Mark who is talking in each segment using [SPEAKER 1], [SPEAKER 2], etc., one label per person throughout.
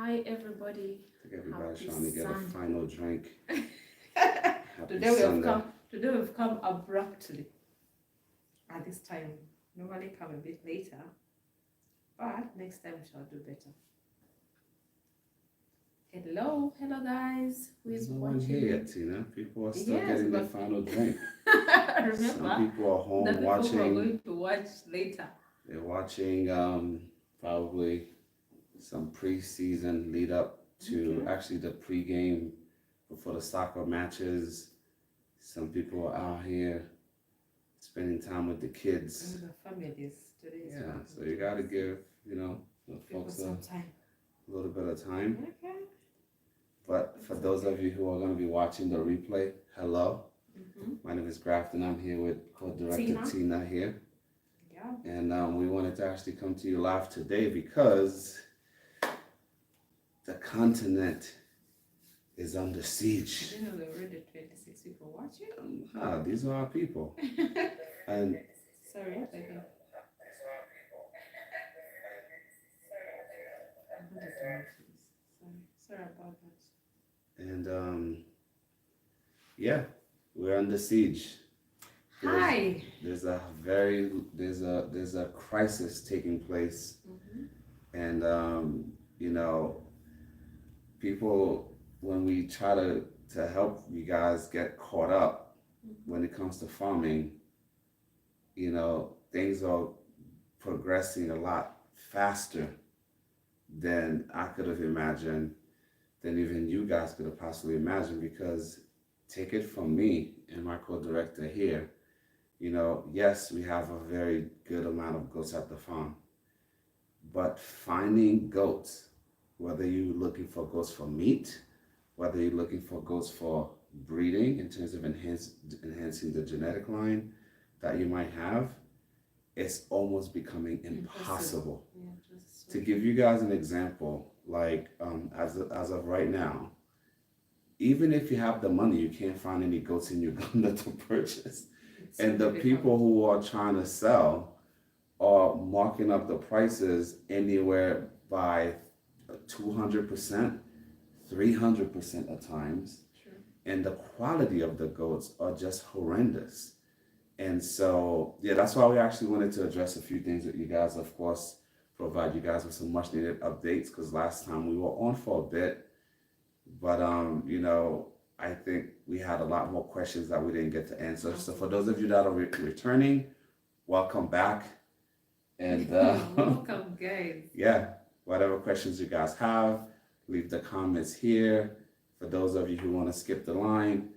[SPEAKER 1] Hi everybody.
[SPEAKER 2] I think everybody's
[SPEAKER 1] Happy
[SPEAKER 2] trying to get a
[SPEAKER 1] Sunday.
[SPEAKER 2] final drink. Happy
[SPEAKER 1] Today
[SPEAKER 2] Sunday.
[SPEAKER 1] we've come abruptly at this time. Normally come a bit later, but next time we shall do better. Hello guys. Who is
[SPEAKER 2] There's no one
[SPEAKER 1] watching?
[SPEAKER 2] here yet, Tina. People are still
[SPEAKER 1] Yes,
[SPEAKER 2] getting their
[SPEAKER 1] but
[SPEAKER 2] final drink.
[SPEAKER 1] remember,
[SPEAKER 2] Some people are
[SPEAKER 1] the
[SPEAKER 2] home
[SPEAKER 1] people who are
[SPEAKER 2] watching.
[SPEAKER 1] going to watch later.
[SPEAKER 2] They're watching probably some preseason lead up to actually the pregame before the soccer matches. Some people are out here spending time with the kids.
[SPEAKER 1] And the families today.
[SPEAKER 2] Yeah, so you gotta give, the folks
[SPEAKER 1] some time.
[SPEAKER 2] a little bit of time.
[SPEAKER 1] Okay.
[SPEAKER 2] But for those of you who are going to be watching the replay, hello. My name is Grafton. I'm here with co-director Tina here.
[SPEAKER 1] Yeah.
[SPEAKER 2] And we wanted to actually come to you live today because the continent is under siege.
[SPEAKER 1] You know, there are already 26 people watching.
[SPEAKER 2] These are our people. And
[SPEAKER 1] sorry, I think. Sorry about that.
[SPEAKER 2] And yeah, we're under siege.
[SPEAKER 1] Hi.
[SPEAKER 2] There's a crisis taking place, and people, when we try to help you guys get caught up when it comes to farming, things are progressing a lot faster than I could have imagined, than even you guys could have possibly imagined, because take it from me and my co-director here, yes, we have a very good amount of goats at the farm, but finding goats, whether you're looking for goats for meat, whether you're looking for goats for breeding in terms of enhancing the genetic line that you might have, it's almost becoming impossible.
[SPEAKER 1] Yeah,
[SPEAKER 2] to give you guys an example, like as of right now, even if you have the money, you can't find any goats in Uganda to purchase. And the people who are trying to sell are marking up the prices anywhere by 200%, 300% at times.
[SPEAKER 1] True.
[SPEAKER 2] And the quality of the goats are just horrendous. And so, yeah, that's why we actually wanted to address a few things with you guys. Of course, provide you guys with some much needed updates, because last time we were on for a bit, but I think we had a lot more questions that we didn't get to answer. So for those of you that are returning, welcome back. And
[SPEAKER 1] welcome, guys.
[SPEAKER 2] Yeah, whatever questions you guys have, leave the comments here. For those of you who want to skip the line,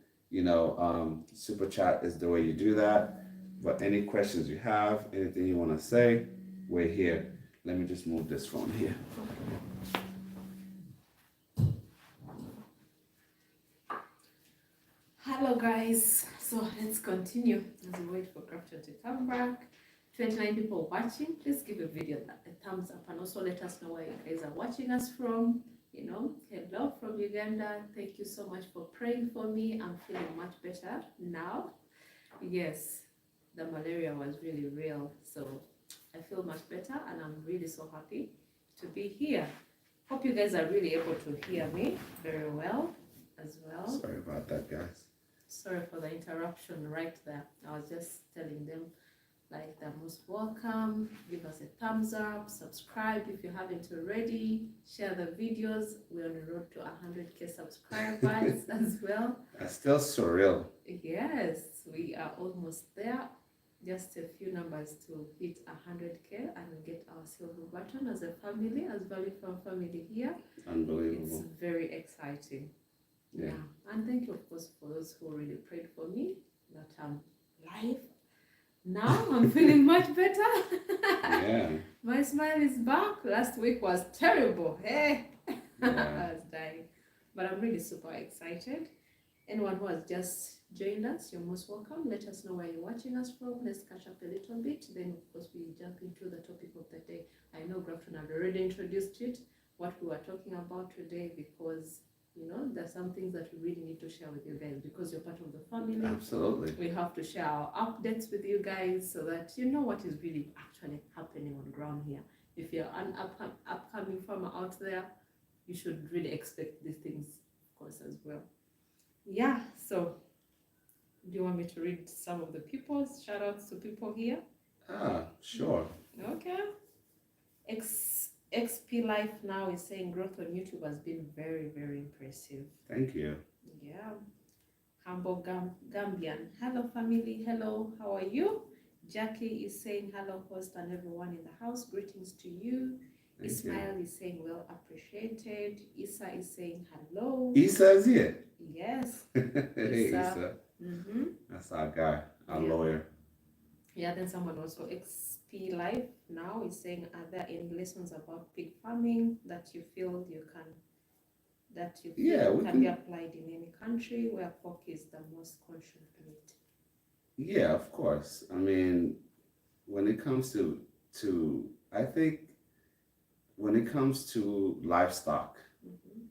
[SPEAKER 2] super chat is the way you do that. But any questions you have, anything you want to say, we're here. Let me just move this phone here.
[SPEAKER 1] Hello guys, so let's continue as we wait for Grafton to come back. 29 people watching, please give a video a thumbs up, and also let us know where you guys are watching us from. Hello from Uganda. Thank you so much for praying for me. I'm feeling much better now. Yes, the malaria was really real, so I feel much better, and I'm really so happy to be here. Hope you guys are really able to hear me very well as well.
[SPEAKER 2] Sorry about that, guys.
[SPEAKER 1] Sorry for the interruption right there. I was just telling them, like, they're most welcome. Give us a thumbs up, subscribe if you haven't already, share the videos. We're on the road to 100K subscribers as well.
[SPEAKER 2] That's still surreal.
[SPEAKER 1] Yes, we are almost there. Just a few numbers to hit 100K and get our silver button as a family, as Value Farm family here.
[SPEAKER 2] Unbelievable.
[SPEAKER 1] It's very exciting. Yeah. And thank you, of course, for those who really prayed for me that I'm live. Now I'm feeling much better.
[SPEAKER 2] Yeah.
[SPEAKER 1] My smile is back. Last week was terrible. Hey, I was dying. But I'm really super excited. Anyone who has just joined us, you're most welcome. Let us know where you're watching us from. Let's catch up a little bit. Then, of course, we jump into the topic of the day. I know Grafton had already introduced it, what we were talking about today, because there's some things that we really need to share with you guys, because you're part of the family.
[SPEAKER 2] Absolutely.
[SPEAKER 1] We have to share our updates with you guys so that you know what is really actually happening on ground here. If you're an upcoming farmer out there, you should really expect these things, of course, as well. Yeah, so do you want me to read some of the people's shout outs to people here?
[SPEAKER 2] Sure.
[SPEAKER 1] Okay. XP Life Now is saying growth on YouTube has been very, very impressive.
[SPEAKER 2] Thank you.
[SPEAKER 1] Yeah. Humble Gambian. Hello, family. Hello, how are you? Jackie is saying hello, host, and everyone in the house. Greetings to you.
[SPEAKER 2] Thank
[SPEAKER 1] Ismail is saying well appreciated. Isa is saying hello.
[SPEAKER 2] Isa is here.
[SPEAKER 1] Yes.
[SPEAKER 2] Hey,
[SPEAKER 1] Isa.
[SPEAKER 2] Isa.
[SPEAKER 1] Mm-hmm.
[SPEAKER 2] That's our guy, our
[SPEAKER 1] Yeah.
[SPEAKER 2] lawyer.
[SPEAKER 1] Yeah, then someone also XP Life Now is saying, are there any lessons about pig farming that you feel can be applied in any country where pork is the most consumed meat?
[SPEAKER 2] Yeah, of course. I mean, when it comes to I think when it comes to livestock,
[SPEAKER 1] Mm-hmm.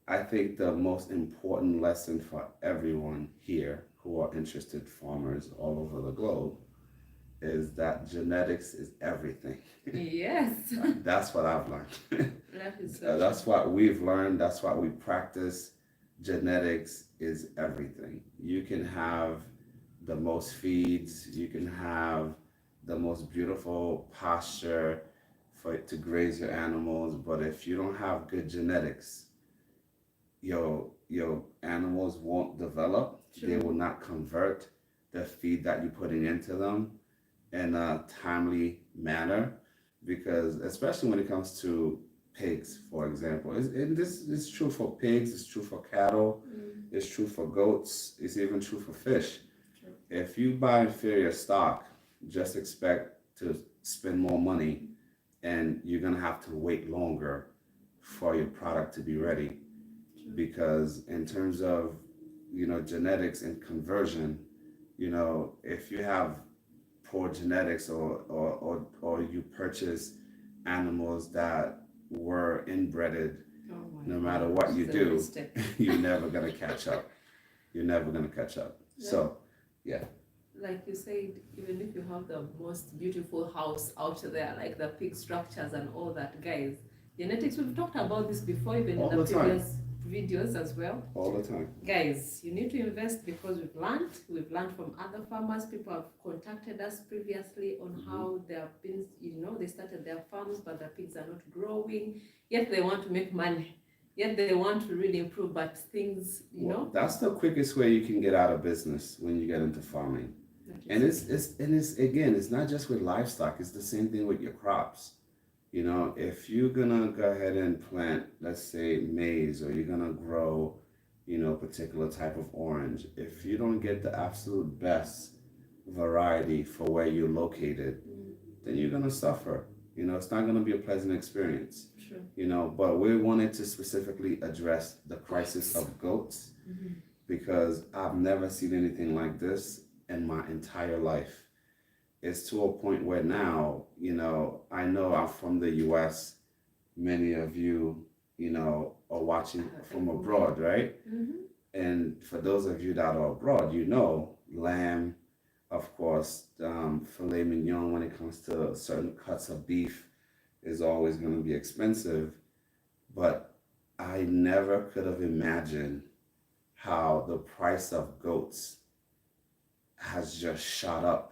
[SPEAKER 2] I think the most important lesson for everyone here who are interested farmers all over the globe is that genetics is everything.
[SPEAKER 1] Yes.
[SPEAKER 2] That's what I've learned.
[SPEAKER 1] That is so
[SPEAKER 2] That's what we've learned. That's what we practice. Genetics is everything. You can have the most feeds. You can have the most beautiful pasture for it to graze your animals. But if you don't have good genetics, your animals won't develop.
[SPEAKER 1] True.
[SPEAKER 2] They will not convert the feed that you're putting into them in a timely manner, because especially when it comes to pigs, for example, and this is true for pigs, it's true for cattle, it's true for goats, it's even true for fish.
[SPEAKER 1] True.
[SPEAKER 2] If you buy inferior stock, just expect to spend more money, and you're gonna have to wait longer for your product to be ready.
[SPEAKER 1] True.
[SPEAKER 2] Because in terms of genetics and conversion, if you have poor genetics or you purchase animals that were inbreded, no matter what you do, you're never gonna catch up. You're never gonna catch up.
[SPEAKER 1] Yeah.
[SPEAKER 2] So, yeah.
[SPEAKER 1] Like you said, even if you have the most beautiful house out there, like the pig structures and all that, guys, genetics, we've talked about this before, even
[SPEAKER 2] All
[SPEAKER 1] in the
[SPEAKER 2] the time.
[SPEAKER 1] previous videos as well.
[SPEAKER 2] All the time.
[SPEAKER 1] Guys, you need to invest because we've learned from other farmers. People have contacted us previously on how they have been, they started their farms, but the pigs are not growing, yet they want to make money, yet they want to really improve, but things,
[SPEAKER 2] That's the quickest way you can get out of business when you get into farming. And it's not just with livestock, it's the same thing with your crops. If you're gonna go ahead and plant, let's say, maize, or you're gonna grow, a particular type of orange, if you don't get the absolute best variety for where you're located, then you're gonna suffer. It's not gonna be a pleasant experience.
[SPEAKER 1] True.
[SPEAKER 2] But we wanted to specifically address the crisis of goats, because I've never seen anything like this in my entire life. It's to a point where now, I know I'm from the US. Many of you, are watching from abroad, right? And for those of you that are abroad, lamb, of course, filet mignon, when it comes to certain cuts of beef, is always going to be expensive. But I never could have imagined how the price of goats has just shot up,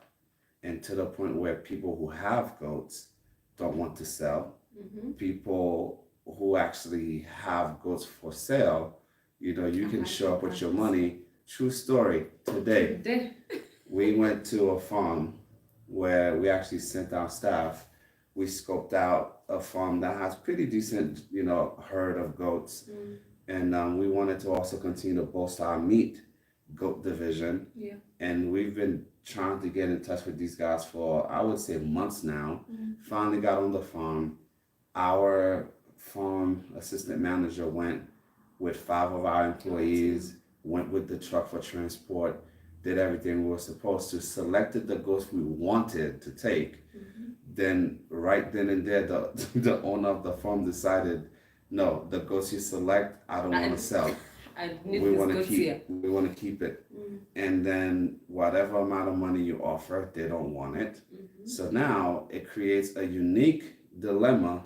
[SPEAKER 2] and to the point where people who have goats don't want to sell. People who actually have goats for sale, you can show up with your money. True story. Today, we went to a farm where we actually sent our staff. We scoped out a farm that has pretty decent, herd of goats. And we wanted to also continue to bolster our meat goat division.
[SPEAKER 1] Yeah.
[SPEAKER 2] And we've been trying to get in touch with these guys for, I would say, months now. Finally got on the farm. Our farm assistant manager went with 5 of our employees, went with the truck for transport, did everything we were supposed to, selected the goats we wanted to take. Then right then and there, the owner of the farm decided, no, the goats you select, I don't want to sell. We want to keep it. And then whatever amount of money you offer, they don't want it. So now it creates a unique dilemma.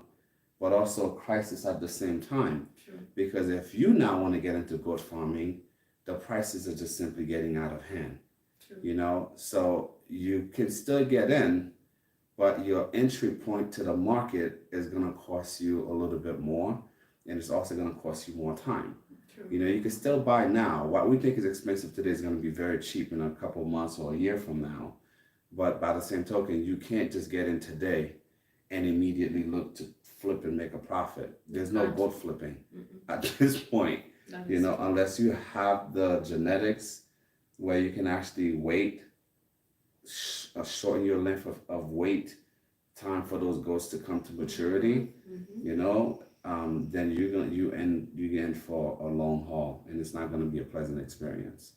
[SPEAKER 2] but also crisis at the same time.
[SPEAKER 1] True.
[SPEAKER 2] Because if you now want to get into goat farming, the prices are just simply getting out of hand.
[SPEAKER 1] True.
[SPEAKER 2] You know, so you can still get in, but your entry point to the market is going to cost you a little bit more, and it's also going to cost you more time.
[SPEAKER 1] True.
[SPEAKER 2] You know, you can still buy now. What we think is expensive today is going to be very cheap in a couple months or a year from now. But by the same token, you can't just get in today and immediately look to flip and make a profit. There's no goat flipping at this point, you know, unless you have the genetics where you can actually wait, shorten your length of wait time for those goats to come to maturity, you know, then you end for a long haul, and it's not gonna be a pleasant experience,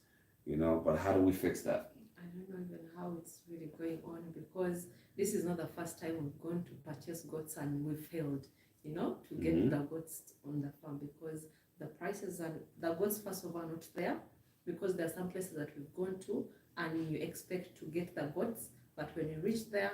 [SPEAKER 2] you know. But how do we fix that?
[SPEAKER 1] I don't know even how it's really going on, because this is not the first time we've gone to purchase goats and we failed, you know, to get the goats on the farm, because the prices are, the goats first of all are not there, because there are some places that we've gone to and you expect to get the goats, but when you reach there,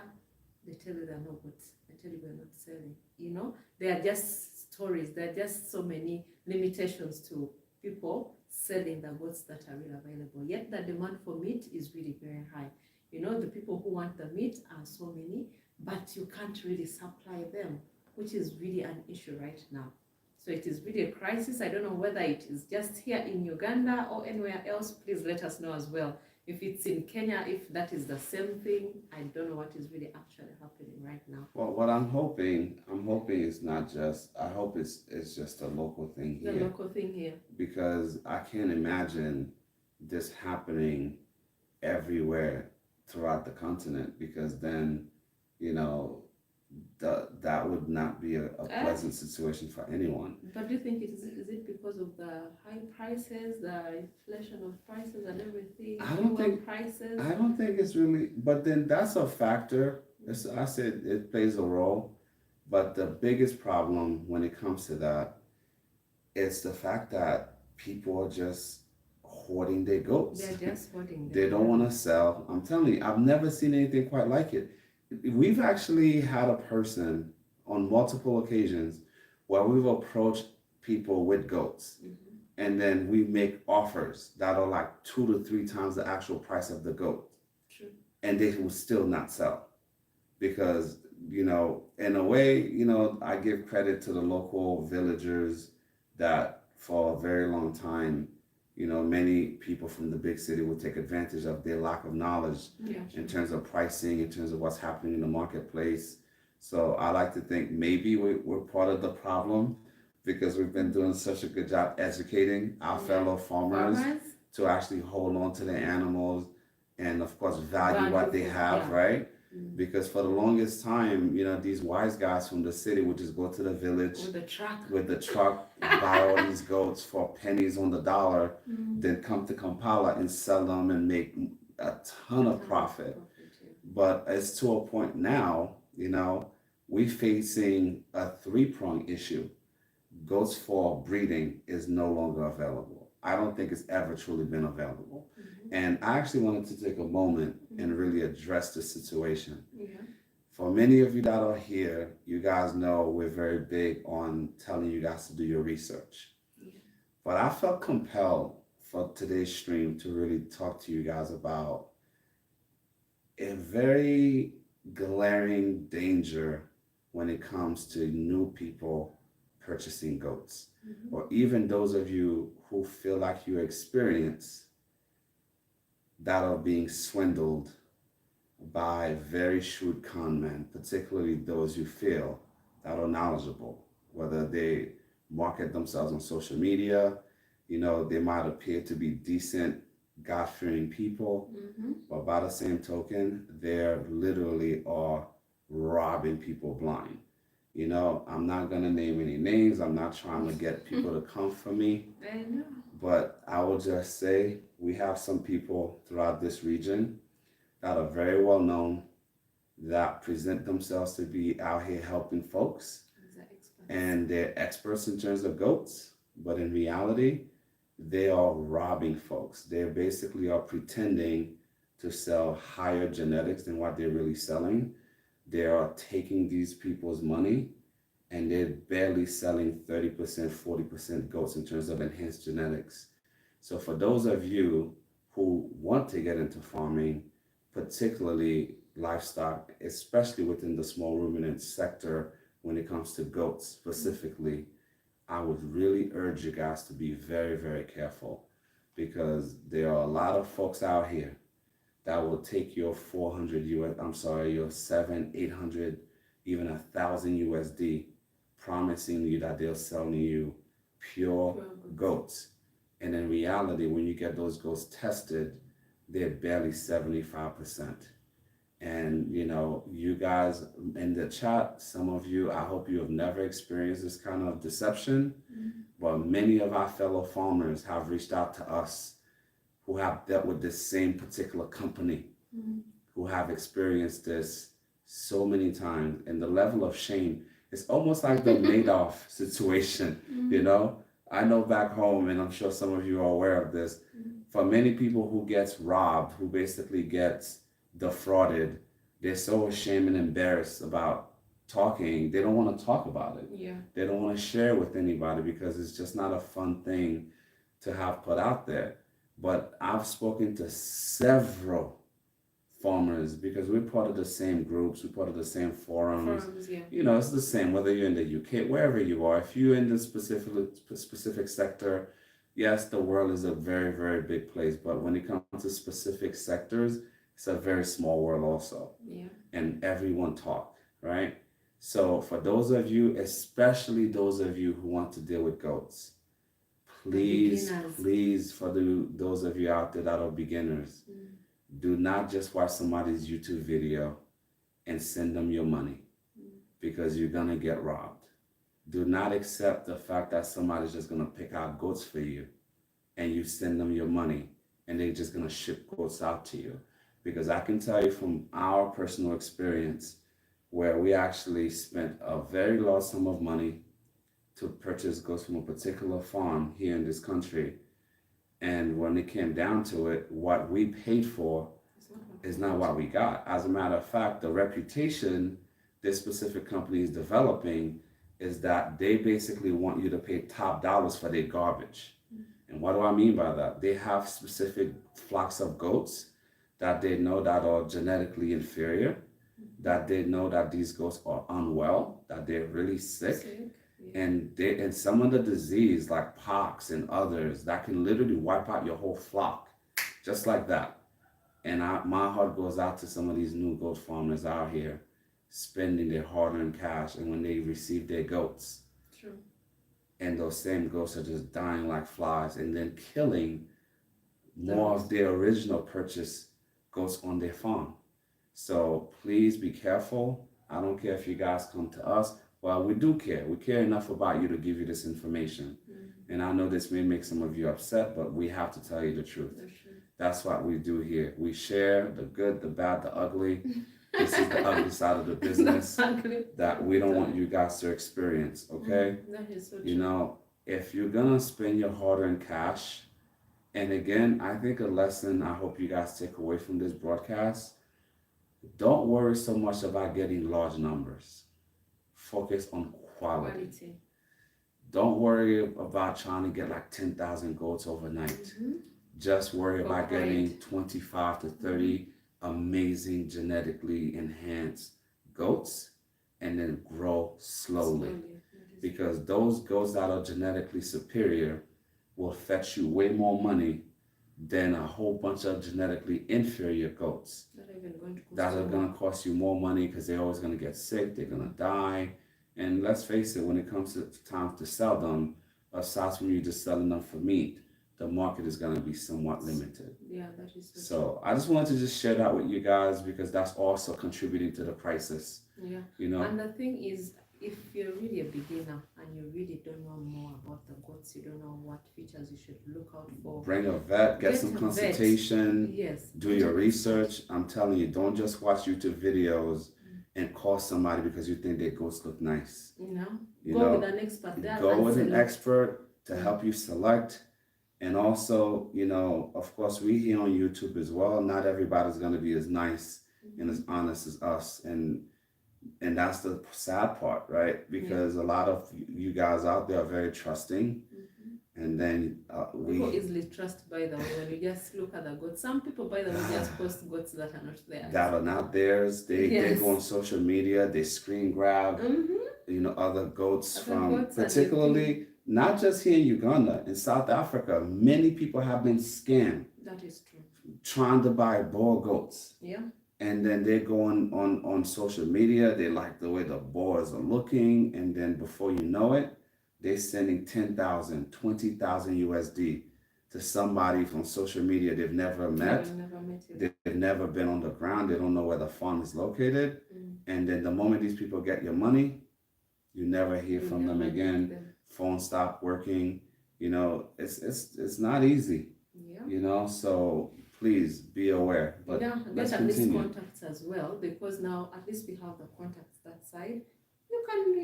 [SPEAKER 1] they tell you there are no goats. They tell you we're not selling. You know, they are just stories. There are just so many limitations to people selling the goats that are really available. Yet the demand for meat is really very high. You know, the people who want the meat are so many, but you can't really supply them, which is really an issue right now. So it is really a crisis. I don't know whether it is just here in Uganda or anywhere else. Please let us know as well. If it's in Kenya, if that is the same thing, I don't know what is really actually happening right now.
[SPEAKER 2] Well, what I'm hoping is not just, I hope it's just a local thing here.
[SPEAKER 1] The local thing here.
[SPEAKER 2] Because I can't imagine this happening everywhere throughout the continent, because then, you know, that would not be a pleasant situation for anyone.
[SPEAKER 1] But do you think is it because of the high prices, the inflation of prices and everything?
[SPEAKER 2] I don't think it's really, but then that's a factor. I said it plays a role, but the biggest problem when it comes to that is the fact that people are just hoarding their goats.
[SPEAKER 1] They're just hoarding them.
[SPEAKER 2] They don't want to sell. I'm telling you, I've never seen anything quite like it. We've actually had a person on multiple occasions where we've approached people with goats, and then we make offers that are like 2 to 3 times the actual price of the goat.
[SPEAKER 1] True.
[SPEAKER 2] And they will still not sell, because, you know, in a way, you know, I give credit to the local villagers that for a very long time, you know, many people from the big city will take advantage of their lack of knowledge in terms of pricing, in terms of what's happening in the marketplace. So I like to think maybe we're part of the problem, because we've been doing such a good job educating our fellow farmers to actually hold on to their animals and, of course, value what they have, right? Because for the longest time, you know, these wise guys from the city would just go to the village with the truck, buy all these goats for pennies on the dollar, then come to Kampala and sell them and make a ton of profit. But it's to a point now, you know, we're facing a 3-pronged issue. Goats for breeding is no longer available. I don't think it's ever truly been available. And I actually wanted to take a moment and really address the situation. For many of you that are here, you guys know we're very big on telling you guys to do your research. But I felt compelled for today's stream to really talk to you guys about a very glaring danger when it comes to new people purchasing goats, or even those of you who feel like you experience that are being swindled by very shrewd con men, particularly those you feel that are knowledgeable, whether they market themselves on social media, you know, they might appear to be decent, God-fearing people, but by the same token, they're literally are robbing people blind. You know, I'm not going to name any names. I'm not trying to get people to come for me.
[SPEAKER 1] I know.
[SPEAKER 2] But I will just say we have some people throughout this region that are very well known, that present themselves to be out here helping folks. And they're experts in terms of goats, but in reality, they are robbing folks. They basically are pretending to sell higher genetics than what they're really selling. They are taking these people's money and they're barely selling 30%, 40% goats in terms of enhanced genetics. So for those of you who want to get into farming, particularly livestock, especially within the small ruminant sector, when it comes to goats specifically, I would really urge you guys to be very, very careful, because there are a lot of folks out here that will take your 400 US, I'm sorry, your 800, even 1,000 USD, promising you that they'll sell you pure goats. And in reality, when you get those goats tested, they're barely 75%. And you guys in the chat, some of you, I hope you have never experienced this kind of deception, but many of our fellow farmers have reached out to us who have dealt with this same particular company, who have experienced this so many times. And the level of shame, it's almost like the Madoff situation, I know back home, and I'm sure some of you are aware of this, for many people who gets robbed, who basically gets defrauded, they're so ashamed and embarrassed about talking. They don't want to talk about it.
[SPEAKER 1] Yeah.
[SPEAKER 2] They don't want to share with anybody because it's just not a fun thing to have put out there. But I've spoken to several farmers, because we're part of the same groups, we're part of the same forums.
[SPEAKER 1] Yeah.
[SPEAKER 2] It's the same whether you're in the UK, wherever you are. If you're in the specific sector, yes, the world is a very, very big place. But when it comes to specific sectors, it's a very small world also.
[SPEAKER 1] Yeah.
[SPEAKER 2] And everyone talk, right? So for those of you, especially those of you who want to deal with goats, please, for those of you out there that are beginners, do not just watch somebody's YouTube video and send them your money, because you're gonna get robbed. Do not accept the fact that somebody's just gonna pick out goats for you and you send them your money and they're just gonna ship goats out to you. Because I can tell you from our personal experience, where we actually spent a very large sum of money to purchase goats from a particular farm here in this country. And when it came down to it, what we paid for is not what we got. As a matter of fact, the reputation this specific company is developing is that they basically want you to pay top dollars for their garbage. And what do I mean by that? They have specific flocks of goats that they know that are genetically inferior, that they know that these goats are unwell, that they're really sick. Yeah. And some of the disease like pox and others that can literally wipe out your whole flock, just like that. And my heart goes out to some of these new goat farmers out here spending their hard-earned cash, and when they receive their goats,
[SPEAKER 1] true,
[SPEAKER 2] and those same goats are just dying like flies, and then killing more of their original purchase goats on their farm. So please be careful. I don't care if you guys come to us. Well, we do care. We care enough about you to give you this information. And I know this may make some of you upset, but we have to tell you the truth. That's what we do here. We share the good, the bad, the ugly. This is the ugly side of the business that we don't want you guys to experience, okay?
[SPEAKER 1] That is so true.
[SPEAKER 2] If you're gonna spend your hard-earned cash, and again, I think a lesson I hope you guys take away from this broadcast, don't worry so much about getting large numbers. Focus on quality. Don't worry about trying to get like 10,000 goats overnight. Just worry about getting 25 to 30 amazing genetically enhanced goats, and then grow slowly. Because those goats that are genetically superior will fetch you way more money than a whole bunch of genetically inferior goats that are going to cost you more money, because they're always going to get sick, they're going to die. And let's face it, when it comes to time to sell them, aside from you just selling them for meat, the market is going to be somewhat limited.
[SPEAKER 1] Yeah, that is
[SPEAKER 2] so I just wanted to just share that with you guys, because that's also contributing to the prices.
[SPEAKER 1] Yeah. And the thing is, if you're really a beginner and you really don't know more about the goats, you don't know what features you should look out for,
[SPEAKER 2] bring a vet, get some consultation, do your research. I'm telling you, don't just watch YouTube videos and call somebody because you think their goats look nice.
[SPEAKER 1] Go with an expert.
[SPEAKER 2] Go with an expert to help you select. And also, of course, we here on YouTube as well. Not everybody's going to be as nice and as honest as us. And And that's the sad part, right? Because a lot of you guys out there are very trusting, and then
[SPEAKER 1] people easily trust, by the way, when you just look at the goats. Some people, by the way, just post goats that are not theirs.
[SPEAKER 2] That are not theirs. They go on social media, they screen grab, other goats particularly not just here in Uganda, in South Africa, many people have been scammed.
[SPEAKER 1] That is true.
[SPEAKER 2] Trying to buy Boer goats.
[SPEAKER 1] Yeah.
[SPEAKER 2] And then they go on social media, they like the way the Boers are looking, and then before you know it, they're sending 10,000, 20,000 USD to somebody from social media they've never met. They've never been on the ground. They don't know where the farm is located. And then the moment these people get your money, you never hear from them again. Phone stop working. It's not easy. Yeah. So please be aware. But let's
[SPEAKER 1] at least contacts as well, because now at least we have the contacts that side.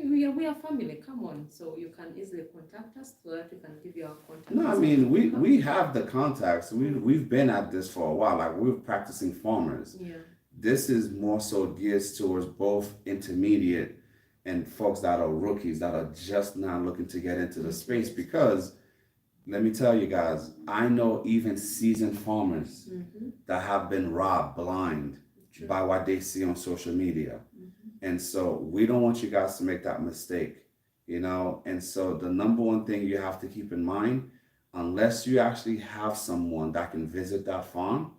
[SPEAKER 1] We are family, come on. So you can easily contact us so that we can give you our contact.
[SPEAKER 2] No, I mean, we have the contacts. We've been at this for a while. Like, we're practicing farmers.
[SPEAKER 1] Yeah.
[SPEAKER 2] This is more so geared towards both intermediate and folks that are rookies that are just now looking to get into the space. Because let me tell you guys, I know even seasoned farmers that have been robbed blind by what they see on social media. And so we don't want you guys to make that mistake, And so the number one thing you have to keep in mind, unless you actually have someone that can visit that farm,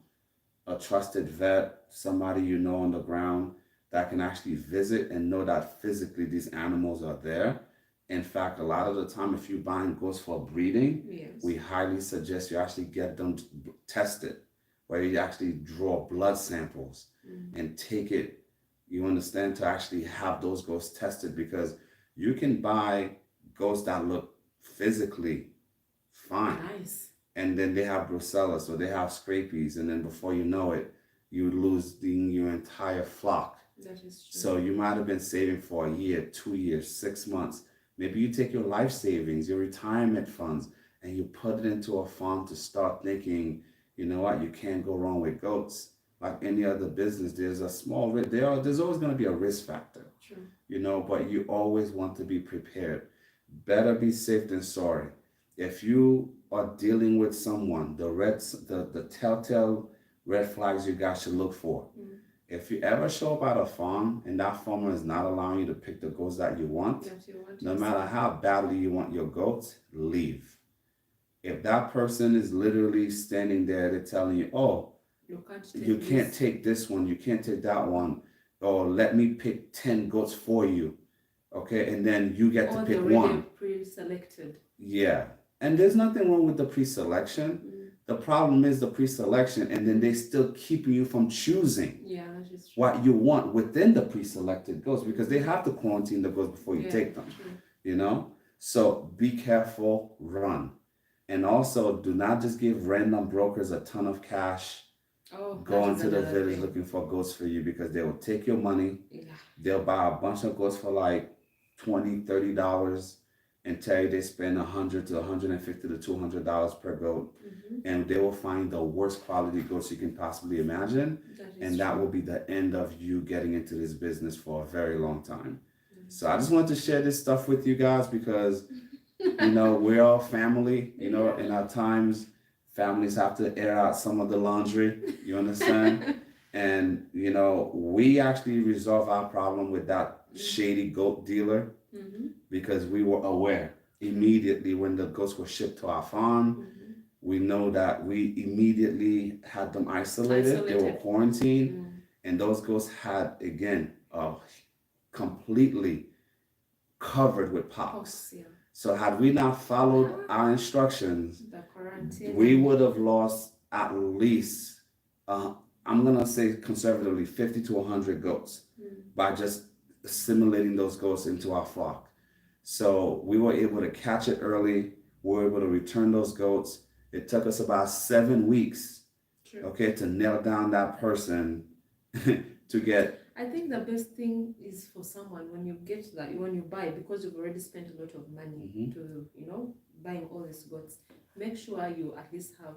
[SPEAKER 2] a trusted vet, somebody on the ground that can actually visit and know that physically these animals are there. In fact, a lot of the time, if you're buying goats for breeding, we highly suggest you actually get them tested, where you actually draw blood samples and take it, you understand, to actually have those goats tested, because you can buy goats that look physically fine.
[SPEAKER 1] Nice.
[SPEAKER 2] And then they have brucella, so they have scrapies, and then before you know it, you lose your entire flock.
[SPEAKER 1] That is true.
[SPEAKER 2] So you might have been saving for a year, 2 years, 6 months. Maybe you take your life savings, your retirement funds, and you put it into a farm to start thinking, you know what, you can't go wrong with goats. Like any other business, there's a small risk. There's always going to be a risk factor.
[SPEAKER 1] True.
[SPEAKER 2] But you always want to be prepared. Better be safe than sorry. If you are dealing with someone, the telltale red flags you guys should look for. If you ever show up at a farm and that farmer is not allowing you to pick the goats that you want, no matter how badly you want your goats, leave. If that person is literally standing there, they're telling you, oh, you can't take this one, you can't take that one, or let me pick 10 goats for you, okay, and then you get to pick one.
[SPEAKER 1] Pre-selected.
[SPEAKER 2] Yeah, and there's nothing wrong with the pre-selection. The problem is the pre-selection, and then they still keeping you from choosing what you want within the pre-selected goats, because they have to quarantine the goats before you take them. True. So be careful, run, and also do not just give random brokers a ton of cash. Go into the village looking for goats for you, because they will take your money. They'll buy a bunch of goats for like $20, $30 and tell you they spend $100 to $150 to $200 per goat, and they will find the worst quality goats you can possibly imagine, and that will be the end of you getting into this business for a very long time. So I just wanted to share this stuff with you guys, because we're all family. And at times families have to air out some of the laundry, you understand? And we actually resolve our problem with that shady goat dealer, because we were aware immediately when the goats were shipped to our farm. We know that we immediately had them isolated. They were quarantined, and those goats had, again, completely covered with pox. So had we not followed our instructions, we would have lost at least, I'm going to say conservatively, 50 to 100 goats by just assimilating those goats into our flock. So we were able to catch it early. We were able to return those goats. It took us about 7 weeks, to nail down that person to get.
[SPEAKER 1] I think the best thing is for someone, when you get that, when you buy, because you've already spent a lot of money to, buying all these goats, make sure you at least have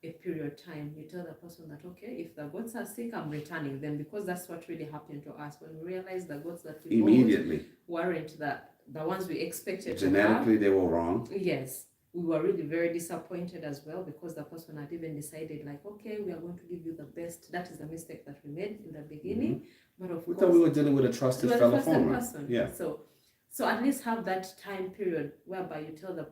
[SPEAKER 1] a period time. You tell the person that, okay, if the goats are sick, I'm returning them, because that's what really happened to us when we realized the goats that we
[SPEAKER 2] Immediately.
[SPEAKER 1] weren't the ones we expected
[SPEAKER 2] Genetically,
[SPEAKER 1] to have.
[SPEAKER 2] they were wrong.
[SPEAKER 1] Yes. We were really very disappointed as well, because the person had even decided, like, okay, we are going to give you the best. That is the mistake that we made in the beginning. But of
[SPEAKER 2] We
[SPEAKER 1] course,
[SPEAKER 2] thought we were dealing with a trusted fellow farmer.
[SPEAKER 1] person.
[SPEAKER 2] Yeah.
[SPEAKER 1] So at least have that time period whereby you tell the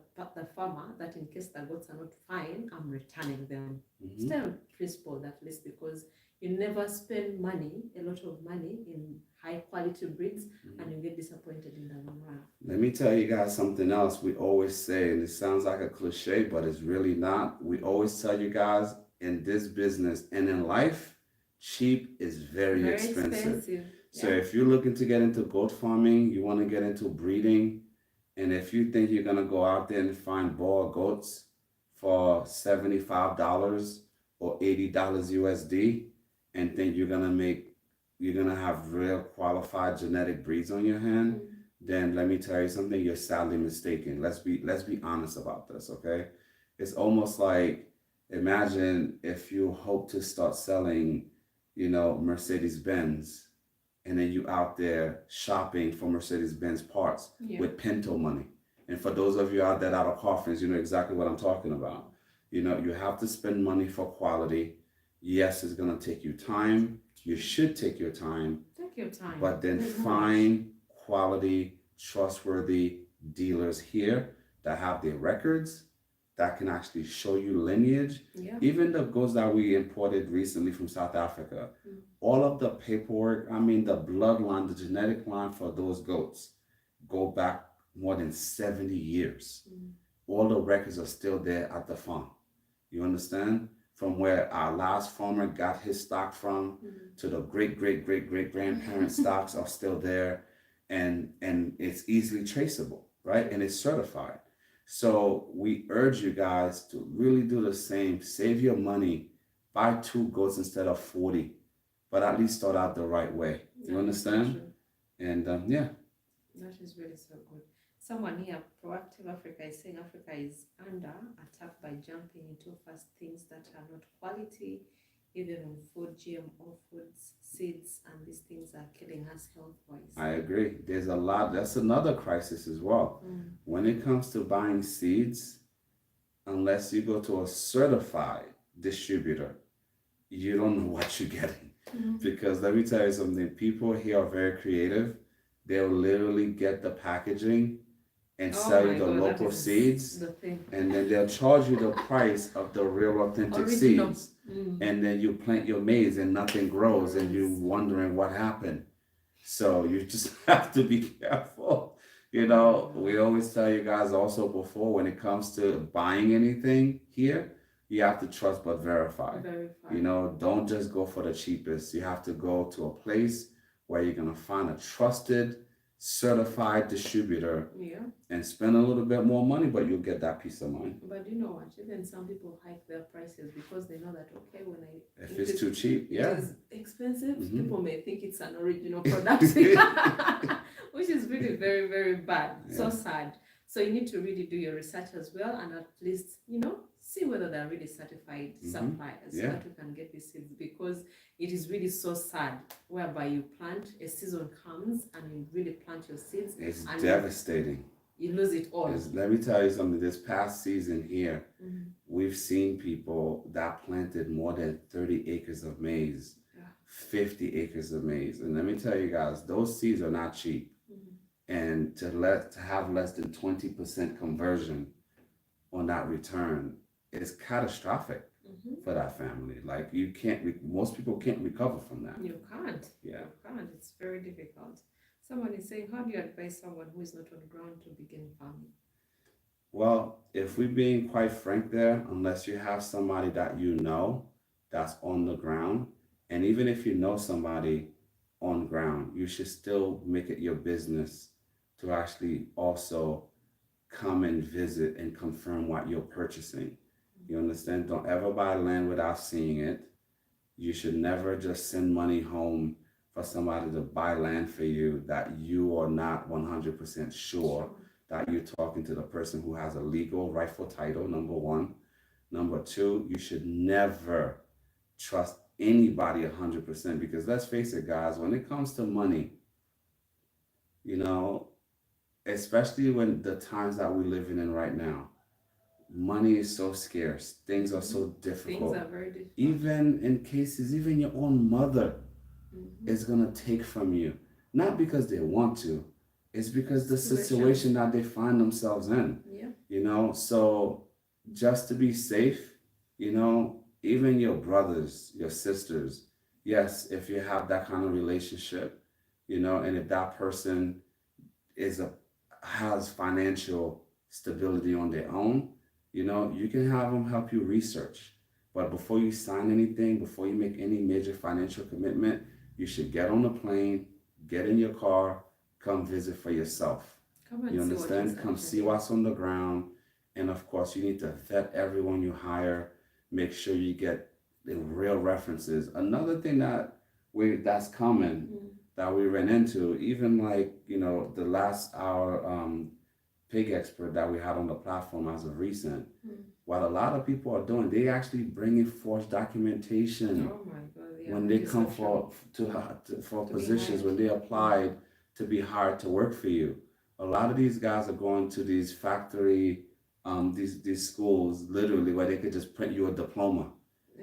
[SPEAKER 1] farmer that in case the goats are not fine, I'm returning them. Still principled, at least, because you never spend money, a lot of money, in high quality breeds, and you get disappointed in the long run.
[SPEAKER 2] Let me tell you guys something else we always say, and it sounds like a cliche, but it's really not. We always tell you guys, in this business and in life, cheap is very expensive. So if you're looking to get into goat farming, you want to get into breeding, and if you think you're going to go out there and find boar goats for $75 or $80 USD, and think you're going to have real qualified genetic breeds on your hand, then let me tell you something, you're sadly mistaken. Let's be honest about this, okay? It's almost like, imagine if you hope to start selling, Mercedes-Benz, and then you out there shopping for Mercedes-Benz parts with Pinto money. And for those of you out there that are coffins, you know exactly what I'm talking about. You have to spend money for quality. Yes, it's going to take you time. You should take your time.
[SPEAKER 1] Take your time.
[SPEAKER 2] But then find quality, trustworthy dealers here that have their records, that can actually show you lineage. Even the goats that we imported recently from South Africa, all of the paperwork, the bloodline, the genetic line for those goats go back more than 70 years. All the records are still there at the farm. You understand? From where our last farmer got his stock from, to the great-great-great-great-grandparent stocks are still there, and it's easily traceable, right? And it's certified. So we urge you guys to really do the same. Save your money. Buy 2 goats instead of 40, but at least start out the right way. You understand? And yeah.
[SPEAKER 1] That is really so good. Someone here, Proactive Africa, is saying Africa is under attack by jumping into fast things that are not quality, even on food, GMO foods, seeds, and these things are killing us health-wise.
[SPEAKER 2] I agree. There's a lot. That's another crisis as well. When it comes to buying seeds, unless you go to a certified distributor, you don't know what you're getting. Because let me tell you something, people here are very creative. They'll literally get the packaging and sell you the local seeds, and then they'll charge you the price of the real authentic seeds. And then you plant your maize and nothing grows, and you're wondering what happened. So you just have to be careful. We always tell you guys also before, when it comes to buying anything here, you have to trust but verify. Don't just go for the cheapest. You have to go to a place where you're going to find a trusted, certified distributor and spend a little bit more money, but you'll get that peace of mind.
[SPEAKER 1] But you know what? Even some people hike their prices because they know that, okay,
[SPEAKER 2] if it's too cheap,
[SPEAKER 1] it is expensive, people may think it's an original product, which is really very, very bad. So sad. So you need to really do your research as well, and at least, see whether they're really certified suppliers, so that you can get these seeds, because it is really so sad whereby you plant, a season comes and you really plant your seeds.
[SPEAKER 2] It's devastating.
[SPEAKER 1] You lose it all.
[SPEAKER 2] Let me tell you something, this past season here, we've seen people that planted more than 30 acres of maize, 50 acres of maize. And let me tell you guys, those seeds are not cheap. And to have less than 20% conversion on that return is catastrophic for that family. Like, most people can't recover from that.
[SPEAKER 1] You can't.
[SPEAKER 2] Yeah.
[SPEAKER 1] You can't. It's very difficult. Someone is saying, how do you advise someone who is not on ground to begin farming?
[SPEAKER 2] Well, if we're being quite frank there, unless you have somebody that that's on the ground, and even if you know somebody on ground, you should still make it your business to actually also come and visit and confirm what you're purchasing. You understand? Don't ever buy land without seeing it. You should never just send money home for somebody to buy land for you that you are not 100% sure that you're talking to the person who has a legal rightful title, number one. Number two, you should never trust anybody 100% because let's face it, guys, when it comes to money, you know, especially when the times that we're living in right now, money is so scarce. Things are so difficult.
[SPEAKER 1] Things are very difficult.
[SPEAKER 2] Even in cases, even your own mother is going to take from you. Not because they want to, it's because the situation that they find themselves in.
[SPEAKER 1] Yeah.
[SPEAKER 2] You know, so just to be safe, you know, even your brothers, your sisters, yes, if you have that kind of relationship, you know, and if that person is a has financial stability on their own, you know, you can have them help you research. But before you sign anything, before you make any major financial commitment, you should get on a plane, get in your car, come visit for yourself. You understand? Come see what's on the ground. And of course, you need to vet everyone you hire. Make sure you get the real references. Another thing that's common that we ran into, even like, you know, the last our pig expert that we had on the platform as of recent, what a lot of people are doing, they actually bring in forged documentation.
[SPEAKER 1] Oh my God, yeah,
[SPEAKER 2] when they come for positions, when they applied to be hired to work for you. A lot of these guys are going to these factory, these schools, literally, where they could just print you a diploma.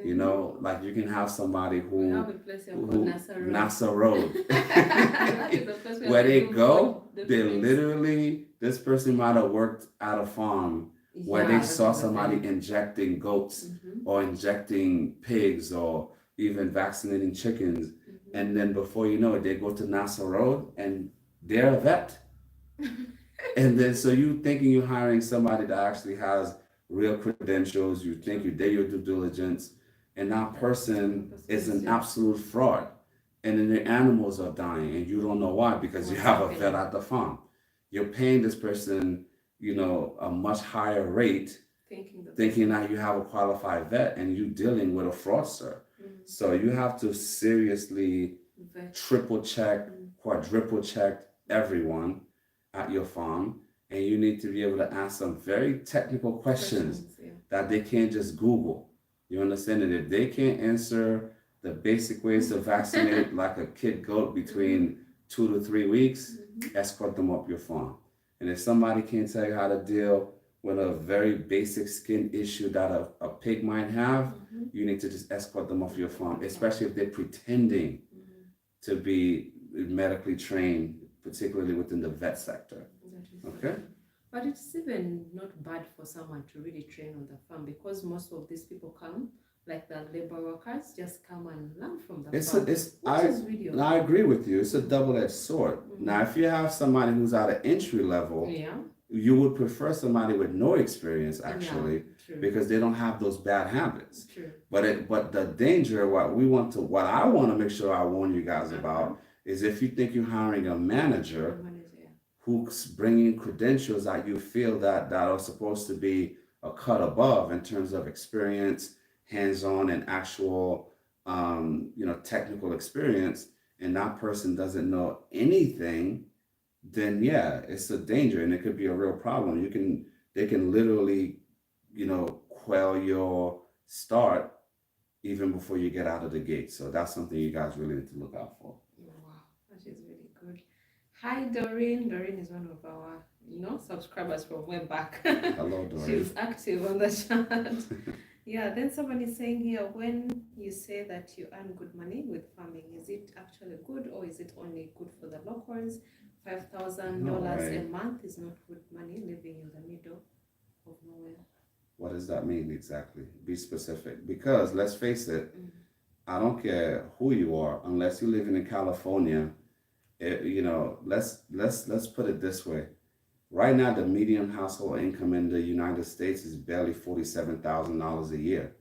[SPEAKER 2] You know, like you can have somebody who NASA Road, where they go, they literally, this person might have worked at a farm where they saw somebody injecting goats or injecting pigs or even vaccinating chickens. And then before you know it, they go to NASA Road and they're a vet. And then so you thinking you're hiring somebody that actually has real credentials, you think you did your due diligence, and that person is an absolute fraud. And then the animals are dying and you don't know why because you have a vet at the farm. You're paying this person, you know, a much higher rate, thinking that you have a qualified vet and you dealing with a fraudster. So you have to seriously triple check, quadruple check everyone at your farm, and you need to be able to ask some very technical questions that they can't just Google. You understand? And if they can't answer the basic ways to vaccinate like a kid goat between 2 to 3 weeks, escort them up your farm. And if somebody can't tell you how to deal with a very basic skin issue that a pig might have, you need to just escort them off your farm, especially if they're pretending to be medically trained, particularly within the vet sector. Okay?
[SPEAKER 1] But it's even not bad for someone to really train on the farm because most of these people come, like the labor workers, just come and learn from the farm.
[SPEAKER 2] I agree with you. It's a double-edged sword. Now, if you have somebody who's at an entry level, you would prefer somebody with no experience, actually, because they don't have those bad habits. But the danger, what I want to make sure I warn you guys about is if you think you're hiring a manager who's bringing credentials that you feel that are supposed to be a cut above in terms of experience, hands-on and actual, technical experience, and that person doesn't know anything, then yeah, it's a danger and it could be a real problem. They can literally, quell your start even before you get out of the gate. So that's something you guys really need to look out for.
[SPEAKER 1] Wow, that is really good. Hi, Doreen. Doreen is one of our, subscribers from way back.
[SPEAKER 2] Hello, Doreen.
[SPEAKER 1] She's active on the chat. Yeah, then someone is saying here, when you say that you earn good money with farming, is it actually good or is it only good for the locals? $5,000 a month is not good money living in the middle of nowhere.
[SPEAKER 2] What does that mean exactly? Be specific. Because let's face it, I don't care who you are, unless you're living in California. Let's put it this way. Right now, the median household income in the United States is barely $47,000 a year.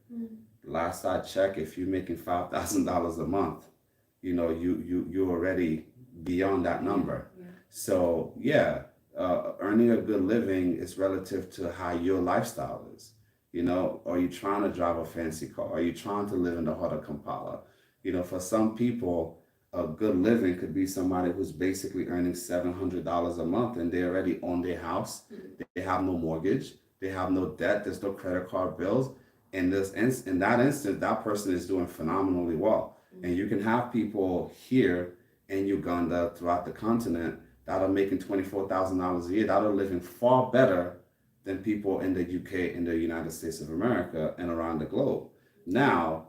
[SPEAKER 2] Last I checked, if you're making $5,000 a month, you're already beyond that number. So earning a good living is relative to how your lifestyle is. Are you trying to drive a fancy car? Are you trying to live in the heart of Kampala? For some people, a good living could be somebody who's basically earning $700 a month and they already own their house. They have no mortgage. They have no debt. There's no credit card bills. In that instance, that person is doing phenomenally well. And you can have people here in Uganda, throughout the continent, that are making $24,000 a year, that are living far better than people in the UK, in the United States of America, and around the globe. Now,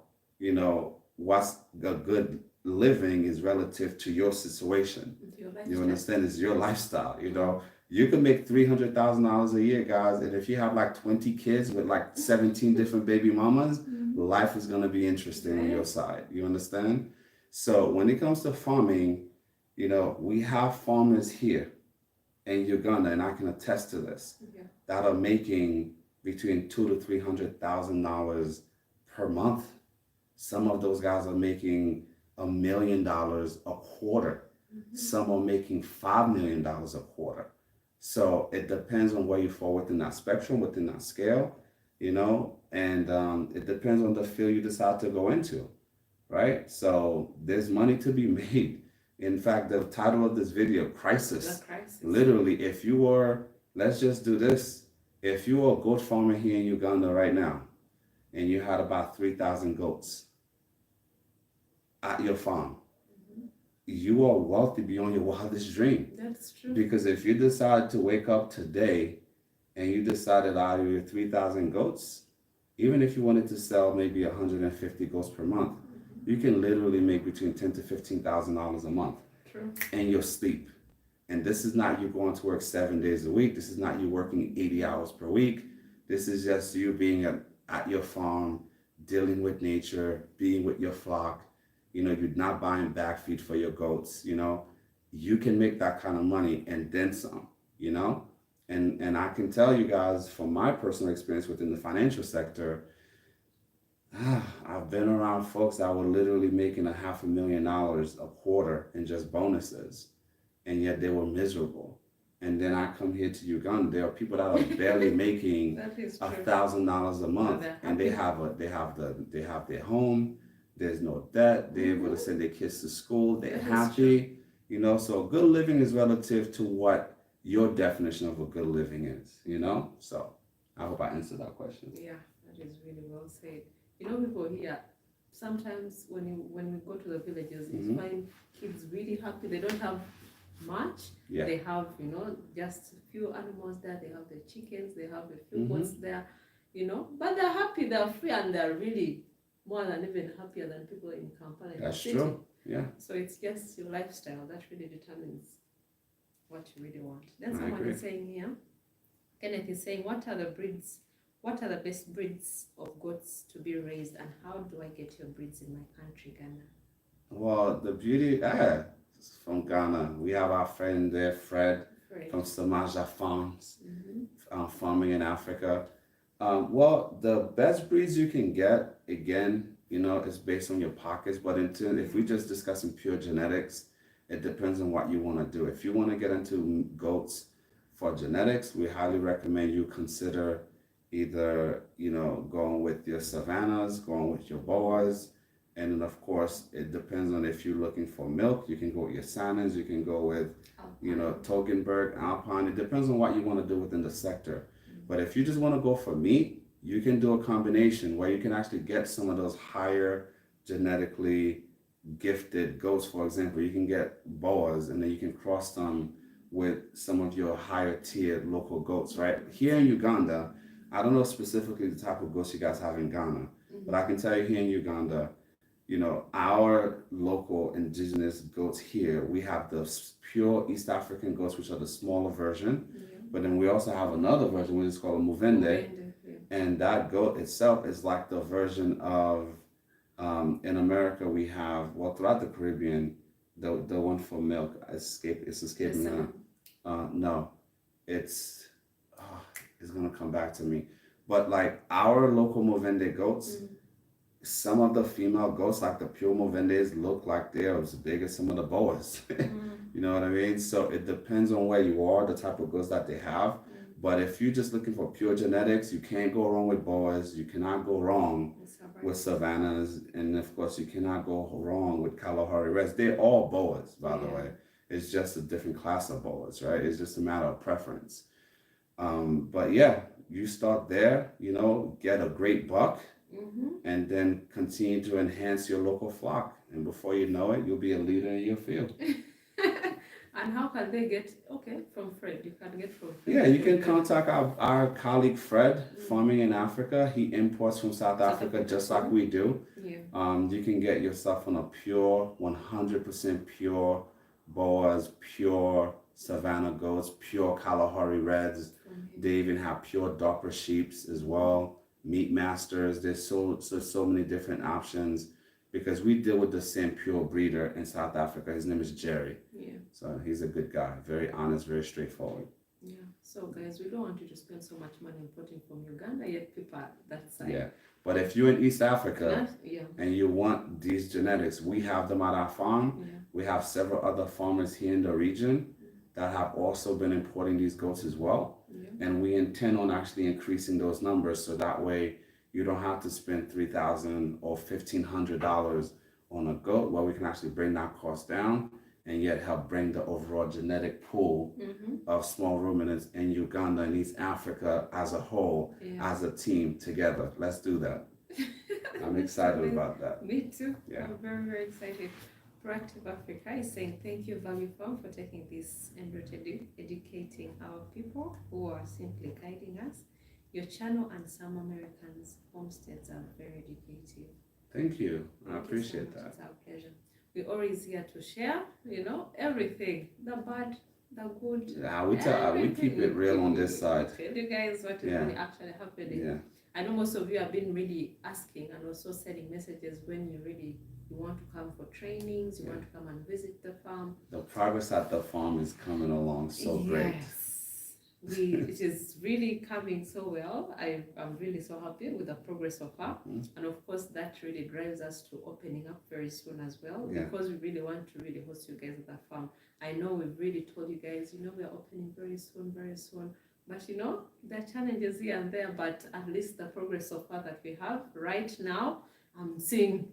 [SPEAKER 2] what's a good living is relative to your situation. You understand? It's your lifestyle. You can make $300,000 a year, guys, and if you have like 20 kids with like 17 different baby mamas, life is gonna be interesting on your side. You understand? So when it comes to farming, we have farmers here in Uganda, and I can attest to this, that are making between $200,000 to $300,000 per month. Some of those guys are making $1 million a quarter. Some are making $5 million a quarter. So it depends on where you fall within that spectrum, within that scale, and it depends on the field you decide to go into, right? So there's money to be made. In fact, the title of this video, Crisis. Literally, if you were, let's just do this. If you were a goat farmer here in Uganda right now, and you had about 3,000 goats at your farm, you are wealthy beyond your wildest dream.
[SPEAKER 1] That's true.
[SPEAKER 2] Because if you decide to wake up today and you decided out of your 3,000 goats, even if you wanted to sell maybe 150 goats per month, you can literally make between $10,000 to $15,000 a month.
[SPEAKER 1] True.
[SPEAKER 2] In your sleep. And this is not you going to work 7 days a week. This is not you working 80 hours per week. This is just you being at your farm, dealing with nature, being with your flock. You're not buying back feed for your goats. You can make that kind of money and then some. And I can tell you guys from my personal experience within the financial sector, I've been around folks that were literally making $500,000 a quarter in just bonuses, and yet they were miserable. And then I come here to Uganda. There are people that are barely making $1,000 a month, and they have their home. There's no debt. They're able to send their kids to school. They're happy. So good living is relative to what your definition of a good living is. So I hope I answered that question.
[SPEAKER 1] Yeah, that is really well said. People here, sometimes when we go to the villages, you find kids really happy. They don't have much.
[SPEAKER 2] Yeah.
[SPEAKER 1] They have, just a few animals there. They have the chickens. They have a few goats there, But they're happy. They're free, and they're really more than even happier than people in Kampala.
[SPEAKER 2] That's true. Yeah.
[SPEAKER 1] So it's just your lifestyle that really determines what you really want. Then someone is saying here, Kenneth is saying, what are the best breeds of goats to be raised, and how do I get your breeds in my country, Ghana?
[SPEAKER 2] Well, the beauty, from Ghana, we have our friend there, Fred. From Samaja Farms, farming in Africa. Well, the best breeds you can get, again, is based on your pockets. But if we just discussing pure genetics, it depends on what you want to do. If you want to get into goats for genetics, we highly recommend you consider either, going with your Savannahs, going with your Boas. And then, of course, it depends on if you're looking for milk. You can go with your Sannans. You can go with, Toggenburg, Alpine. It depends on what you want to do within the sector. But if you just want to go for meat, you can do a combination where you can actually get some of those higher genetically gifted goats. For example, you can get Boas, and then you can cross them with some of your higher tiered local goats, right? Here in Uganda, I don't know specifically the type of goats you guys have in Ghana, but I can tell you here in Uganda, our local indigenous goats here, we have the pure East African goats, which are the smaller version. But then we also have another version, which is called a Muvende. And that goat itself is like the version of, in America, we have, throughout the Caribbean, the one for milk, it's escaping me now. No, it's going to come back to me. But like our local Muvende goats, some of the female goats, like the pure Movendes, look like they're as big as some of the Boas. You know what I mean? So it depends on where you are, the type of goats that they have. But if you're just looking for pure genetics, you can't go wrong with Boas. You cannot go wrong with Savannahs. And of course, you cannot go wrong with Kalahari Reds. They're all Boas, by the way. It's just a different class of Boas, right? It's just a matter of preference. But yeah, you start there, get a great buck. and then continue to enhance your local flock. And before you know it, you'll be a leader in your field.
[SPEAKER 1] And how can they get, okay, from Fred? You can get from Fred.
[SPEAKER 2] Yeah, you can contact our colleague Fred, Farming in Africa. He imports from South Africa just like we do.
[SPEAKER 1] Yeah.
[SPEAKER 2] You can get yourself on a pure, 100% pure Boas, pure Savannah goats, pure Kalahari Reds. They even have pure Doppler sheeps as well. Meat Masters. There's so many different options because we deal with the same pure breeder in South Africa. His name is Jerry.
[SPEAKER 1] Yeah.
[SPEAKER 2] So he's a good guy, very honest, very straightforward.
[SPEAKER 1] Yeah. So guys, we don't want you to spend so much money importing from Uganda, yet people are that side.
[SPEAKER 2] Yeah. But if you're in East Africa
[SPEAKER 1] Yeah.
[SPEAKER 2] and you want these genetics, we have them at our farm.
[SPEAKER 1] Yeah.
[SPEAKER 2] We have several other farmers here in the region that have also been importing these goats as well.
[SPEAKER 1] Yeah.
[SPEAKER 2] And we intend on actually increasing those numbers so that way you don't have to spend $3,000 or $1,500 on a goat, where we can actually bring that cost down and yet help bring the overall genetic pool of small ruminants in Uganda and East Africa as a whole, as a team together. Let's do that. I'm excited about that.
[SPEAKER 1] Me too.
[SPEAKER 2] Yeah.
[SPEAKER 1] I'm very, very excited. Proactive Africa is saying thank you, Value Farm, for taking this and educating our people who are simply guiding us. Your channel and some Americans' homesteads are very educative.
[SPEAKER 2] Thank you. I
[SPEAKER 1] Thank you
[SPEAKER 2] appreciate
[SPEAKER 1] so much.
[SPEAKER 2] that.
[SPEAKER 1] It's our pleasure. We're always here to share, everything, the bad, the good.
[SPEAKER 2] Yeah, we keep it real on this side.
[SPEAKER 1] Tell you guys what is really actually happening.
[SPEAKER 2] Yeah.
[SPEAKER 1] I know most of you have been really asking and also sending messages when you want to come for trainings, you want to come and visit the farm.
[SPEAKER 2] The progress at the farm is coming along so great.
[SPEAKER 1] It is really coming so well. I'm really so happy with the progress so far. And of course, that really drives us to opening up very soon as well, because we really want to really host you guys at the farm. I know we've really told you guys, we're opening very soon, very soon. But there are challenges here and there, but at least the progress so far that we have right now, I'm seeing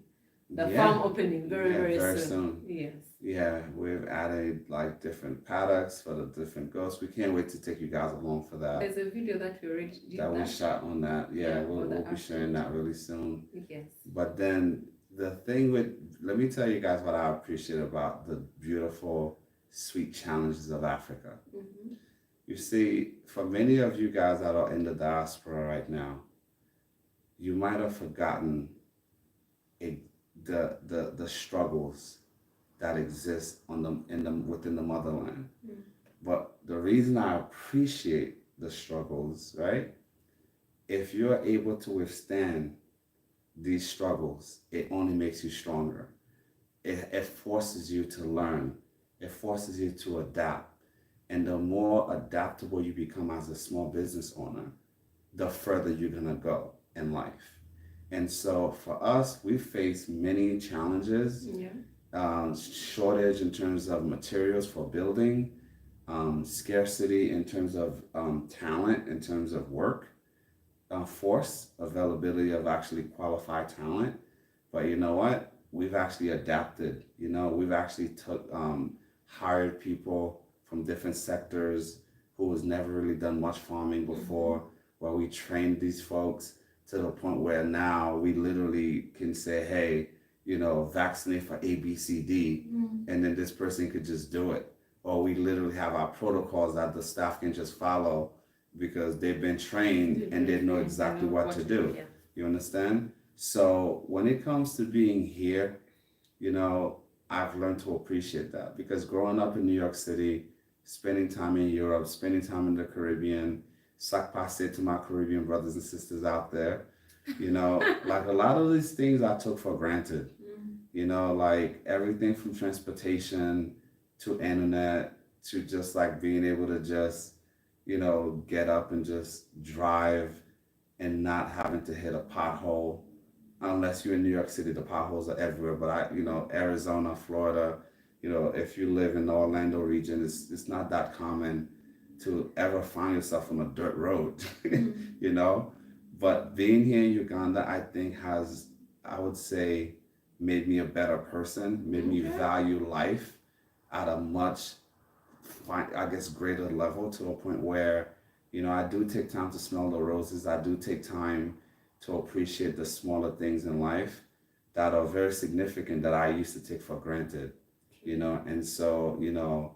[SPEAKER 1] the farm opening very soon. Yes.
[SPEAKER 2] Yeah, we've added like different paddocks for the different goats. We can't wait to take you guys along for that.
[SPEAKER 1] There's a video that we already did
[SPEAKER 2] that we shot on that. We'll be sharing that really soon.
[SPEAKER 1] Yes.
[SPEAKER 2] But then the thing let me tell you guys what I appreciate about the beautiful, sweet challenges of Africa. You see, for many of you guys that are in the diaspora right now, you might have forgotten the struggles that exist within the motherland. But the reason I appreciate the struggles, right? If you're able to withstand these struggles, it only makes you stronger. It forces you to learn. It forces you to adapt. And the more adaptable you become as a small business owner, the further you're gonna go in life. And so for us, we face many challenges. Shortage in terms of materials for building, scarcity in terms of talent, in terms of work, force, availability of actually qualified talent. But you know what? We've actually adapted. We've actually hired people from different sectors who has never really done much farming before, where we trained these folks to the point where now we literally can say, hey, vaccinate for A, B, C, D, and then this person could just do it. Or we literally have our protocols that the staff can just follow because they've been trained and they know exactly what to do. You understand? So when it comes to being here, I've learned to appreciate that, because growing up in New York City, spending time in Europe, spending time in the Caribbean, sac passe to my Caribbean brothers and sisters out there, like a lot of these things I took for granted, like everything from transportation to internet to just like being able to just, get up and just drive and not having to hit a pothole. Unless you're in New York City, the potholes are everywhere. But Arizona, Florida, if you live in the Orlando region, it's not that common to ever find yourself on a dirt road, But being here in Uganda, I think has, I would say, made me a better person, made me value life at a much, greater level, to a point where, I do take time to smell the roses. I do take time to appreciate the smaller things in life that are very significant that I used to take for granted, you know. And so, you know,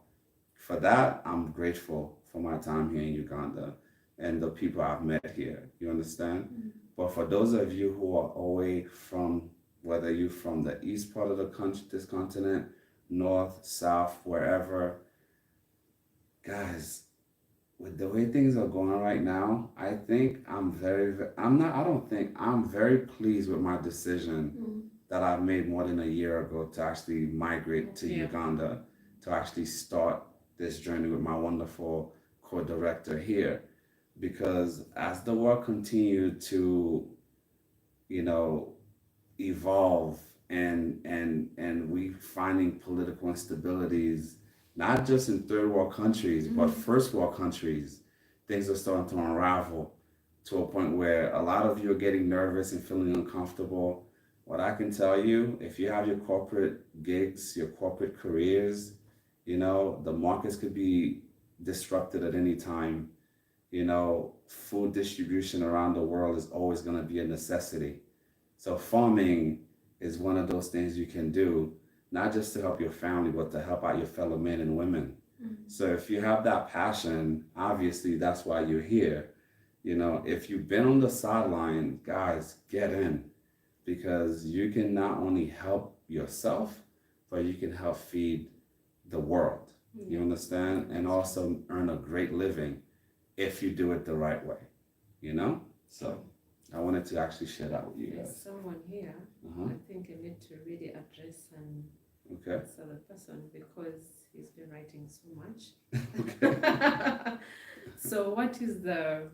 [SPEAKER 2] for that, I'm grateful for my time here in Uganda and the people I've met here. You understand?
[SPEAKER 1] Mm.
[SPEAKER 2] But for those of you who are away from, whether you're from the east part of the country, this continent, north, south, wherever, guys, with the way things are going right now, I think I'm very pleased with my decision that I made more than a year ago to actually migrate to Uganda, to actually start this journey with my wonderful co-director here. Because as the world continued to, you know, evolve and we finding political instabilities, not just in third world countries, but first world countries, things are starting to unravel to a point where a lot of you are getting nervous and feeling uncomfortable. What I can tell you, if you have your corporate gigs, your corporate careers, you know, the markets could be disrupted at any time. You know, food distribution around the world is always going to be a necessity. So farming is one of those things you can do, not just to help your family, but to help out your fellow men and women. So if you have that passion, obviously that's why you're here. You know, if you've been on the sideline, guys, get in, because you can not only help yourself, but you can help feed the world. You understand? And also earn a great living if you do it the right way, you know? So I wanted to actually share that with you guys.
[SPEAKER 1] There's someone here, I think I need to really address and answer the person because he's been writing so much. So what is the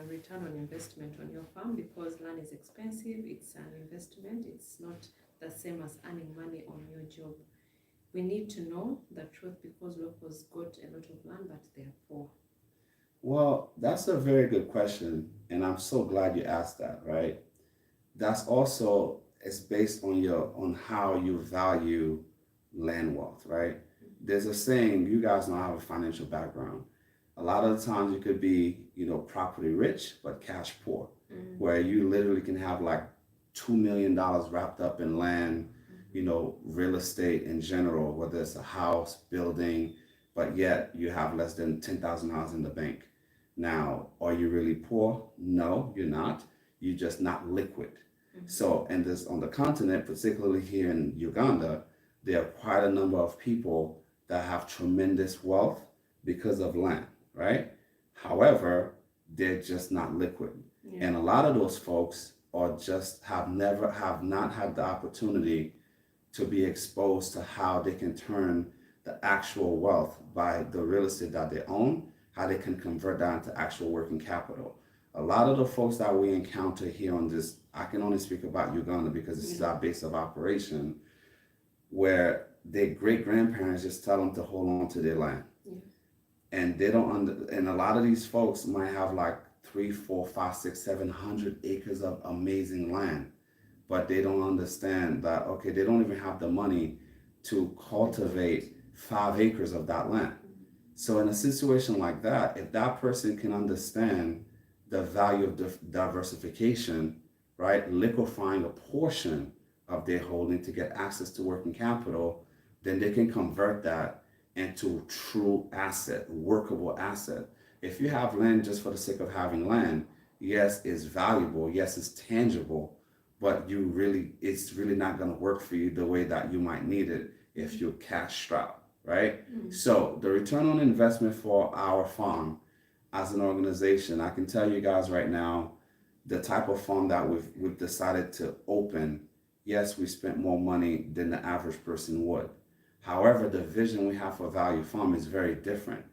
[SPEAKER 1] return on investment on your farm? Because land is expensive, it's an investment, it's not the same as earning money on your job. We need to know the truth because locals got a lot of land, but they're poor.
[SPEAKER 2] Well, that's a very good question, and I'm so glad you asked that, right? That's also, it's based on how you value land wealth, right? There's a saying, you guys know I have a financial background. A lot of the times you could be, you know, property rich, but cash poor, where you literally can have like $2 million wrapped up in land, you know, real estate in general, whether it's a house, building, but yet you have less than $10,000 in the bank. Now, are you really poor? No, you're not. You're just not liquid. So, and this on the continent, particularly here in Uganda, there are quite a number of people that have tremendous wealth because of land, right? However, they're just not liquid. And a lot of those folks are just have not had the opportunity to be exposed to how they can turn the actual wealth by the real estate that they own, how they can convert that into actual working capital. A lot of the folks that we encounter here on this, I can only speak about Uganda because this is our base of operation, where their great grandparents just tell them to hold on to their land. And they don't and a lot of these folks might have like 3, 4, 5, 6, 700 acres of amazing land, but they don't understand that, okay, they don't even have the money to cultivate 5 acres of that land. So in a situation like that, if that person can understand the value of diversification, right, liquefying a portion of their holding to get access to working capital, then they can convert that into true asset, workable asset. If you have land just for the sake of having land, yes, it's valuable, yes, it's tangible, but it's really not going to work for you the way that you might need it if you're cash strapped. Right? So the return on investment for our farm as an organization, I can tell you guys right now, the type of farm that we've decided to open, yes, we spent more money than the average person would. However, the vision we have for Value Farm is very different.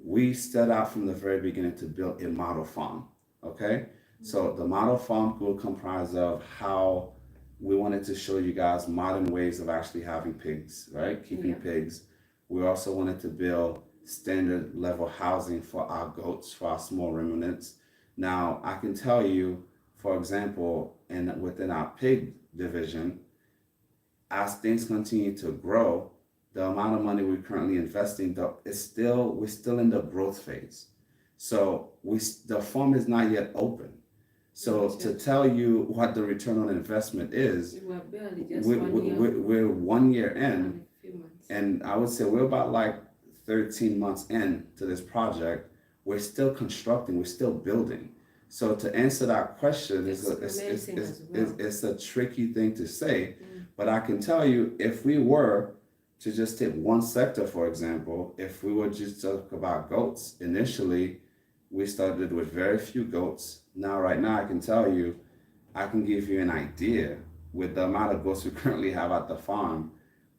[SPEAKER 2] We set out from the very beginning to build a model farm, okay? So the model farm will comprise of how we wanted to show you guys modern ways of actually having pigs, right? Keeping pigs. We also wanted to build standard level housing for our goats, for our small ruminants. Now, I can tell you, for example, within our pig division, as things continue to grow, the amount of money we're currently investing, we're still in the growth phase. So the farm is not yet open. So to tell you what the return on investment is,
[SPEAKER 1] We're barely just
[SPEAKER 2] we're 1 year in,
[SPEAKER 1] and a few months.
[SPEAKER 2] and I would say we're about like 13 months in to this project. We're still constructing, we're still building. So to answer that question, it's a tricky thing to say, but I can tell you, if we were to just take one sector, for example, if we were just to talk about goats, initially, we started with very few goats. Now, right now, I can tell you, I can give you an idea with the amount of goats we currently have at the farm.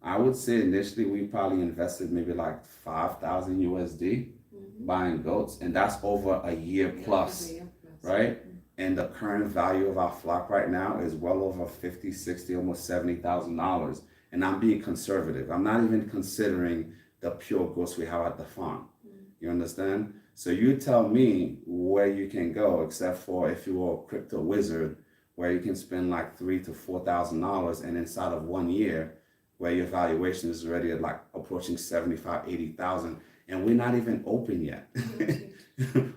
[SPEAKER 2] I would say initially we probably invested maybe like 5,000 USD buying goats, and that's over a year plus, right? And the current value of our flock right now is well over 50, 60, almost $70,000. And I'm being conservative. I'm not even considering the pure goats we have at the farm. You understand? So you tell me where you can go, except for if you were a crypto wizard, where you can spend like $3,000 to $4,000, and inside of 1 year, where your valuation is already at like approaching 75, 80,000, and we're not even open yet.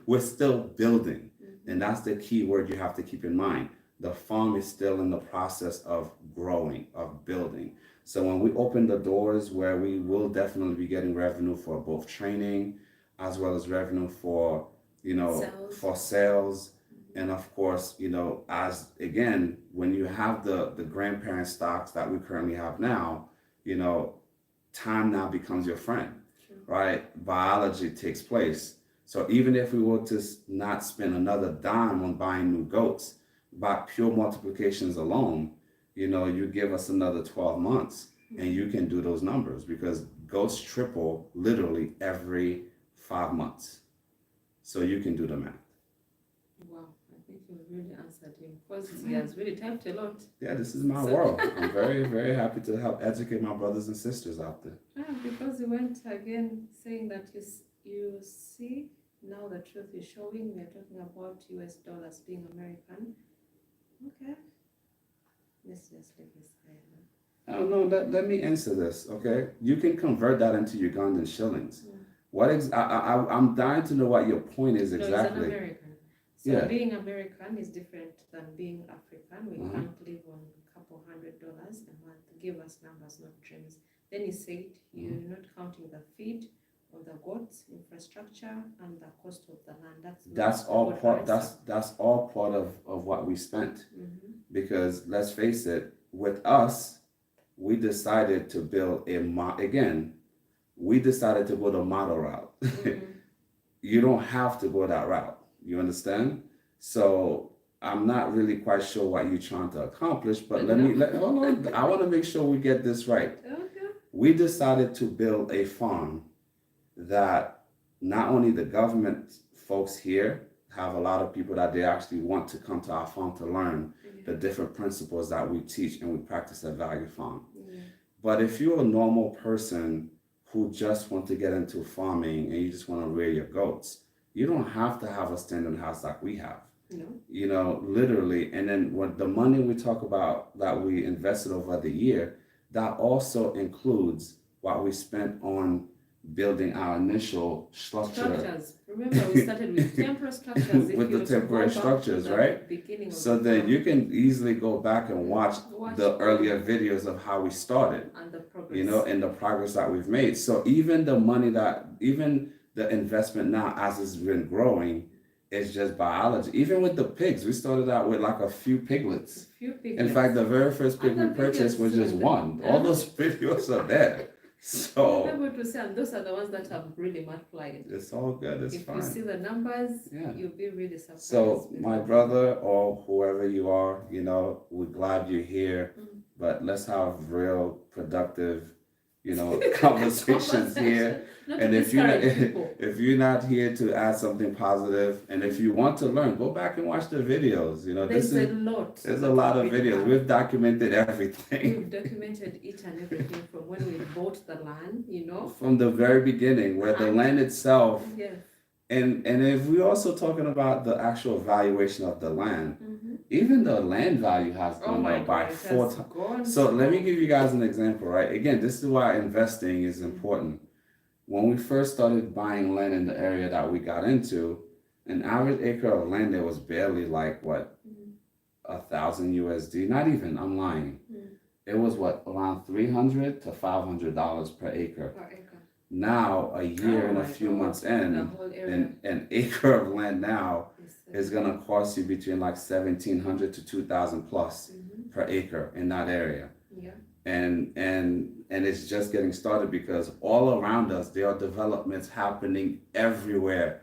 [SPEAKER 2] We're still building, and that's the key word you have to keep in mind. The farm is still in the process of growing, of building. So when we open the doors, where we will definitely be getting revenue for both training, as well as revenue for, for sales. And of course, as again, when you have the grandparent stocks that we currently have now, time now becomes your friend, right? Biology takes place. So even if we were to not spend another dime on buying new goats, by pure multiplications alone, you give us another 12 months and you can do those numbers, because goats triple literally every 5 months. So you can do the math.
[SPEAKER 1] Wow, I think you really answered him, because he has really typed a lot.
[SPEAKER 2] Yeah, this is my world. I'm very, very happy to help educate my brothers and sisters out there.
[SPEAKER 1] Because he went again saying that you see, now the truth is showing. We are talking about US dollars being American. Okay. Let's just leave this guy now.
[SPEAKER 2] Oh, no, let me answer this, okay? You can convert that into Ugandan shillings. I'm dying to know what your point is exactly.
[SPEAKER 1] No, he's an American. So being American is different than being African. We can't live on a couple $100 a month. Give us numbers, not dreams. Then he said, you're not counting the feed of the goats, infrastructure, and the cost of the land. That's all
[SPEAKER 2] part of what we spent. Because let's face it, with us, we decided to build we decided to go the model route. You don't have to go that route. You understand? So I'm not really quite sure what you're trying to accomplish, but hold on. I want to make sure we get this right.
[SPEAKER 1] Okay.
[SPEAKER 2] We decided to build a farm that not only the government folks here have a lot of people that they actually want to come to our farm to learn the different principles that we teach and we practice at Value Farm. But if you're a normal person who just want to get into farming and you just want to rear your goats, you don't have to have a standard house like we have. No. Literally. And then when the money we talk about that we invested over the year, that also includes what we spent on building our initial structures.
[SPEAKER 1] Remember, we started with temporary structures.
[SPEAKER 2] With the temporary structures, right? So then you can easily go back and watch the earlier videos of how we started,
[SPEAKER 1] and the progress.
[SPEAKER 2] And the progress that we've made. So even the money even the investment now, as it's been growing, is just biology. Even with the pigs, we started out with like a few piglets. In fact, the very first pig we purchased was just one. All those videos are there. So
[SPEAKER 1] I'm able to say, and those are the ones that have really multiplied.
[SPEAKER 2] It's all good. It's fine.
[SPEAKER 1] If you see the numbers, you'll be really surprised.
[SPEAKER 2] So my brother or whoever you are, we're glad you're here. But let's have real productive, conversations here. And if you're not here to add something positive, and if you want to learn, go back and watch the videos. There's a lot of videos. We've documented everything.
[SPEAKER 1] We've documented each and everything from when we bought the land,
[SPEAKER 2] From the very beginning, where the land itself. And if we're also talking about the actual valuation of the land, even the land value has gone up by 4 times. So let me give you guys an example, right? Again, this is why investing is important. When we first started buying land in the area that we got into, an average acre of land there was barely like 1,000 USD. Not even, I'm lying. It was what, around $300 to $500 per acre. Now, a year and a few months in, an acre of land now is gonna cost you between like 1,700 to 2,000 plus per acre in that area.
[SPEAKER 1] Yeah.
[SPEAKER 2] And it's just getting started because all around us there are developments happening everywhere.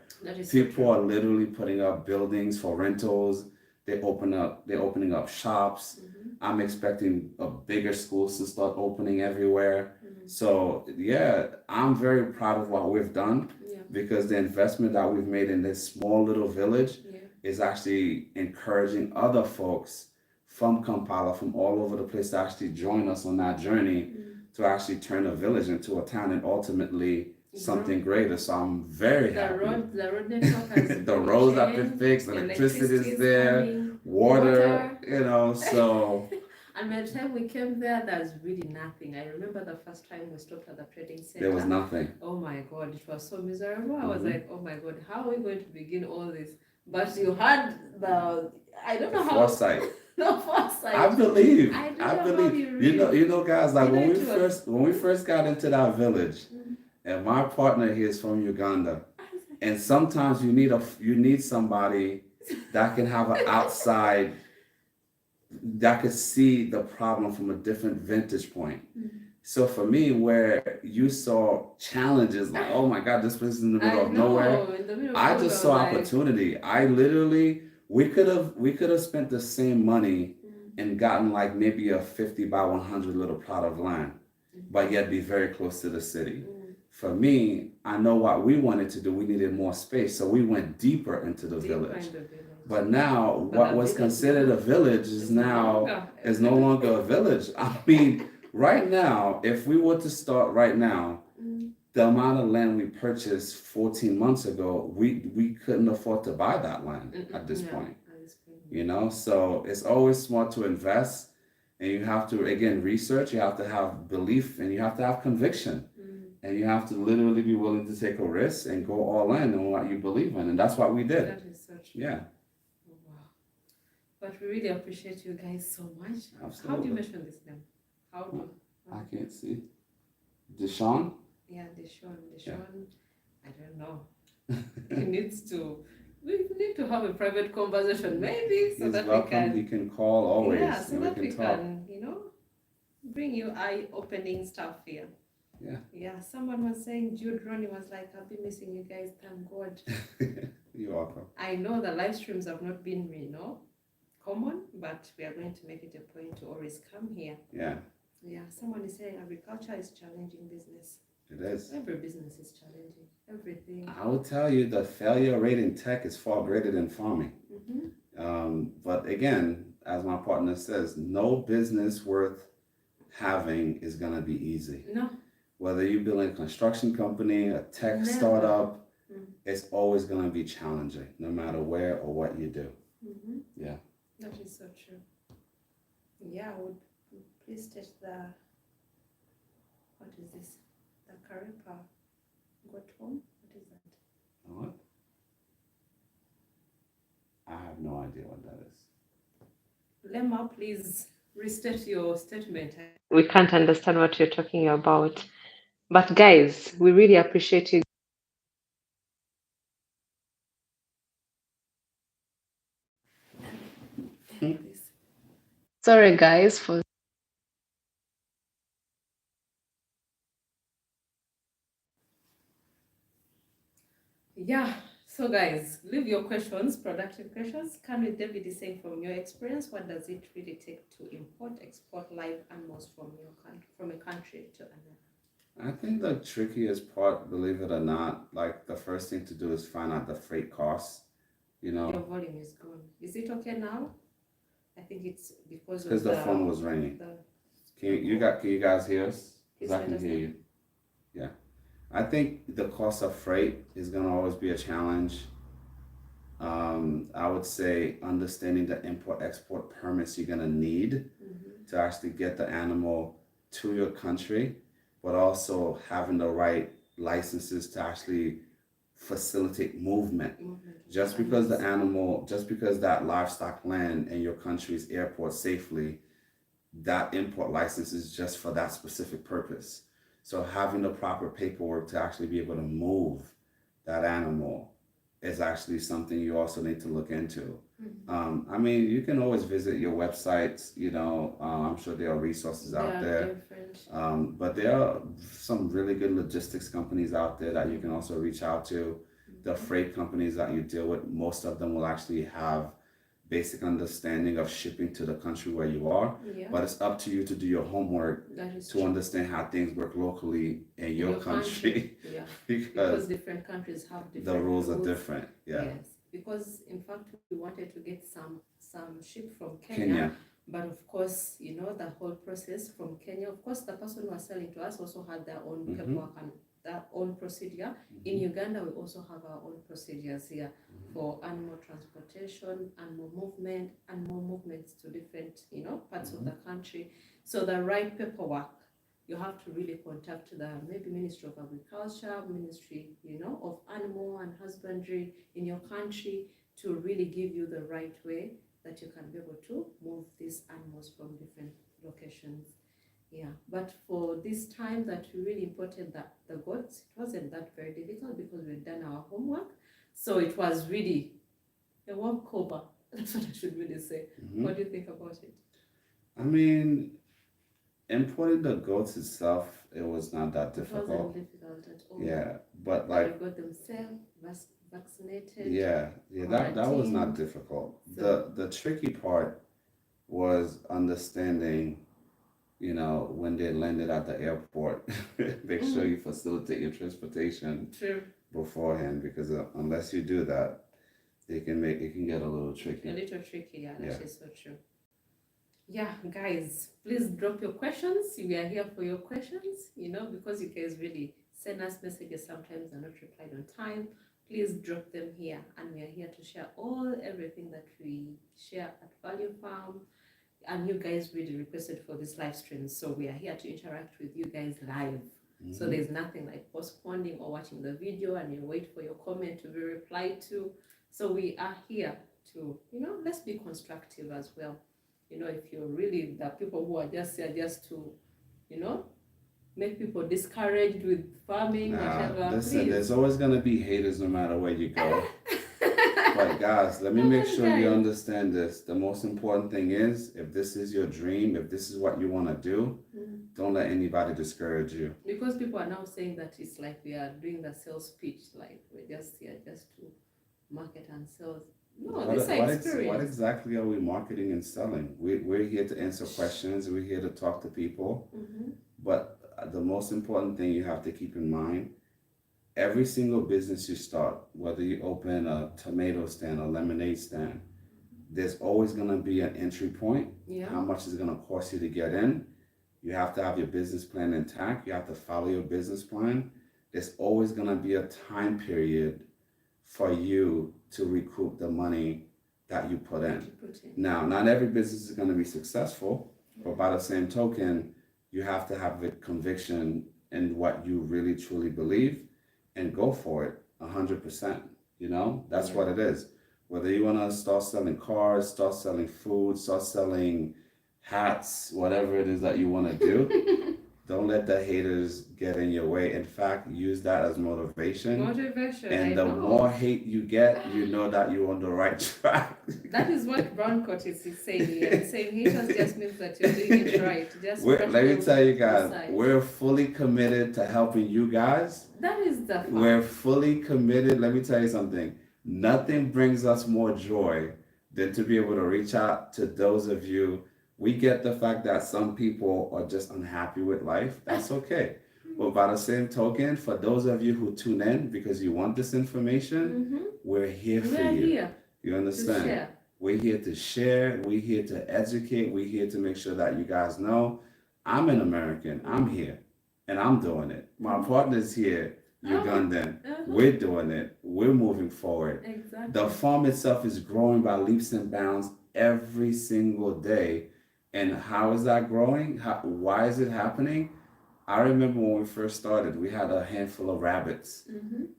[SPEAKER 2] People are literally putting up buildings for rentals. They're opening up shops. I'm expecting a bigger schools to start opening everywhere. So yeah, I'm very proud of what we've done because the investment that we've made in this small little village is actually encouraging other folks from Kampala, from all over the place to actually join us on that journey to actually turn a village into a town and ultimately something greater. So I'm very happy.
[SPEAKER 1] The road network has
[SPEAKER 2] the roads have been fixed, electricity is there, water, you know, so.
[SPEAKER 1] And by the time we came there's really nothing. I remember the first time we stopped at the trading center.
[SPEAKER 2] There was nothing.
[SPEAKER 1] Oh my God, it was so miserable. I was like, oh my God, how are we going to begin all this? But you had I don't know how.
[SPEAKER 2] Foresight.
[SPEAKER 1] No foresight.
[SPEAKER 2] I believe.
[SPEAKER 1] I believe.
[SPEAKER 2] You know, guys, like when we first got into that village, and my partner here is from Uganda, and sometimes you need somebody that can have an outside, that could see the problem from a different vantage point. So for me, where you saw challenges like, oh my God, this place is in the middle of nowhere, I just saw opportunity. I literally, we could have spent the same money and gotten like maybe a 50 by 100 little plot of land, but yet be very close to the city. For me, I know what we wanted to do. We needed more space, so we went deeper into the village. But now, what was considered a village is no longer a village. I mean, right now, if we were to start right now, the amount of land we purchased 14 months ago, we couldn't afford to buy that land at this point. You know, so it's always smart to invest, and you have to, again, research, you have to have belief, and you have to have conviction. And you have to literally be willing to take a risk and go all in on what you believe in. And that's what we did.
[SPEAKER 1] That is so true.
[SPEAKER 2] Yeah.
[SPEAKER 1] Oh, wow. But we really appreciate you guys so much.
[SPEAKER 2] Absolutely.
[SPEAKER 1] How do you mention this name?
[SPEAKER 2] I can't see. Deshaun?
[SPEAKER 1] Yeah, Deshaun. Yeah. I don't know. We need to have a private conversation, maybe, so that welcome.
[SPEAKER 2] You can call always.
[SPEAKER 1] Yeah, so that we can, bring you eye-opening stuff here. Yeah, someone was saying, Jude Ronnie was like, I've been missing you guys, thank God.
[SPEAKER 2] You're welcome.
[SPEAKER 1] I know the live streams have not been, common, but we are going to make it a point to always come here.
[SPEAKER 2] Yeah.
[SPEAKER 1] Yeah, someone is saying agriculture is challenging business.
[SPEAKER 2] It is.
[SPEAKER 1] Every business is challenging. Everything.
[SPEAKER 2] I will tell you, the failure rate in tech is far greater than farming. But again, as my partner says, no business worth having is going to be easy. No. Whether you're building a construction company, a tech startup, it's always going to be challenging, no matter where or what you do. Yeah.
[SPEAKER 1] That is so true. Yeah, would please state what is this? The Karipa goat home? What is that?
[SPEAKER 2] What? I have no idea what that is.
[SPEAKER 1] Lemma, please restate your statement.
[SPEAKER 3] We can't understand what you're talking about. But guys, we really appreciate you. Sorry guys for
[SPEAKER 1] So guys, leave your questions, productive questions. Come with David is saying, from your experience, what does it really take to export live animals from a country to another?
[SPEAKER 2] I think the trickiest part, believe it or not, like the first thing to do is find out the freight costs.
[SPEAKER 1] Your volume is gone. Is it okay now? I think it's because
[SPEAKER 2] the phone was ringing. Can you guys hear us? Because I can hear you. Yeah. I think the cost of freight is going to always be a challenge. I would say understanding the import-export permits you're going to need to actually get the animal to your country, but also having the right licenses to actually facilitate movement. Just
[SPEAKER 1] of
[SPEAKER 2] because the
[SPEAKER 1] animals.
[SPEAKER 2] animal, just because that livestock land in your country's airport safely, that import license is just for that specific purpose. So having the proper paperwork to actually be able to move that animal is actually something you also need to look into. I mean, you can always visit your websites, you know, I'm sure there are resources
[SPEAKER 1] They
[SPEAKER 2] out
[SPEAKER 1] are
[SPEAKER 2] there.
[SPEAKER 1] different.
[SPEAKER 2] But there are some really good logistics companies out there that you can also reach out to. The freight companies that you deal with, most of them will actually have basic understanding of shipping to the country where you are.
[SPEAKER 1] Yeah,
[SPEAKER 2] But it's up to you to do your homework
[SPEAKER 1] that is
[SPEAKER 2] to
[SPEAKER 1] true.
[SPEAKER 2] understand how things work locally in your country
[SPEAKER 1] Yeah,
[SPEAKER 2] because
[SPEAKER 1] because different countries have
[SPEAKER 2] the
[SPEAKER 1] different
[SPEAKER 2] rules are different. Yeah.
[SPEAKER 1] Yes, because in fact we wanted to get some sheep from Kenya,
[SPEAKER 2] Kenya.
[SPEAKER 1] but of course, you know, the whole process from Kenya, of course, the person who was selling to us also had their own paperwork and their own procedure. In Uganda, we also have our own procedures here for animal transportation, animal movement, and more movements to different, you know, parts of the country. So the right paperwork, you have to really contact the maybe Ministry of Agriculture, Ministry, you know, of Animal and Husbandry in your country to really give you the right way that you can be able to move these animals from different locations. Yeah, but for this time that we really imported the goats, it wasn't that very difficult because we'd done our homework. So it was really a walkover. That's what I should really say. What do you think about it?
[SPEAKER 2] I mean, importing the goats itself, it was not that
[SPEAKER 1] It wasn't
[SPEAKER 2] difficult.
[SPEAKER 1] difficult at all.
[SPEAKER 2] Yeah, but
[SPEAKER 1] We
[SPEAKER 2] like,
[SPEAKER 1] got them vaccinated.
[SPEAKER 2] yeah, that was not
[SPEAKER 1] quarantined.
[SPEAKER 2] difficult.
[SPEAKER 1] So
[SPEAKER 2] The tricky part was understanding, you know, when they landed at the airport, make sure you facilitate your transportation
[SPEAKER 1] true.
[SPEAKER 2] beforehand because unless you do that, it can get a little
[SPEAKER 1] A
[SPEAKER 2] tricky.
[SPEAKER 1] little tricky, yeah,
[SPEAKER 2] Yeah.
[SPEAKER 1] that is so true. Yeah, guys, please drop your questions. We are here for your questions, you know, because you guys really send us messages sometimes and not replied on time. Please drop them here, and we are here to share everything that we share at Value Farm. And you guys really requested for this live stream, so we are here to interact with you guys live. So there's nothing like postponing or watching the video and you wait for your comment to be replied to. So we are here to, you know, let's be constructive as well. You know, if you're really the people who are just here just to, you know, make people discouraged with farming, whatever,
[SPEAKER 2] listen,
[SPEAKER 1] please.
[SPEAKER 2] there's always gonna be haters no matter where you go. But guys, let me make sure you understand this. The most important thing is, if this is your dream, if this is what you want to do, don't let anybody discourage you.
[SPEAKER 1] Because people are now saying that it's like we are doing the sales pitch, like we're just here just to market and sell. No, this is experience.
[SPEAKER 2] What exactly are we marketing and selling? We're here to answer questions. We're here to talk to people. But the most important thing you have to keep in mind, every single business you start, whether you open a tomato stand, a lemonade stand, there's always going to be an entry point.
[SPEAKER 1] Yeah.
[SPEAKER 2] How much is it going to cost you to get in? You have to have your business plan intact. You have to follow your business plan. There's always going to be a time period for you to recoup the money that you put in. Now, not every business is going to be successful, but by the same token, you have to have a conviction in what you really truly believe and go for it 100%. You know, that's what it is. Whether you want to start selling cars, start selling food, start selling hats, whatever it is that you want to do, don't let the haters get in your way. In fact, use that as motivation. And the more hate you get, you know that you're on the right track.
[SPEAKER 1] That is what Browncoat is saying here. He's saying haters just means that you're doing it right.
[SPEAKER 2] Let me tell you guys, we're fully committed to helping you guys.
[SPEAKER 1] That is the fun.
[SPEAKER 2] We're fully committed. Let me tell you something. Nothing brings us more joy than to be able to reach out to those of you. We get the fact that some people are just unhappy with life. That's okay. But by the same token, for those of you who tune in because you want this information, we're here for you. You understand? We're here to share. We're here to educate. We're here to make sure that you guys know I'm an American. I'm here and I'm doing it. My partner's here, Ugandan. We're doing it. We're moving forward.
[SPEAKER 1] Exactly.
[SPEAKER 2] The farm itself is growing by leaps and bounds every single day. And how is that growing? Why is it happening? I remember when we first started, we had a handful of rabbits.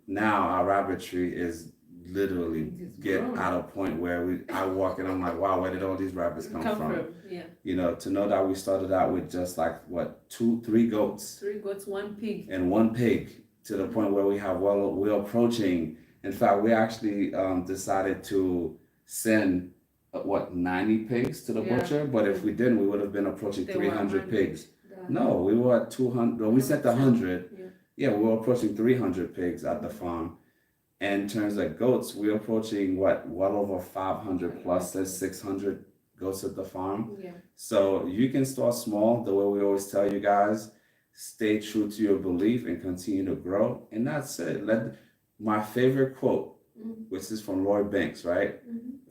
[SPEAKER 2] Now our rabbitry is literally get at a point where I walk and I'm like, wow, where did all these rabbits come from?
[SPEAKER 1] Yeah.
[SPEAKER 2] You know, to know that we started out with just like what, 3 goats.
[SPEAKER 1] 3 goats, 1 pig.
[SPEAKER 2] And 1 pig, to the point where we have we're approaching. In fact, we actually decided to send 90 pigs to the butcher, but if we didn't, we would have been approaching 300 pigs. No, we were at 200. Well, we sent 100. Yeah, we were approaching 300 pigs at the farm. And in terms of goats, we're approaching well over 500 plus. There's 600 goats at the farm.
[SPEAKER 1] Yeah.
[SPEAKER 2] So you can start small. The way we always tell you guys, stay true to your belief and continue to grow. And that's it. My favorite quote, which is from Lloyd Banks, right?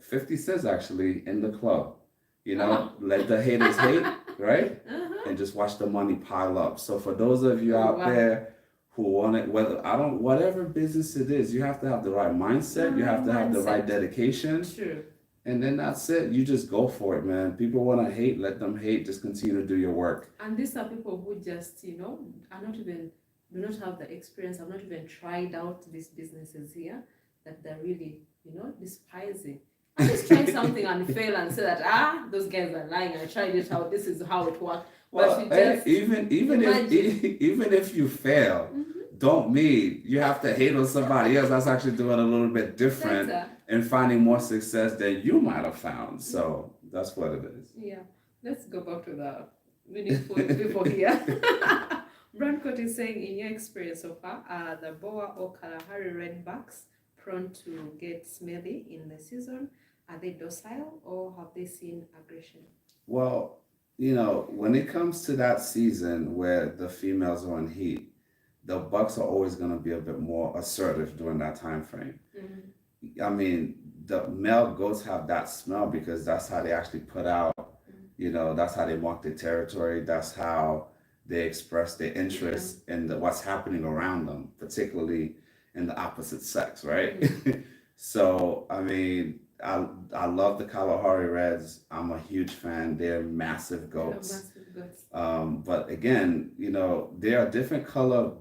[SPEAKER 2] 50 cents actually in the club. You know, let the haters hate, right? And just watch the money pile up. So for those of you out there who want it, whatever business it is, you have to have the right mindset. You have to have the right dedication.
[SPEAKER 1] True.
[SPEAKER 2] And then that's it. You just go for it, man. People want to hate, let them hate. Just continue to do your work.
[SPEAKER 1] And these are people who just, do not have the experience, have not even tried out these businesses here, that they're really, despising. I just tried something and fail and say that, those guys are lying. I tried it out. This is how it works.
[SPEAKER 2] Well, even if you fail, don't mean you have to hate on somebody else that's actually doing a little bit different and finding more success than you might have found. So that's what it is.
[SPEAKER 1] Yeah. Let's go back to the meaningful people here. Brandcoat is saying, in your experience so far, are the Boer or Kalahari redbacks prone to get smelly in the season? Are they docile or have they seen aggression?
[SPEAKER 2] Well, when it comes to that season where the females are in heat, the bucks are always going to be a bit more assertive during that time frame. I mean, the male goats have that smell because that's how they actually put out, that's how they mark their territory. That's how they express their interest in what's happening around them, particularly in the opposite sex, right? So, I mean, I love the Kalahari Reds. I'm a huge fan. They're massive goats. But again, they are different color.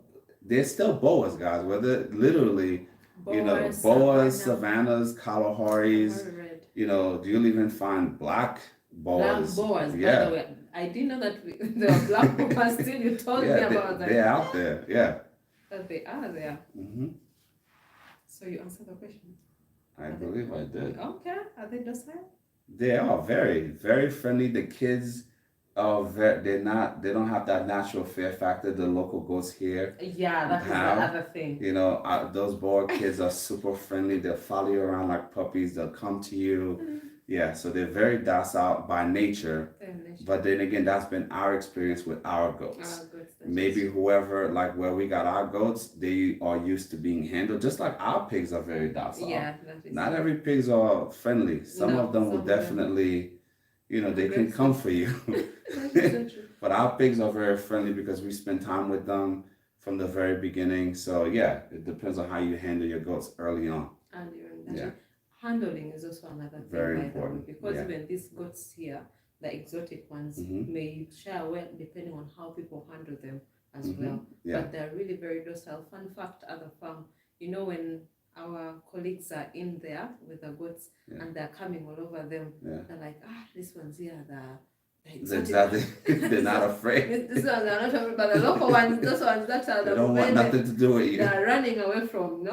[SPEAKER 2] They're still boas, guys. Whether literally, boas, savannas, Kalaharis. Do you even find black boas?
[SPEAKER 1] Black boas, by the way. I didn't know that there were black boas still. You told me about that.
[SPEAKER 2] They're out there,
[SPEAKER 1] That they are there. So you answered the question.
[SPEAKER 2] I believe I did.
[SPEAKER 1] Okay. Are they docile?
[SPEAKER 2] They are very, very friendly. The kids are they don't have that natural fear factor the local goats here.
[SPEAKER 1] Yeah, that's the other thing.
[SPEAKER 2] Those Boer kids are super friendly. They'll follow you around like puppies. They'll come to you. Yeah, so they're very docile by nature. But then again, that's been our experience with our goats. Maybe whoever, like where we got our goats, they are used to being handled, just like our pigs are very docile.
[SPEAKER 1] Yeah,
[SPEAKER 2] not every pigs are friendly. Some of them will definitely, they can come for you. But our pigs are very friendly because we spend time with them from the very beginning. So yeah, it depends on how you handle your goats early on. Yeah.
[SPEAKER 1] Handling is also another thing,
[SPEAKER 2] very important,
[SPEAKER 1] because even these goats here, the exotic ones, may share well depending on how people handle them as well. But they're really very docile. Fun fact at the farm, when our colleagues are in there with the goats and they're coming all over them, they're like, these ones here,
[SPEAKER 2] exactly. They're not afraid.
[SPEAKER 1] These ones are not afraid, but the local ones, those ones that are
[SPEAKER 2] they don't want nothing to do with you.
[SPEAKER 1] They are running away from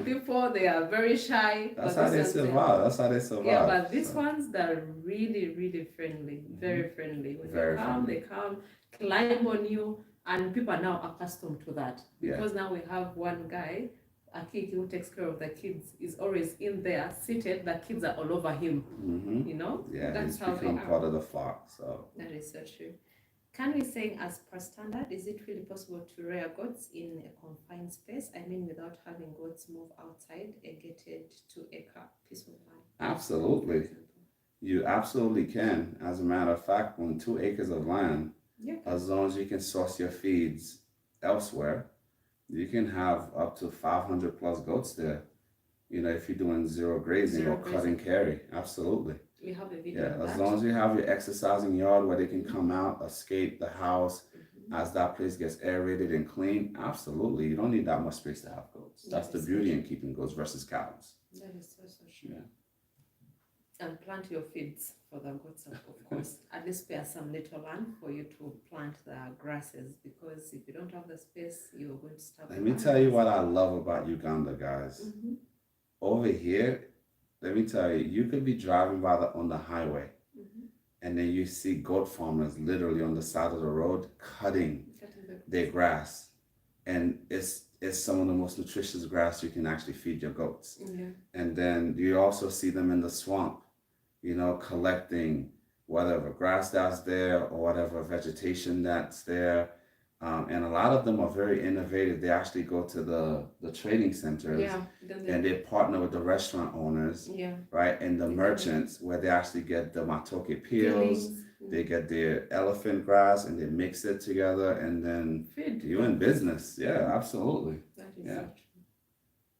[SPEAKER 1] people. They are very shy.
[SPEAKER 2] That's how they survive.
[SPEAKER 1] Yeah, but these ones, they're really, really friendly. Very friendly. When they come, climb on you, and people are now accustomed to that because now we have one guy, a kid who takes care of the kids, is always in there seated. The kids are all over him.
[SPEAKER 2] Yeah,
[SPEAKER 1] that's
[SPEAKER 2] he's
[SPEAKER 1] how
[SPEAKER 2] become
[SPEAKER 1] they are.
[SPEAKER 2] part of the flock. So
[SPEAKER 1] that is so true. Can we say, as per standard, is it really possible to rear goats in a confined space? I mean, without having goats move outside a gated 2-acre piece of land?
[SPEAKER 2] Absolutely. You absolutely can. As a matter of fact, on 2 acres of land, as long as you can source your feeds elsewhere, you can have up to 500 plus goats there. If you're doing zero grazing or cut and carry. Absolutely.
[SPEAKER 1] We have a video of
[SPEAKER 2] as
[SPEAKER 1] that.
[SPEAKER 2] long as you have your exercising yard where they can come out, escape the house, As that place gets aerated and clean, absolutely, you don't need that much space to have goats. That's the beauty in keeping goats versus cows.
[SPEAKER 1] That is so true.
[SPEAKER 2] Yeah.
[SPEAKER 1] And plant your feeds for the goats, of course. At least spare some little land for you to plant the grasses, because if you don't have the space, you're going to start.
[SPEAKER 2] Let me tell you what I love about Uganda, guys. Over here, let me tell you, you could be driving on the highway, and then you see goat farmers literally on the side of the road cutting their grass, and it's some of the most nutritious grass you can actually feed your goats. And then you also see them in the swamp, collecting whatever grass that's there or whatever vegetation that's there. And a lot of them are very innovative. They actually go to the trading centers, and they partner with the restaurant owners, right, and the merchants, where they actually get the matoke peels, they get their elephant grass, and they mix it together, and then you're in business. Yeah, absolutely.
[SPEAKER 1] That is so true.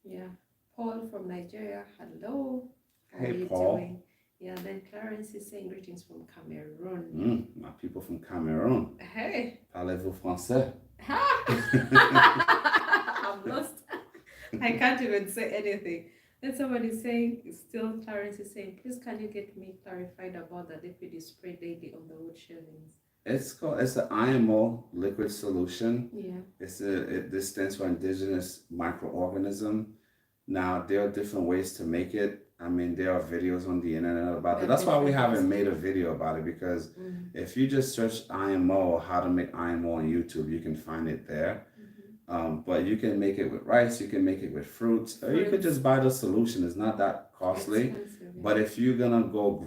[SPEAKER 1] Yeah. Paul from Nigeria, hello. How
[SPEAKER 2] Hey,
[SPEAKER 1] are you
[SPEAKER 2] Paul.
[SPEAKER 1] doing? Yeah, then Clarence is saying greetings from Cameroon.
[SPEAKER 2] My people from Cameroon.
[SPEAKER 1] Hey.
[SPEAKER 2] Parlez-vous français?
[SPEAKER 1] I'm lost. I can't even say anything. Then somebody saying, Clarence is saying, please can you get me clarified about the liquid you spray daily on the wood shavings?
[SPEAKER 2] It's an IMO liquid solution.
[SPEAKER 1] Yeah.
[SPEAKER 2] This stands for indigenous microorganism. Now, there are different ways to make it. I mean, there are videos on the internet about it. That's why we haven't made a video about it, because if you just search IMO or how to make IMO on YouTube, you can find it there. But you can make it with rice, you can make it with fruits, or you could just buy the solution. It's not that costly. But if you're gonna go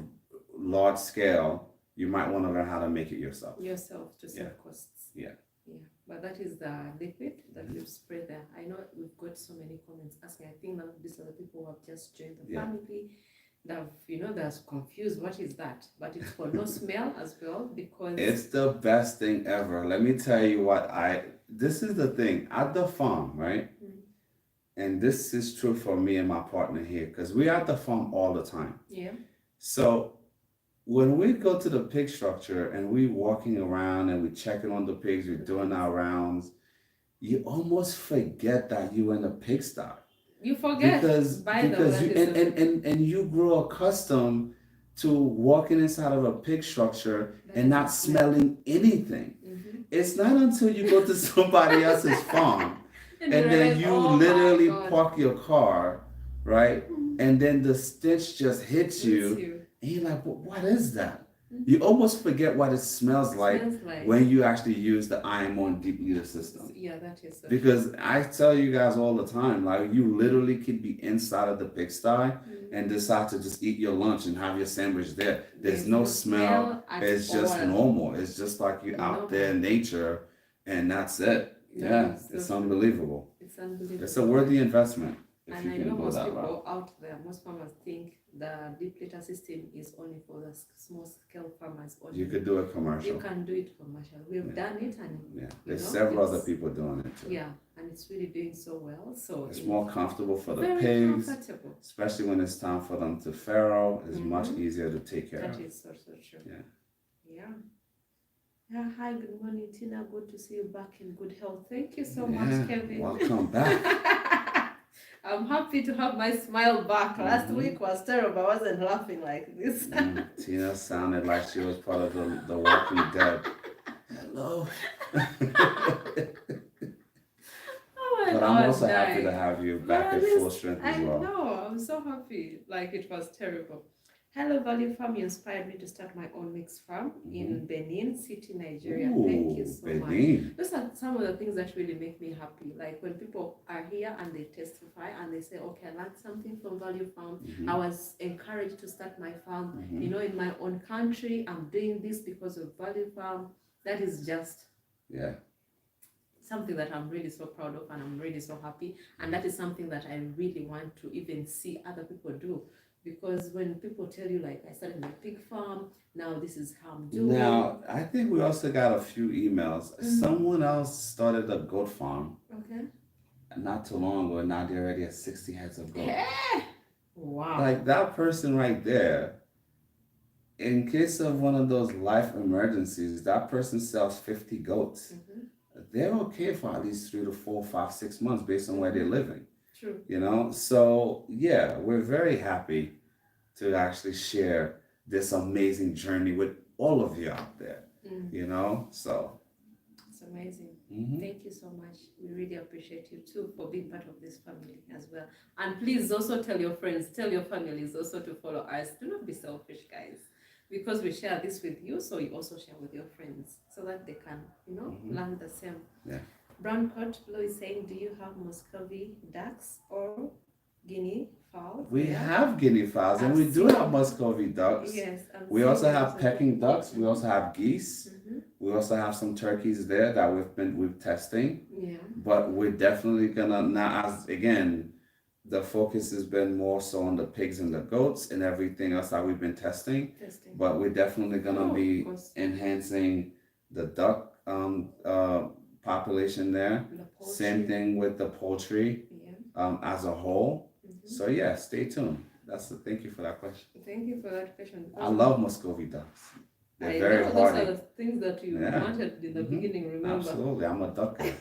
[SPEAKER 2] large scale, you might want to learn how to make it yourself.
[SPEAKER 1] To save costs.
[SPEAKER 2] Yeah.
[SPEAKER 1] But that is the liquid that you spray there. I know we've got so many comments asking. I think that these are the people who have just joined the family. They're confused. What is that? But it's for no smell as well, because
[SPEAKER 2] it's the best thing ever. Let me tell you this is the thing at the farm, right? And this is true for me and my partner here, because we're at the farm all the time.
[SPEAKER 1] Yeah.
[SPEAKER 2] So when we go to the pig structure and we walking around and we checking on the pigs, we're doing our rounds, you almost forget that you're in a pigsty.
[SPEAKER 1] You forget
[SPEAKER 2] because you grow accustomed to walking inside of a pig structure and not smelling anything. It's not until you go to somebody else's farm and then you literally park your car, right? And then the stench just hits you. And you're like, what is that? You almost forget what it smells like when you actually use the IMO and deep leader system.
[SPEAKER 1] Yeah, that is so
[SPEAKER 2] because I tell you guys all the time, like, you literally could be inside of the pigsty and decide to just eat your lunch and have your sandwich there. There's no smell. It's just normal. It's just like you're out there in nature, and that's it. Yeah, it's unbelievable.
[SPEAKER 1] It's unbelievable.
[SPEAKER 2] It's a worthy investment.
[SPEAKER 1] And I know most people out there, most farmers think the deep litter system is only for the small scale farmers only.
[SPEAKER 2] You could do it commercial.
[SPEAKER 1] You can do it commercial. We've done it, and
[SPEAKER 2] there's several other people doing it too.
[SPEAKER 1] Yeah, and it's really doing so well. So
[SPEAKER 2] it's more comfortable for the pigs, especially when it's time for them to farrow. It's much easier to take care of.
[SPEAKER 1] That is so true. Yeah. Hi, good morning, Tina. Good to see you back in good health. Thank you so much, Kevin.
[SPEAKER 2] Welcome back.
[SPEAKER 1] I'm happy to have my smile back. Last week was terrible. I wasn't laughing like this.
[SPEAKER 2] Tina sounded like she was part of the Walking Dead. Hello. But I'm also happy to have you back at full strength as well.
[SPEAKER 1] I know. I'm so happy. Like, it was terrible. Hello, Value Farm. You inspired me to start my own mixed farm in Benin City, Nigeria. Thank you so much. Those are some of the things that really make me happy. Like, when people are here and they testify and they say, okay, I learned something from Value Farm. I was encouraged to start my farm, in my own country. I'm doing this because of Value Farm. That is just something that I'm really so proud of, and I'm really so happy. And that is something that I really want to even see other people do. Because when people tell you, like, I started my pig farm, now this is how I'm doing.
[SPEAKER 2] Now, I think we also got a few emails. Someone else started a goat farm.
[SPEAKER 1] Okay.
[SPEAKER 2] Not too long ago, now they're already at 60 heads of goats.
[SPEAKER 1] Wow.
[SPEAKER 2] Like, that person right there, in case of one of those life emergencies, that person sells 50 goats. They're okay for at least 3 to 4, 5, 6 months based on where they're living.
[SPEAKER 1] True.
[SPEAKER 2] You know, so yeah, we're very happy to actually share this amazing journey with all of you out there. You know, so
[SPEAKER 1] it's amazing.
[SPEAKER 2] mhm.
[SPEAKER 1] Thank you so much. We really appreciate you too for being part of this family as well. And please also tell your friends, tell your families also to follow us. Do not be selfish, guys, because we share this with you, so you also share with your friends so that they can, you know, learn the same.
[SPEAKER 2] Yeah.
[SPEAKER 1] Brown Coat Blue is saying, do you have Muscovy ducks or Guinea fowls?
[SPEAKER 2] We
[SPEAKER 1] there?
[SPEAKER 2] have guinea fowls and
[SPEAKER 1] I've
[SPEAKER 2] we do
[SPEAKER 1] seen-
[SPEAKER 2] have Muscovy ducks.
[SPEAKER 1] Yes.
[SPEAKER 2] We also have pecking ducks. We also have geese.
[SPEAKER 1] Mm-hmm.
[SPEAKER 2] We also have some turkeys there that we've testing.
[SPEAKER 1] Yeah.
[SPEAKER 2] But we're definitely gonna now, as again, the focus has been more so on the pigs and the goats and everything else that we've been testing. But we're definitely gonna be enhancing the duck population there. Same thing with the poultry as a whole. So yeah, stay tuned. Thank you for that question.
[SPEAKER 1] Thank you for that question.
[SPEAKER 2] I love Muscovy ducks. They're
[SPEAKER 1] I
[SPEAKER 2] very
[SPEAKER 1] know
[SPEAKER 2] hardy.
[SPEAKER 1] those are the things that you wanted in the beginning, remember?
[SPEAKER 2] Absolutely, I'm a duck guy.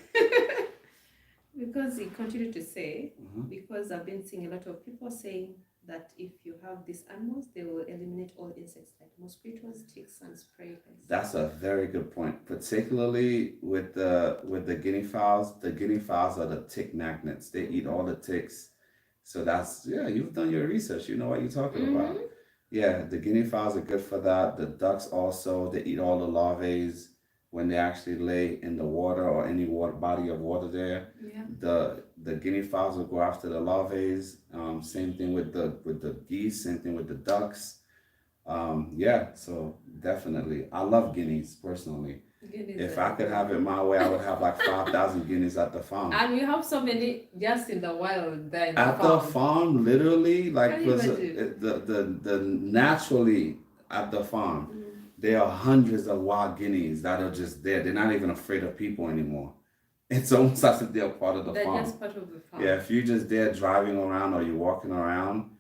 [SPEAKER 1] Because he continued to say, because I've been seeing a lot of people saying that if you have these animals, they will eliminate all insects like mosquitoes, ticks, and spray pests.
[SPEAKER 2] That's a very good point. Particularly with the guinea fowls. The guinea fowls are the tick magnets. They eat all the ticks. So that's, yeah, you've done your research. You know what you're talking about. Yeah, the guinea fowls are good for that. The ducks also, they eat all the larvae when they actually lay in the water or any water body of water there.
[SPEAKER 1] Yeah.
[SPEAKER 2] The guinea fowls will go after the larvae. Same thing with the geese. Same thing with the ducks. Yeah, so definitely, I love guineas personally. If I could have it my way, I would have like 5,000 guineas at the farm.
[SPEAKER 1] And we have so many just in the wild there in the
[SPEAKER 2] At
[SPEAKER 1] farm.
[SPEAKER 2] the farm, literally, like
[SPEAKER 1] Can you
[SPEAKER 2] the naturally at the farm, there are hundreds of wild guineas that are just there. They're not even afraid of people anymore. It's almost as if they're part of the farm.
[SPEAKER 1] They're just part of the farm.
[SPEAKER 2] Yeah, if you're just there driving around or you're walking around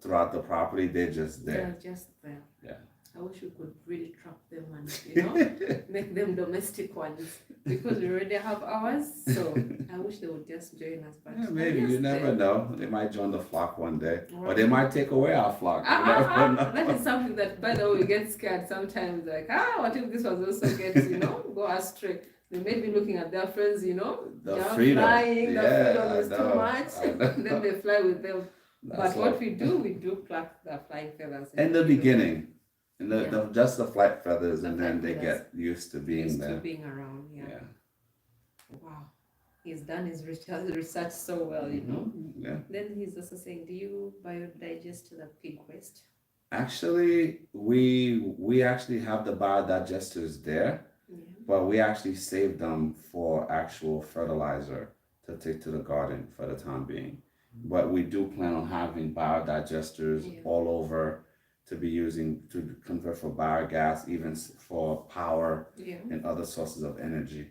[SPEAKER 2] throughout the property, they're just there.
[SPEAKER 1] They're just there.
[SPEAKER 2] Yeah.
[SPEAKER 1] I wish we could really trap them and, make them domestic ones, because we already have ours. So I wish they would just join us. But
[SPEAKER 2] Yeah, maybe you never know. They might join the flock one day, or
[SPEAKER 1] Right.
[SPEAKER 2] they might take away our flock. You never know.
[SPEAKER 1] That is something that, by the way, we get scared sometimes. Like, what if this was also gets, go astray? They may be looking at their friends,
[SPEAKER 2] The
[SPEAKER 1] just
[SPEAKER 2] freedom.
[SPEAKER 1] flying, the
[SPEAKER 2] Yeah,
[SPEAKER 1] freedom
[SPEAKER 2] I
[SPEAKER 1] is too
[SPEAKER 2] know.
[SPEAKER 1] much. Then they fly with them.
[SPEAKER 2] That's
[SPEAKER 1] But what we do pluck the flying feathers.
[SPEAKER 2] in the beginning,
[SPEAKER 1] Yeah.
[SPEAKER 2] just the flight feathers,
[SPEAKER 1] The
[SPEAKER 2] and then
[SPEAKER 1] flight
[SPEAKER 2] they
[SPEAKER 1] feathers.
[SPEAKER 2] get used to being
[SPEAKER 1] Used
[SPEAKER 2] there.
[SPEAKER 1] to being around,
[SPEAKER 2] Yeah.
[SPEAKER 1] Wow. He's done his research so well,
[SPEAKER 2] Yeah.
[SPEAKER 1] Then he's also saying, do you biodigest the pig waste?
[SPEAKER 2] Actually, we actually have the biodigesters there,
[SPEAKER 1] Yeah.
[SPEAKER 2] but we actually save them for actual fertilizer to take to the garden for the time being. But we do plan on having biodigesters all over to be using to convert for biogas, even for power and other sources of energy.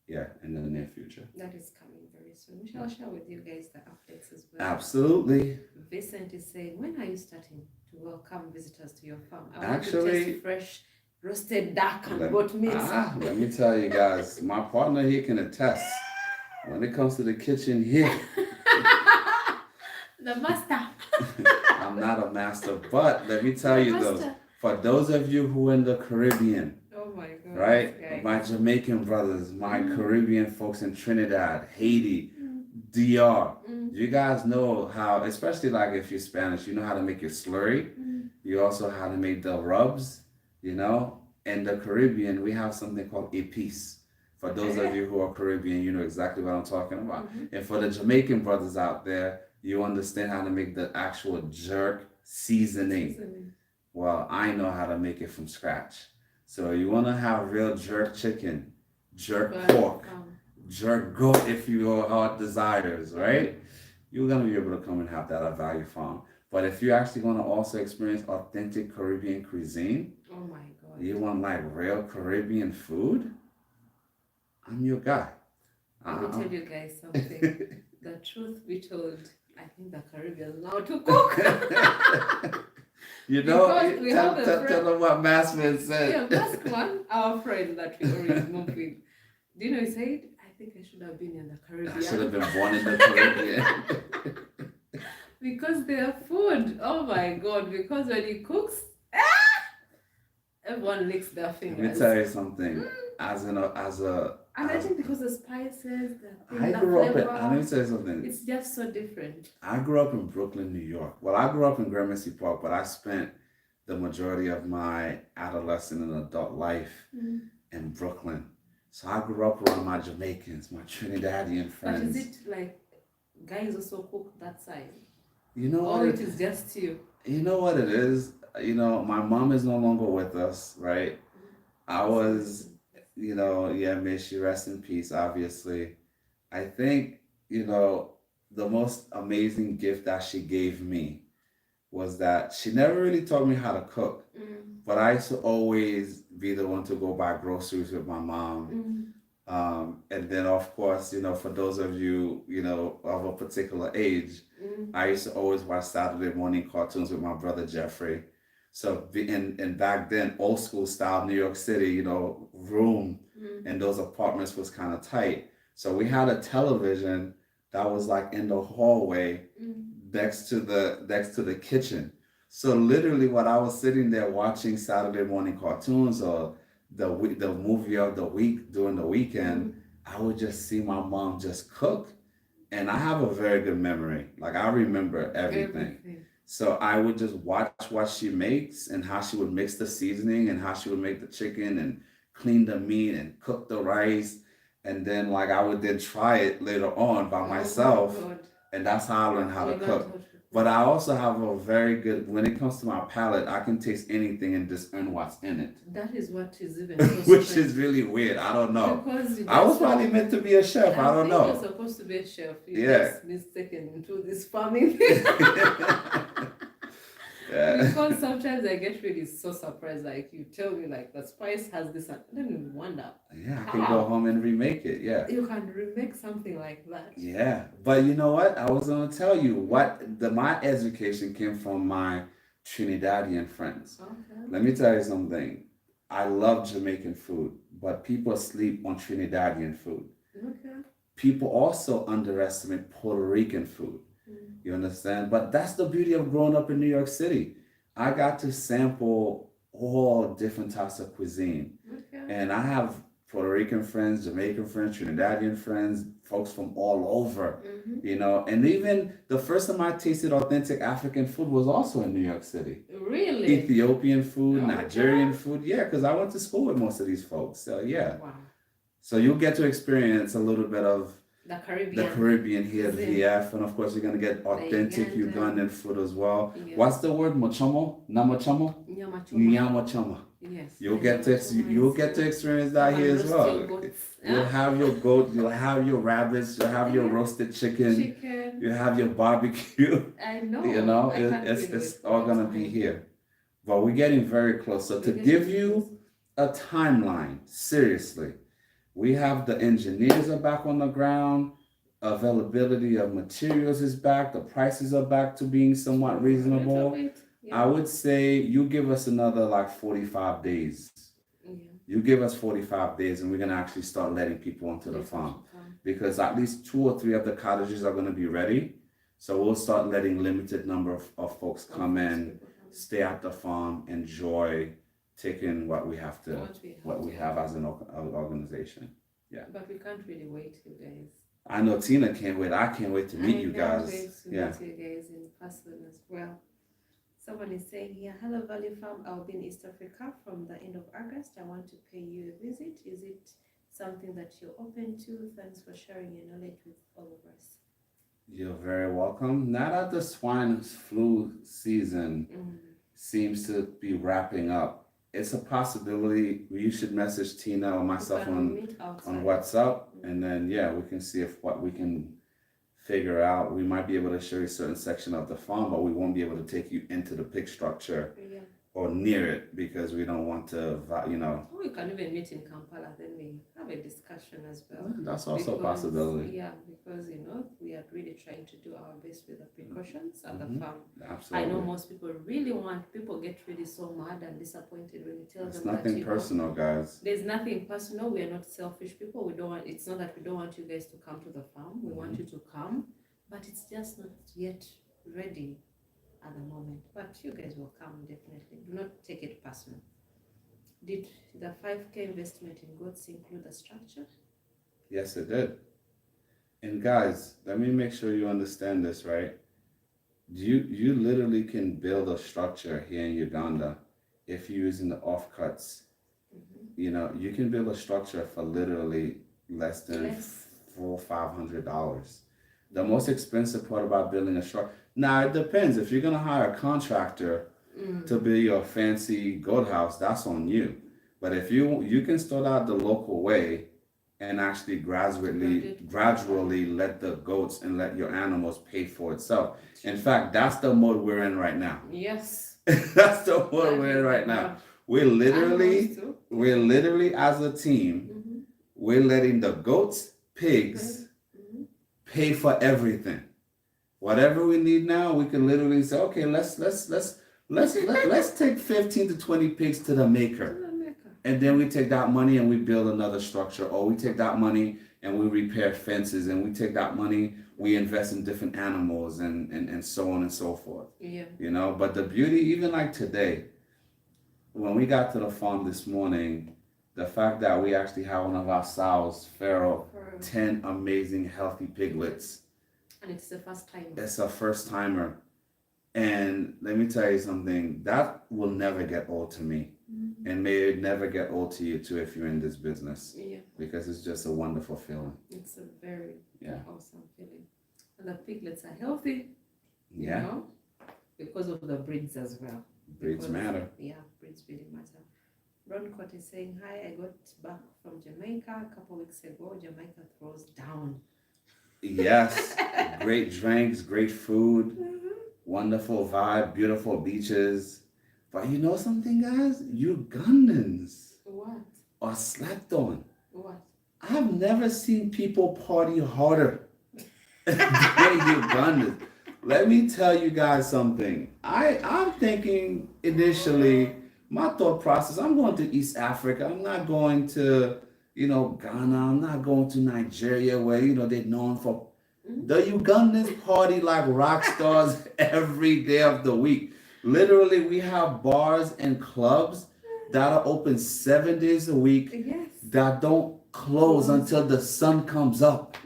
[SPEAKER 2] Yeah, in the near future.
[SPEAKER 1] That is coming very soon. We shall share with you guys the updates as well.
[SPEAKER 2] Absolutely.
[SPEAKER 1] Vincent is saying, when are you starting to welcome visitors to your farm? I
[SPEAKER 2] Actually,
[SPEAKER 1] want to taste fresh roasted duck and goat meat.
[SPEAKER 2] Let me tell you guys, my partner here can attest. When it comes to the kitchen here,
[SPEAKER 1] The master.
[SPEAKER 2] I'm not a master, but let me tell you though, for those of you who are in the Caribbean,
[SPEAKER 1] Oh my God.
[SPEAKER 2] right? My Jamaican brothers, my Caribbean folks in Trinidad, Haiti, DR. You guys know how, especially like if you're Spanish, you know how to make your slurry. You also how to make the rubs, In the Caribbean, we have something called a piece. For those of you who are Caribbean, you know exactly what I'm talking about. And for the Jamaican brothers out there, you understand how to make the actual jerk seasoning. Well, I know how to make it from scratch. So you want to have real jerk chicken, jerk pork, jerk goat if your heart desires, right? You're going to be able to come and have that at Value Farm. But if you're actually going to also experience authentic Caribbean cuisine,
[SPEAKER 1] oh my God,
[SPEAKER 2] you want like real Caribbean food, I'm your guy.
[SPEAKER 1] Let me tell you guys something. The truth be told, I think the Caribbeans know how to cook.
[SPEAKER 2] You know,
[SPEAKER 1] Because we have a
[SPEAKER 2] tell
[SPEAKER 1] friend.
[SPEAKER 2] them what Massman
[SPEAKER 1] Yeah,
[SPEAKER 2] said.
[SPEAKER 1] that's one, our friend that we always move with. Do you know, he said, I think I should have been in the
[SPEAKER 2] I should have
[SPEAKER 1] Caribbean.
[SPEAKER 2] been born in the Caribbean.
[SPEAKER 1] Because their food, oh my God, because when he cooks, everyone licks their
[SPEAKER 2] Let me
[SPEAKER 1] fingers.
[SPEAKER 2] tell you something.
[SPEAKER 1] Mm.
[SPEAKER 2] And
[SPEAKER 1] I think because the spices, the
[SPEAKER 2] I
[SPEAKER 1] the
[SPEAKER 2] grew up in,
[SPEAKER 1] flavor,
[SPEAKER 2] let me tell you something.
[SPEAKER 1] it's just so different.
[SPEAKER 2] I grew up in Brooklyn, New York. Well, I grew up in Gramercy Park, but I spent the majority of my adolescent and adult life in Brooklyn. So I grew up around my Jamaicans, my Trinidadian friends.
[SPEAKER 1] But is it like guys also cook that side?
[SPEAKER 2] You know
[SPEAKER 1] Or
[SPEAKER 2] what?
[SPEAKER 1] it is just you?
[SPEAKER 2] You know what it is? You know, my mom is no longer with us, right? I was, you know, yeah, may she rest in peace, obviously. I think, you know, the most amazing gift that she gave me was that she never really taught me how to cook, but I used to always be the one to go buy groceries with my mom. And then, of course, you know, for those of you, you know, of a particular age, I used to always watch Saturday morning cartoons with my brother Jeffrey. So, and back then, old school style New York City, you know, room and those apartments was kind of tight. So we had a television that was like in the hallway next to the kitchen. So literally, when I was sitting there watching Saturday morning cartoons or the movie of the week during the weekend, I would just see my mom just cook, and I have a very good memory. Like I remember everything. So I would just watch what she makes and how she would mix the seasoning and how she would make the chicken and clean the meat and cook the rice. And then like I would then try it later on by myself. And that's how I learned how to cook. But I also have a very good, when it comes to my palate, I can taste anything and discern what's in it.
[SPEAKER 1] That is what is even so
[SPEAKER 2] Which
[SPEAKER 1] strange.
[SPEAKER 2] is really weird. I don't know.
[SPEAKER 1] Because
[SPEAKER 2] I was probably meant to be a chef. I don't know.
[SPEAKER 1] You're supposed to be a chef. You
[SPEAKER 2] Yeah.
[SPEAKER 1] just mistaken into this farming.
[SPEAKER 2] Yeah.
[SPEAKER 1] Because sometimes I get really so surprised. Like you tell me, like the spice has this. I don't even wonder.
[SPEAKER 2] Yeah, I can go home and remake it. Yeah.
[SPEAKER 1] You can remake something like that.
[SPEAKER 2] Yeah, but you know what? I was gonna tell you my education came from my Trinidadian friends.
[SPEAKER 1] Okay.
[SPEAKER 2] Let me tell you something. I love Jamaican food, but people sleep on Trinidadian food.
[SPEAKER 1] Okay.
[SPEAKER 2] People also underestimate Puerto Rican food. You understand? But that's the beauty of growing up in New York City. I got to sample all different types of cuisine.
[SPEAKER 1] Okay.
[SPEAKER 2] And I have Puerto Rican friends, Jamaican friends, Trinidadian friends, folks from all over, you know. And even the first time I tasted authentic African food was also in New York City.
[SPEAKER 1] Really?
[SPEAKER 2] Ethiopian food,
[SPEAKER 1] Okay.
[SPEAKER 2] Nigerian food. Yeah, because I went to school with most of these folks. So, yeah.
[SPEAKER 1] Wow.
[SPEAKER 2] So you'll get to experience a little bit of
[SPEAKER 1] The Caribbean.
[SPEAKER 2] the Caribbean here, the
[SPEAKER 1] Cuisine.
[SPEAKER 2] VF, and of course you're gonna get authentic
[SPEAKER 1] Uganda.
[SPEAKER 2] Ugandan food as well.
[SPEAKER 1] Yeah.
[SPEAKER 2] What's the word? Mochomo? Namachomo?
[SPEAKER 1] Nyama choma.
[SPEAKER 2] Nyamachoma.
[SPEAKER 1] Yes.
[SPEAKER 2] You'll
[SPEAKER 1] the
[SPEAKER 2] get to
[SPEAKER 1] nyama choma
[SPEAKER 2] you'll
[SPEAKER 1] is
[SPEAKER 2] get to
[SPEAKER 1] good.
[SPEAKER 2] experience that here as
[SPEAKER 1] And
[SPEAKER 2] well.
[SPEAKER 1] roasted goats.
[SPEAKER 2] You'll have your goat, you'll have your rabbits, you'll have your
[SPEAKER 1] Yeah.
[SPEAKER 2] roasted chicken,
[SPEAKER 1] Chicken.
[SPEAKER 2] you have your barbecue.
[SPEAKER 1] I know.
[SPEAKER 2] You know,
[SPEAKER 1] I can't
[SPEAKER 2] it's
[SPEAKER 1] really wait for
[SPEAKER 2] all
[SPEAKER 1] that
[SPEAKER 2] gonna be
[SPEAKER 1] time.
[SPEAKER 2] here. But we're getting very close. So to
[SPEAKER 1] We're
[SPEAKER 2] give
[SPEAKER 1] getting
[SPEAKER 2] you a timeline, seriously, we have the engineers are back on the ground. Availability of materials is back. The prices are back to being somewhat reasonable.
[SPEAKER 1] Yeah.
[SPEAKER 2] I would say you give us another like 45 days.
[SPEAKER 1] Yeah.
[SPEAKER 2] You give us 45 days and we're going to actually start letting people onto the farm. Because at least 2 or 3 of the cottages are going to be ready. So we'll start letting limited number of folks come in, stay at the farm, enjoy taking what we have as an organization. Yeah.
[SPEAKER 1] But we can't really wait, you guys.
[SPEAKER 2] I know Tina can't wait. I can't wait to meet you
[SPEAKER 1] I can't
[SPEAKER 2] guys.
[SPEAKER 1] wait to meet you guys in person as well. Someone is saying here, hello Valley Farm, I'll be in East Africa from the end of August. I want to pay you a visit. Is it something that you're open to? Thanks for sharing your knowledge with all of us.
[SPEAKER 2] You're very welcome. Now that the swine flu season seems to be wrapping up, it's a possibility. You should message Tina or myself on WhatsApp, and then we can see if what we can figure out. We might be able to show you a certain section of the farm, but we won't be able to take you into the pig structure or near it because we don't want to,
[SPEAKER 1] We can even meet in Kampala, then we have a discussion as well.
[SPEAKER 2] That's also a possibility.
[SPEAKER 1] Yeah, because we are really trying to do our best with the precautions at the farm.
[SPEAKER 2] Absolutely.
[SPEAKER 1] I know most people people get really so mad and disappointed when you tell
[SPEAKER 2] It's
[SPEAKER 1] them
[SPEAKER 2] nothing
[SPEAKER 1] that
[SPEAKER 2] personal, guys.
[SPEAKER 1] there's nothing personal. We are not selfish people. We don't want. It's not that we don't want you guys to come to the farm. We want you to come, but it's just not yet ready at the moment. But you guys will come definitely. Do not take it personal. Did the 5K investment in goats include the structure?
[SPEAKER 2] Yes, it did. And guys, let me make sure you understand this, right? You literally can build a structure here in Uganda if you're using the offcuts. You can build a structure for literally less than $400-500. The most expensive part about building a structure. Now it depends. If you're gonna hire a contractor to build your fancy goat house, that's on you. But if you can start out the local way and actually gradually let the goats and let your animals pay for itself. In fact, that's the mode we're in right now.
[SPEAKER 1] Yes.
[SPEAKER 2] That's the mode we're in right now. We're literally as a team, we're letting the goats, pigs pay for everything. Whatever we need now, we can literally say, okay, let's take 15 to 20 pigs to the maker. And then we take that money and we build another structure, or we take that money and we repair fences, and we take that money, we invest in different animals and so on and so forth.
[SPEAKER 1] Yeah.
[SPEAKER 2] But the beauty, even like today, when we got to the farm this morning, the fact that we actually have one of our sows, Pharaoh, 10 amazing healthy piglets.
[SPEAKER 1] And it's the first time.
[SPEAKER 2] It's a first timer. And let me tell you something, that will never get old to me. And may it never get old to you too if you're in this business. Yeah. Because it's just a wonderful feeling.
[SPEAKER 1] It's a very awesome feeling. And the piglets are healthy. Because of the breeds as well.
[SPEAKER 2] Breeds matter.
[SPEAKER 1] Yeah, breeds really matter. Ron Cott is saying, hi, I got back from Jamaica a couple weeks ago. Jamaica throws down.
[SPEAKER 2] Yes. Great drinks, great food, wonderful vibe, beautiful beaches. But you know something, guys? Ugandans are slept on.
[SPEAKER 1] What?
[SPEAKER 2] I've never seen people party harder than Ugandans. Let me tell you guys something. I'm thinking initially, my thought process, I'm going to East Africa. I'm not going to, Ghana. I'm not going to Nigeria where, they're known for. The Ugandans party like rock stars every day of the week. Literally, we have bars and clubs that are open 7 days a week that don't close until the sun comes up.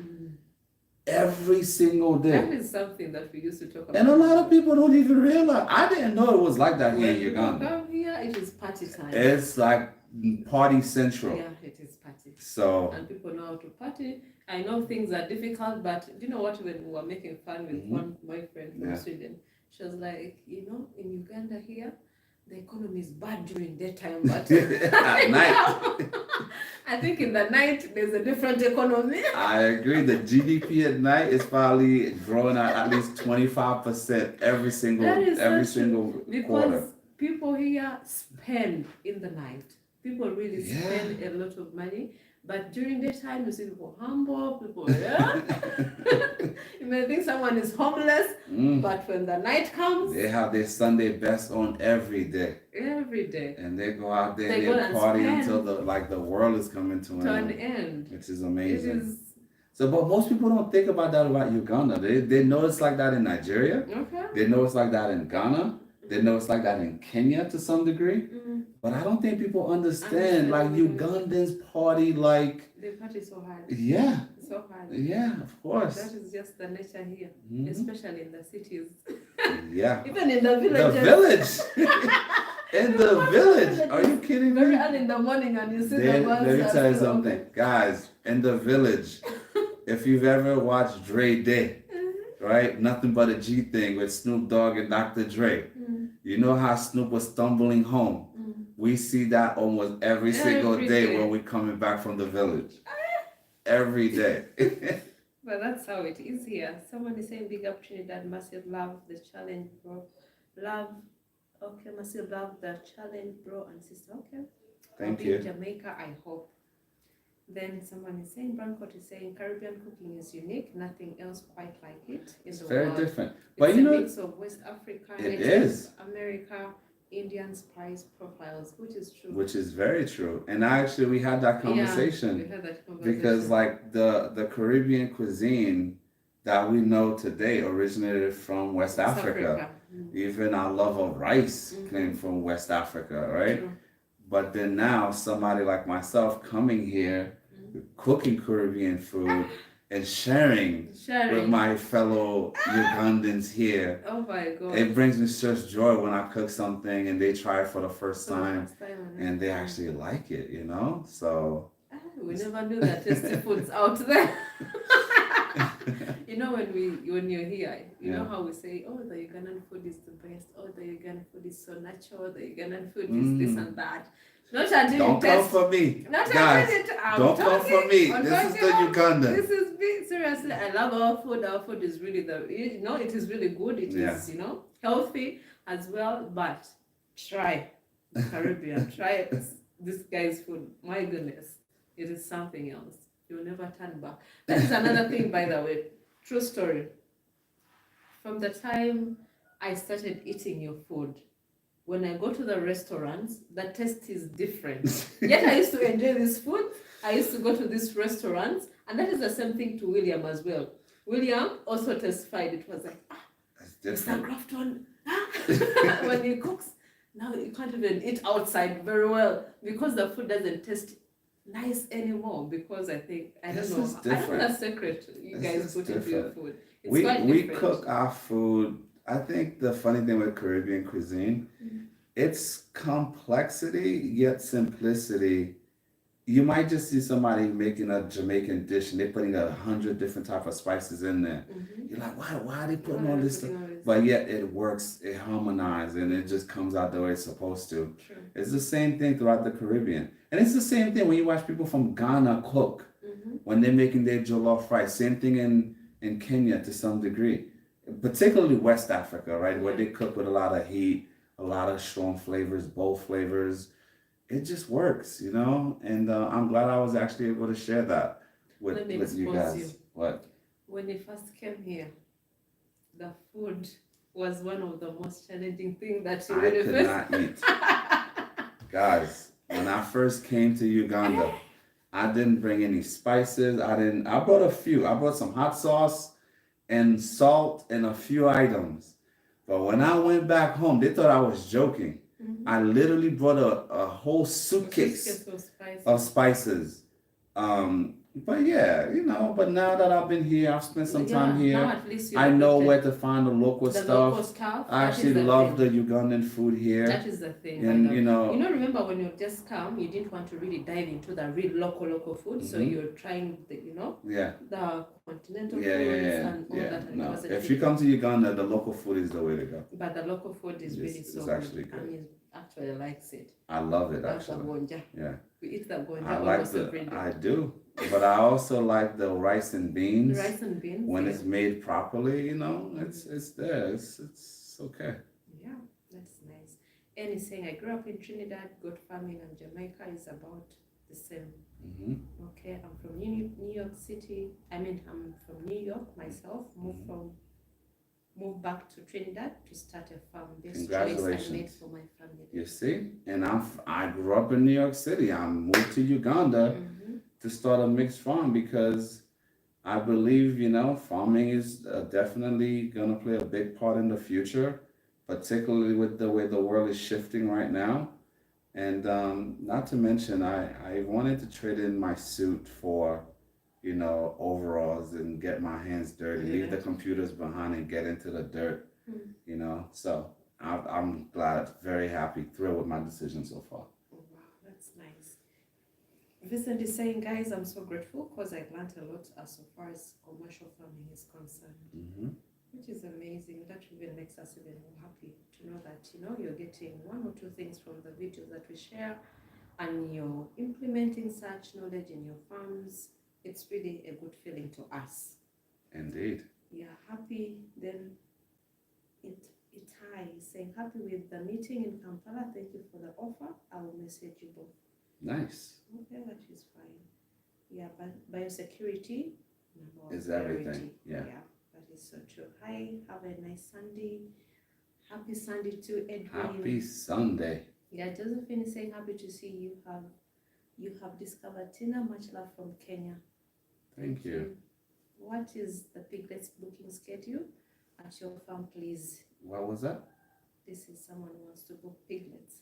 [SPEAKER 2] Every single day.
[SPEAKER 1] That is something that we used to talk about.
[SPEAKER 2] And a lot of people don't even realize. I didn't know it was like that here in Uganda.
[SPEAKER 1] Come here, it is party time.
[SPEAKER 2] It's like party central.
[SPEAKER 1] Yeah, it is party.
[SPEAKER 2] So.
[SPEAKER 1] And people know how to party. I know things are difficult, but do you know what? When we were making fun with one my friend from Sweden, she was like, in Uganda here, the economy is bad during daytime, but
[SPEAKER 2] at night.
[SPEAKER 1] I think in the night there's a different economy.
[SPEAKER 2] I agree. The GDP at night is probably growing at least 25% every single
[SPEAKER 1] because
[SPEAKER 2] quarter.
[SPEAKER 1] People here spend in the night. People really spend a lot of money. But during daytime, you see people humble, people, you may think someone is homeless, but when the night comes,
[SPEAKER 2] they have their Sunday best on every day.
[SPEAKER 1] Every day.
[SPEAKER 2] And they go out there and they party until the world is coming to
[SPEAKER 1] an end.
[SPEAKER 2] Which is amazing. So, but most people don't think about that about Uganda. They know it's like that in Nigeria. Okay. They know it's like that in Ghana. They know it's like that in Kenya to some degree. But I don't think people understand, like Ugandans party like...
[SPEAKER 1] They party so hard.
[SPEAKER 2] Yeah.
[SPEAKER 1] So hard.
[SPEAKER 2] Yeah, of course.
[SPEAKER 1] That is just the nature here, especially in the cities.
[SPEAKER 2] Yeah.
[SPEAKER 1] Even in the villages.
[SPEAKER 2] The village. In the village. Are you kidding me?
[SPEAKER 1] Very early in the morning and you see the ones.
[SPEAKER 2] Let me tell you something. Guys, in the village, if you've ever watched Dre Day, right? Nothing but a G thing with Snoop Dogg and Dr. Dre. You know how Snoop was stumbling home? We see that almost every single day when we're coming back from the village. Every day.
[SPEAKER 1] But that's how it is here. Someone is saying big up Trinidad, massive love, the challenge, bro. Okay, massive love, the challenge, bro and sister. Okay.
[SPEAKER 2] Thank
[SPEAKER 1] I'll
[SPEAKER 2] you.
[SPEAKER 1] be in Jamaica, I hope. Then someone is saying, Brancourt is saying, Caribbean cooking is unique. Nothing else quite like it in
[SPEAKER 2] It's
[SPEAKER 1] the
[SPEAKER 2] very
[SPEAKER 1] world.
[SPEAKER 2] different.
[SPEAKER 1] It's
[SPEAKER 2] But
[SPEAKER 1] a
[SPEAKER 2] you know,
[SPEAKER 1] mix of West Africa,
[SPEAKER 2] it
[SPEAKER 1] Native
[SPEAKER 2] is.
[SPEAKER 1] America, Indian spice profiles, which is true.
[SPEAKER 2] Which is very true. And actually, we had that conversation.
[SPEAKER 1] Yeah, we had that conversation.
[SPEAKER 2] Because like the Caribbean cuisine that we know today originated from West Africa. Even our love of rice came from West Africa, right?
[SPEAKER 1] True.
[SPEAKER 2] But then now somebody like myself coming here, cooking Caribbean food and sharing with my fellow Ugandans here.
[SPEAKER 1] Oh my God.
[SPEAKER 2] It brings me such joy when I cook something and they try it for the first time and they actually like it, you know? So
[SPEAKER 1] we never knew that tasty food's out there. You know, when you're here, you know how we say, oh, the Ugandan food is the best, oh, the Ugandan food is so natural, the Ugandan food is this and that. Not until
[SPEAKER 2] don't
[SPEAKER 1] you taste.
[SPEAKER 2] Come for me.
[SPEAKER 1] Not
[SPEAKER 2] guys,
[SPEAKER 1] until
[SPEAKER 2] don't come for me. This is the Ugandan.
[SPEAKER 1] This is me. Seriously, I love our food. Our food is really it is really good. It is, healthy as well. But try Caribbean. Try this guy's food. My goodness, it is something else. You'll never turn back. That is another thing, by the way. True story. From the time I started eating your food, when I go to the restaurants, the taste is different. Yet I used to enjoy this food. I used to go to these restaurants, and that is the same thing to William as well. William also testified. It was like, Mr. Crafton, when he cooks, now you can't even eat outside very well because the food doesn't taste nice anymore. Because I don't know the secret you guys put into your food. It's
[SPEAKER 2] we cook our food. I think the funny thing with Caribbean cuisine, it's complexity yet simplicity. You might just see somebody making a Jamaican dish and they're putting 100 different type of spices in there. You're like, why are they putting all this stuff? But yet it works, it harmonizes, and it just comes out the way it's supposed to.
[SPEAKER 1] True.
[SPEAKER 2] It's the same thing throughout the Caribbean. And it's the same thing when you watch people from Ghana cook, when they're making their jollof rice. Same thing in Kenya to some degree. Particularly West Africa, right, where they cook with a lot of heat, a lot of strong flavors, bold flavors. It just works, and I'm glad I was actually able to share that with you guys. What?
[SPEAKER 1] When you first came here, the food was one of the most challenging things that you
[SPEAKER 2] could not eat. Guys, when I first came to Uganda, I didn't bring any spices. I brought a few. I brought some hot sauce and salt and a few items. But when I went back home, they thought I was joking. I literally brought a whole suitcase of spices. But yeah, but now that I've been here, I've spent some time here.
[SPEAKER 1] Now at least
[SPEAKER 2] I know where to find the local stuff.
[SPEAKER 1] Local stuff.
[SPEAKER 2] I actually love the Ugandan food here.
[SPEAKER 1] That is the thing.
[SPEAKER 2] And
[SPEAKER 1] remember when you just come, you didn't want to really dive into the real local food, so you're trying the continental foods and all that.
[SPEAKER 2] No, if you come to Uganda, the local food is the way to go.
[SPEAKER 1] But the local food is really so good. Actually good. I mean, actually likes it.
[SPEAKER 2] I love it actually.
[SPEAKER 1] Yeah. We eat the gonja
[SPEAKER 2] almost every day. I do. But I also like the rice and beans.
[SPEAKER 1] Rice and beans.
[SPEAKER 2] When it's made properly, it's there. It's okay.
[SPEAKER 1] Yeah, that's nice. And he's saying, I grew up in Trinidad, goat farming, and Jamaica is about the same. Okay, I'm from New York City. I'm from New York myself. Moved back to Trinidad to start a farm. Best choice I made for my family.
[SPEAKER 2] You see, and I grew up in New York City. I moved to Uganda to start a mixed farm because I believe farming is definitely gonna play a big part in the future, particularly with the way the world is shifting right now. And not to mention, I wanted to trade in my suit for overalls and get my hands dirty, leave the computers behind and get into the dirt, So I'm glad, very happy, thrilled with my decision so far.
[SPEAKER 1] Oh, wow, that's nice. Vincent is saying, guys, I'm so grateful because I learned a lot as far as commercial farming is concerned, which is amazing. That even makes us even more happy to know that, you're getting one or two things from the videos that we share and you're implementing such knowledge in your farms. It's really a good feeling to us.
[SPEAKER 2] Indeed.
[SPEAKER 1] Yeah, happy. Then Itai is saying, happy with the meeting in Kampala. Thank you for the offer. I will message you both.
[SPEAKER 2] Nice.
[SPEAKER 1] Okay, that is fine. Yeah, but biosecurity number one
[SPEAKER 2] Is everything,
[SPEAKER 1] priority.
[SPEAKER 2] yeah.
[SPEAKER 1] That is so true. Hi, have a nice Sunday. Happy Sunday to Edwin.
[SPEAKER 2] Happy Sunday.
[SPEAKER 1] Yeah, Josephine is saying happy to see you have discovered Tina. Much love from Kenya.
[SPEAKER 2] Thank you.
[SPEAKER 1] What is the piglets booking schedule at your farm, please?
[SPEAKER 2] What was that?
[SPEAKER 1] This is someone who wants to book piglets.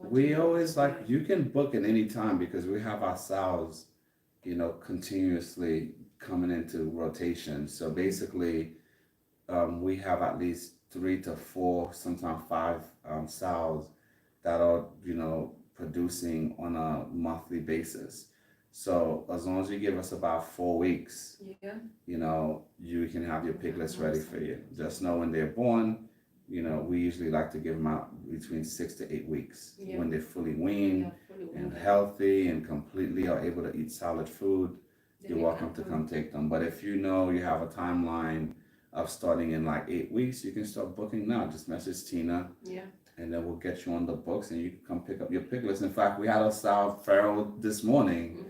[SPEAKER 2] We always you can book at any time because we have our sows, continuously coming into rotation. So basically, we have at least 3 to 4, sometimes 5 sows that are, producing on a monthly basis. So as long as you give us about 4 weeks, you can have your piglets ready for you. Just know when they're born, we usually like to give them out between 6 to 8 weeks when they're fully weaned and healthy and completely are able to eat solid food. You're welcome to come take them. But if you have a timeline of starting in like 8 weeks, you can start booking now. Just message Tina.
[SPEAKER 1] Yeah.
[SPEAKER 2] And then we'll get you on the books and you can come pick up your piglets. In fact, we had a sow farrow this morning.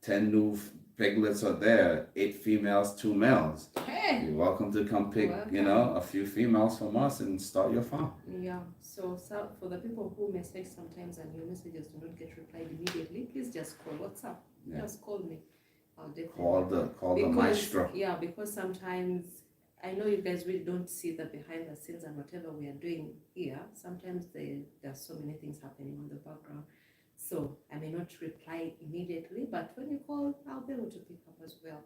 [SPEAKER 2] 10 new piglets are there, 8 females, 2 males.
[SPEAKER 1] Hey.
[SPEAKER 2] You're welcome to come pick, a few females from us and start your farm.
[SPEAKER 1] Yeah. So for the people who message sometimes and your messages do not get replied immediately, please just call WhatsApp. Yeah. Just call me. I'll definitely
[SPEAKER 2] call the maestro.
[SPEAKER 1] Yeah, because sometimes I know you guys really don't see the behind the scenes and whatever we are doing here. Sometimes there are so many things happening on the background. So I may not reply immediately, but when you call, I'll be able to pick up as well.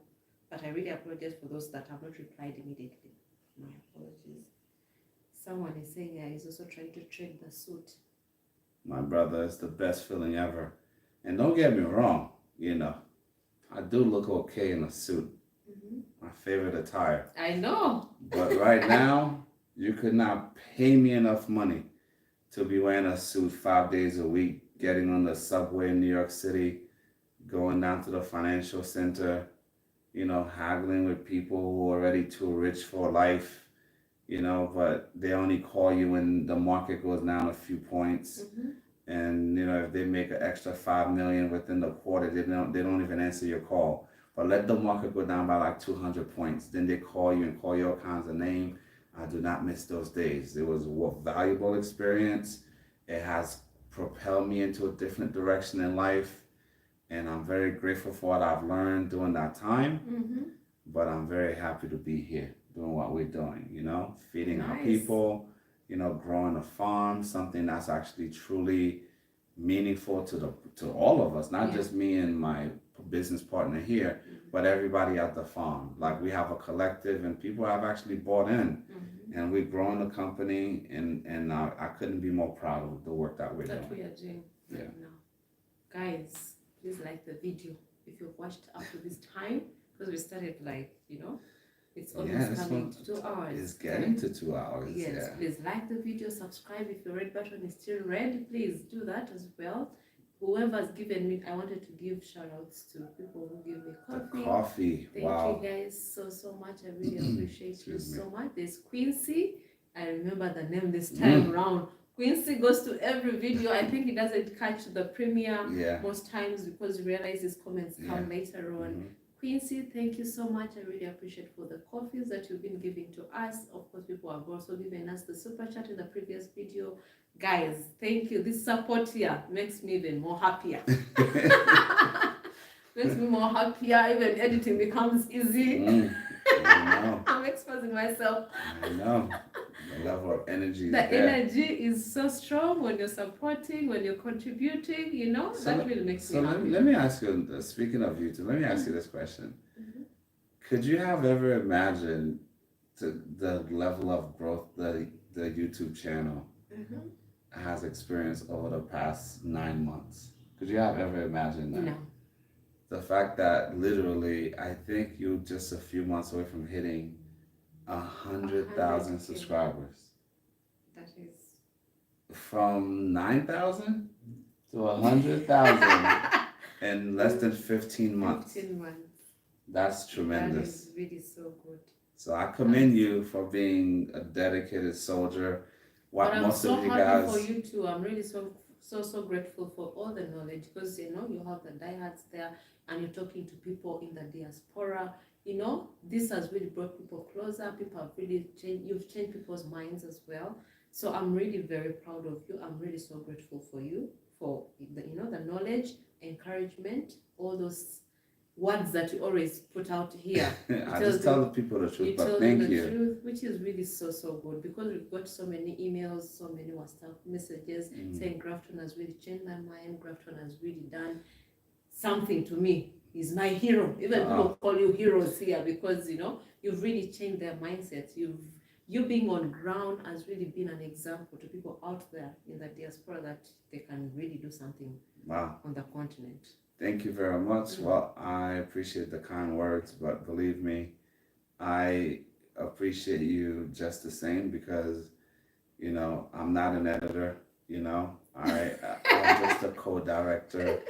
[SPEAKER 1] But I really apologize for those that have not replied immediately. My apologies. Someone is saying he's also trying to trade the suit.
[SPEAKER 2] My brother, it's the best feeling ever. And don't get me wrong, I do look okay in a suit. My favorite attire.
[SPEAKER 1] I know.
[SPEAKER 2] But right now, you could not pay me enough money to be wearing a suit 5 days a week, getting on the subway in New York City, going down to the financial center, haggling with people who are already too rich for life, but they only call you when the market goes down a few points. And, if they make an extra 5 million within the quarter, they don't even answer your call. But let the market go down by like 200 points. Then they call you and call you all kinds of names. I do not miss those days. It was a valuable experience. It has propelled me into a different direction in life. And I'm very grateful for what I've learned during that time. But I'm very happy to be here doing what we're doing, feeding our people, growing a farm, something that's actually truly meaningful to all of us, not just me and my business partner here, but everybody at the farm. Like we have a collective and people have actually bought in and we're growing the company and I couldn't be more proud of the work that we're doing.
[SPEAKER 1] That we are doing right now. Guys, please like the video if you've watched up to this time, because we started it's almost coming to 2 hours.
[SPEAKER 2] It's getting to 2 hours.
[SPEAKER 1] Yes, please like the video, subscribe. If your red button is still red, please do that as well. Whoever's given me, I wanted to give shout outs to people who give me coffee.
[SPEAKER 2] Coffee.
[SPEAKER 1] Thank you guys so much. I really appreciate you so much. There's Quincy. I remember the name this time around. Quincy goes to every video. I think he doesn't catch the premiere most times because he realizes comments come later on. Quincy, thank you so much. I really appreciate for the coffees that you've been giving to us. Of course, people have also given us the super chat in the previous video. Guys, thank you. This support here makes me even more happier. Makes me more happier. Even editing becomes easy.
[SPEAKER 2] I know.
[SPEAKER 1] I'm exposing myself.
[SPEAKER 2] I know. The level of energy.
[SPEAKER 1] The energy is so strong when you're supporting, when you're contributing, that really makes me happy.
[SPEAKER 2] Let me ask you, speaking of YouTube, let me ask you this question. Could you have ever imagined the level of growth that the YouTube channel has experienced over the past 9 months? Could you have ever imagined that?
[SPEAKER 1] No.
[SPEAKER 2] The fact that literally, I think you're just a few months away from hitting 100,000 subscribers.
[SPEAKER 1] That is
[SPEAKER 2] from 9,000 to 100,000 in less than 15 months.
[SPEAKER 1] 15 months.
[SPEAKER 2] That's tremendous.
[SPEAKER 1] That is really so good.
[SPEAKER 2] So I commend you for being a dedicated soldier. what
[SPEAKER 1] But I'm
[SPEAKER 2] most
[SPEAKER 1] so
[SPEAKER 2] of you
[SPEAKER 1] happy
[SPEAKER 2] guys.
[SPEAKER 1] for you too. I'm really so grateful for all the knowledge, because you know you have the diehards there and you're talking to people in the diaspora. You know, this has really brought people closer. People have really changed, you've changed people's minds as well. So I'm really very proud of you. I'm really so grateful for you, for the, you know, the knowledge, encouragement, all those words that you always put out here.
[SPEAKER 2] I just tell the people the truth, but thank you.
[SPEAKER 1] Truth, which is really so good, because we've got so many emails, so many WhatsApp messages saying Grafton has really changed my mind. Grafton has really done something to me. He's my hero. Even people call you heroes here, because you know you've really changed their mindsets. You being on ground has really been an example to people out there in the diaspora that they can really do something on the continent.
[SPEAKER 2] Thank you very much. Well, I appreciate the kind words, but believe me, I appreciate you just the same, because, you know, I'm not an editor, you know, I'm just a co-director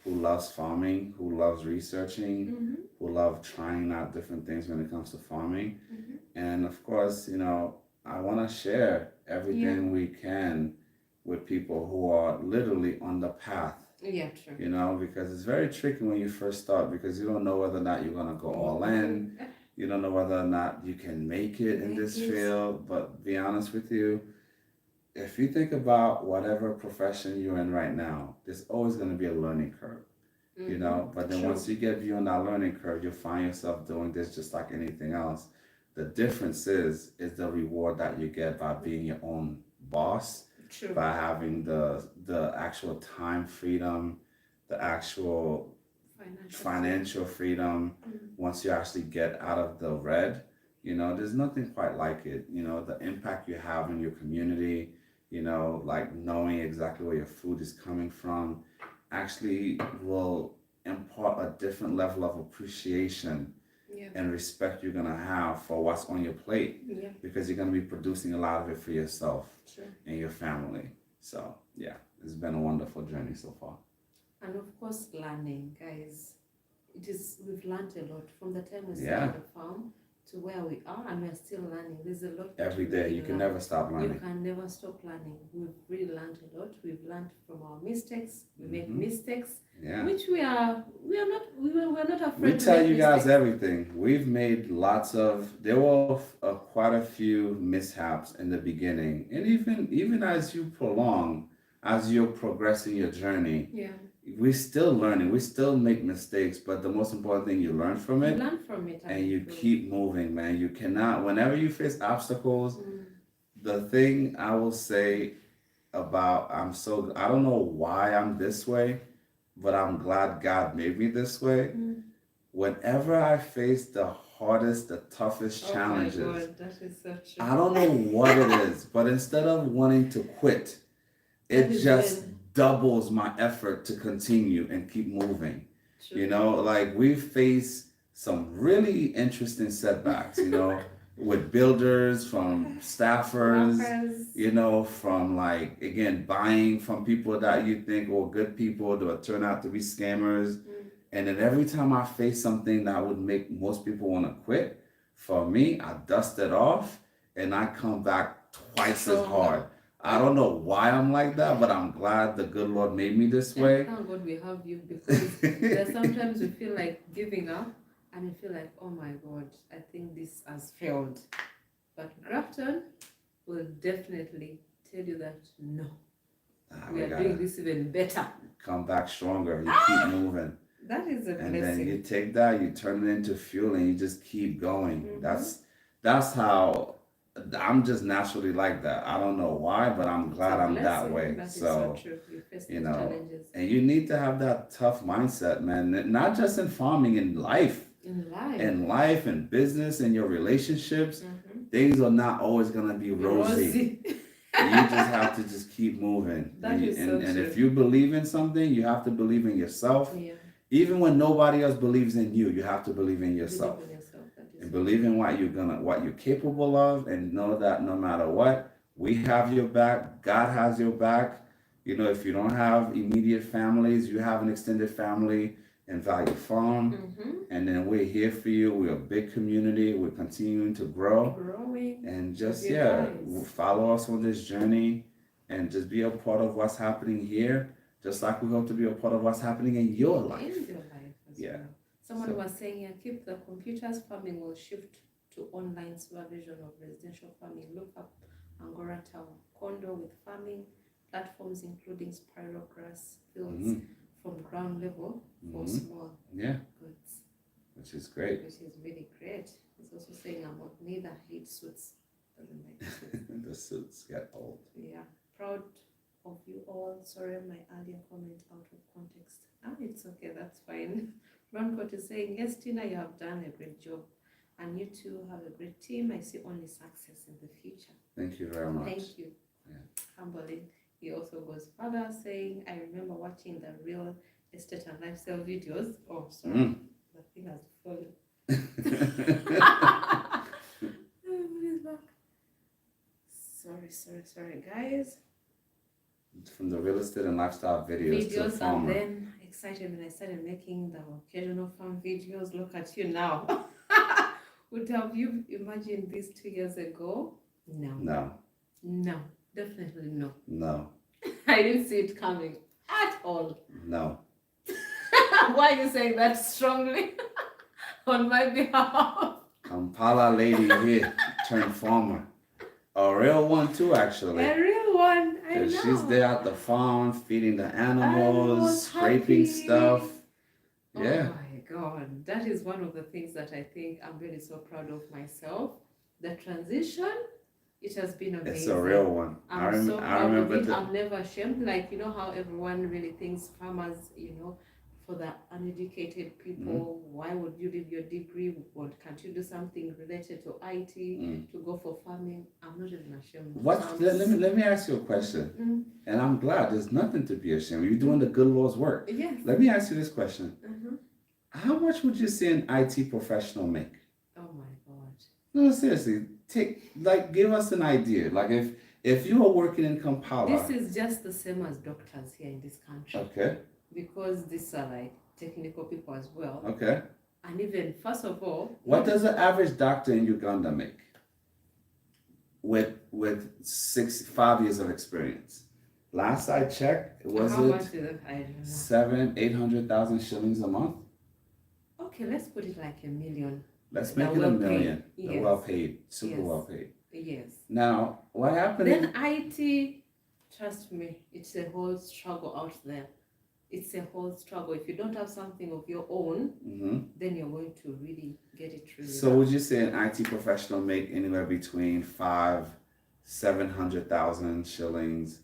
[SPEAKER 2] who loves farming, who loves researching, who loves trying out different things when it comes to farming. And of course, you know, I want to share everything we can with people who are literally on the path.
[SPEAKER 1] Yeah, true.
[SPEAKER 2] You know, because it's very tricky when you first start, because you don't know whether or not you're going to go all in. You don't know whether or not you can make it in this field. But be honest with you, if you think about whatever profession you're in right now, there's always going to be a learning curve, you know. But then once you get beyond that learning curve, you'll find yourself doing this just like anything else. The difference is the reward that you get by being your own boss. True. By having the actual time freedom, the actual financial freedom. Once you actually get out of the red, you know, there's nothing quite like it. You know, the impact you have in your community, you know, like knowing exactly where your food is coming from, actually will impart a different level of appreciation and respect you're gonna have for what's on your plate, because you're gonna be producing a lot of it for yourself and your family. So yeah, it's been a wonderful journey so far.
[SPEAKER 1] And of course, learning, guys. We've learned a lot from the time we started the farm to where we are, and we're still learning. There's a lot
[SPEAKER 2] every day. You can never stop learning.
[SPEAKER 1] You can never stop learning. We've really learned a lot. We've learned from our mistakes. We make mistakes, which we're not afraid.
[SPEAKER 2] We tell you guys everything. We've made lots of. There were quite a few mishaps in the beginning, and even as you prolong, as you're progressing your journey. We're still learning. We still make mistakes, but the most important thing, you learn from it.
[SPEAKER 1] You learn from it,
[SPEAKER 2] and you keep moving, man. You cannot. Whenever you face obstacles, the thing I will say about I don't know why I'm this way, but I'm glad God made me this way. Whenever I face the hardest, the toughest challenges,
[SPEAKER 1] my God, that is so true.
[SPEAKER 2] I don't know what it is, but instead of wanting to quit, it just doubles my effort to continue and keep moving. True. You know, like we've faced some really interesting setbacks, you know, with builders, from staffers, you know, from like, again, buying from people that you think were good people that turn out to be scammers. And then every time I face something that would make most people want to quit, for me, I dust it off and I come back twice as hard. I don't know why I'm like that, but I'm glad the good Lord made me this way.
[SPEAKER 1] Thank God we have you, because there's sometimes we feel like giving up and we feel like, oh my God, I think this has failed. But Grafton will definitely tell you that no, we are doing this even better.
[SPEAKER 2] Come back stronger. You keep moving.
[SPEAKER 1] That is a blessing.
[SPEAKER 2] And then you take that, you turn it into fuel, and you just keep going. That's how. I'm just naturally like that. I don't know why, but I'm glad I'm that way.
[SPEAKER 1] That is so true.
[SPEAKER 2] You know, and you need to have that tough mindset, man. Not just in farming, in life. In life and business and your relationships, things are not always gonna be rosy. You just have to just keep moving. And if you believe in something, you have to believe in yourself. Even when nobody else believes in you, you have to believe in yourself. And believe in what you're capable of, and know that no matter what, we have your back. God has your back. You know, if you don't have immediate families, you have an extended family. and Value Farm. And then we're here for you. We're a big community. We're continuing to grow.
[SPEAKER 1] Growing.
[SPEAKER 2] And just,
[SPEAKER 1] You guys.
[SPEAKER 2] follow us on this journey and just be a part of what's happening here, just like we hope to be a part of what's happening in your life.
[SPEAKER 1] In your life as
[SPEAKER 2] Yeah.
[SPEAKER 1] well. Someone was saying here, keep the computers, farming will shift to online supervision of residential farming. Look up Angora Tower, condo with farming platforms including spiral grass fields from ground level for small goods.
[SPEAKER 2] Which is great.
[SPEAKER 1] Which is really great. He's also saying about neither hate suits, doesn't like suits.
[SPEAKER 2] The suits get old.
[SPEAKER 1] Yeah, proud of you all. Sorry, my earlier comment out of context. It's okay, that's fine. Browncoat is saying, yes, Tina, you have done a great job. And you two have a great team. I see only success in the future.
[SPEAKER 2] Thank you very much.
[SPEAKER 1] Thank you.
[SPEAKER 2] Yeah.
[SPEAKER 1] Humbling. He also goes further saying, I remember watching the real estate and lifestyle videos. Oh, sorry. The thing has fallen. Sorry, guys.
[SPEAKER 2] From the real estate and lifestyle videos to
[SPEAKER 1] And
[SPEAKER 2] farmer.
[SPEAKER 1] then excited when I started making the occasional farm videos. Look at you now. Would have you imagined this 2 years ago? No, definitely no.
[SPEAKER 2] No.
[SPEAKER 1] I didn't see it coming at all.
[SPEAKER 2] No.
[SPEAKER 1] Why are you saying that strongly on my behalf?
[SPEAKER 2] Kampala lady here turned farmer. A real one too, actually.
[SPEAKER 1] A real one, I know.
[SPEAKER 2] She's there at the farm feeding the animals, scraping
[SPEAKER 1] happy.
[SPEAKER 2] stuff. Yeah.
[SPEAKER 1] Oh my God, that is one of the things that I think I'm really so proud of myself. The transition, it has been amazing.
[SPEAKER 2] It's a real one.
[SPEAKER 1] I'm so proud of it.
[SPEAKER 2] the-
[SPEAKER 1] I'm never ashamed. Like, you know how everyone really thinks farmers, for the uneducated people, why would you leave your degree? What can't you do something related to IT to go for farming? I'm not even ashamed.
[SPEAKER 2] Let me ask you a question. And I'm glad there's nothing to be ashamed. You're doing the good Lord's work.
[SPEAKER 1] Yes.
[SPEAKER 2] Let me ask you this question. How much would you say an IT professional make?
[SPEAKER 1] Oh my God.
[SPEAKER 2] No, seriously. Give us an idea. Like if you are working in Kampala.
[SPEAKER 1] This is just the same as doctors here in this country.
[SPEAKER 2] Okay.
[SPEAKER 1] Because these are like technical people as well.
[SPEAKER 2] Okay.
[SPEAKER 1] And even, first of all...
[SPEAKER 2] What does the average doctor in Uganda make? With 5 years of experience. Last I checked,
[SPEAKER 1] How much is it? I don't know.
[SPEAKER 2] 700,000-800,000 shillings a month.
[SPEAKER 1] Okay, let's put it like 1 million.
[SPEAKER 2] Let's make
[SPEAKER 1] They're
[SPEAKER 2] it
[SPEAKER 1] well
[SPEAKER 2] $1 million.
[SPEAKER 1] paid.
[SPEAKER 2] They're
[SPEAKER 1] Yes.
[SPEAKER 2] well paid, super
[SPEAKER 1] Yes.
[SPEAKER 2] well paid.
[SPEAKER 1] Yes.
[SPEAKER 2] Now, what happened?
[SPEAKER 1] Then IT, trust me, it's a whole struggle out there. It's a whole struggle. If you don't have something of your own, then you're going to really get it really
[SPEAKER 2] So
[SPEAKER 1] rough.
[SPEAKER 2] would you say an IT professional make anywhere between 500,000-700,000 shillings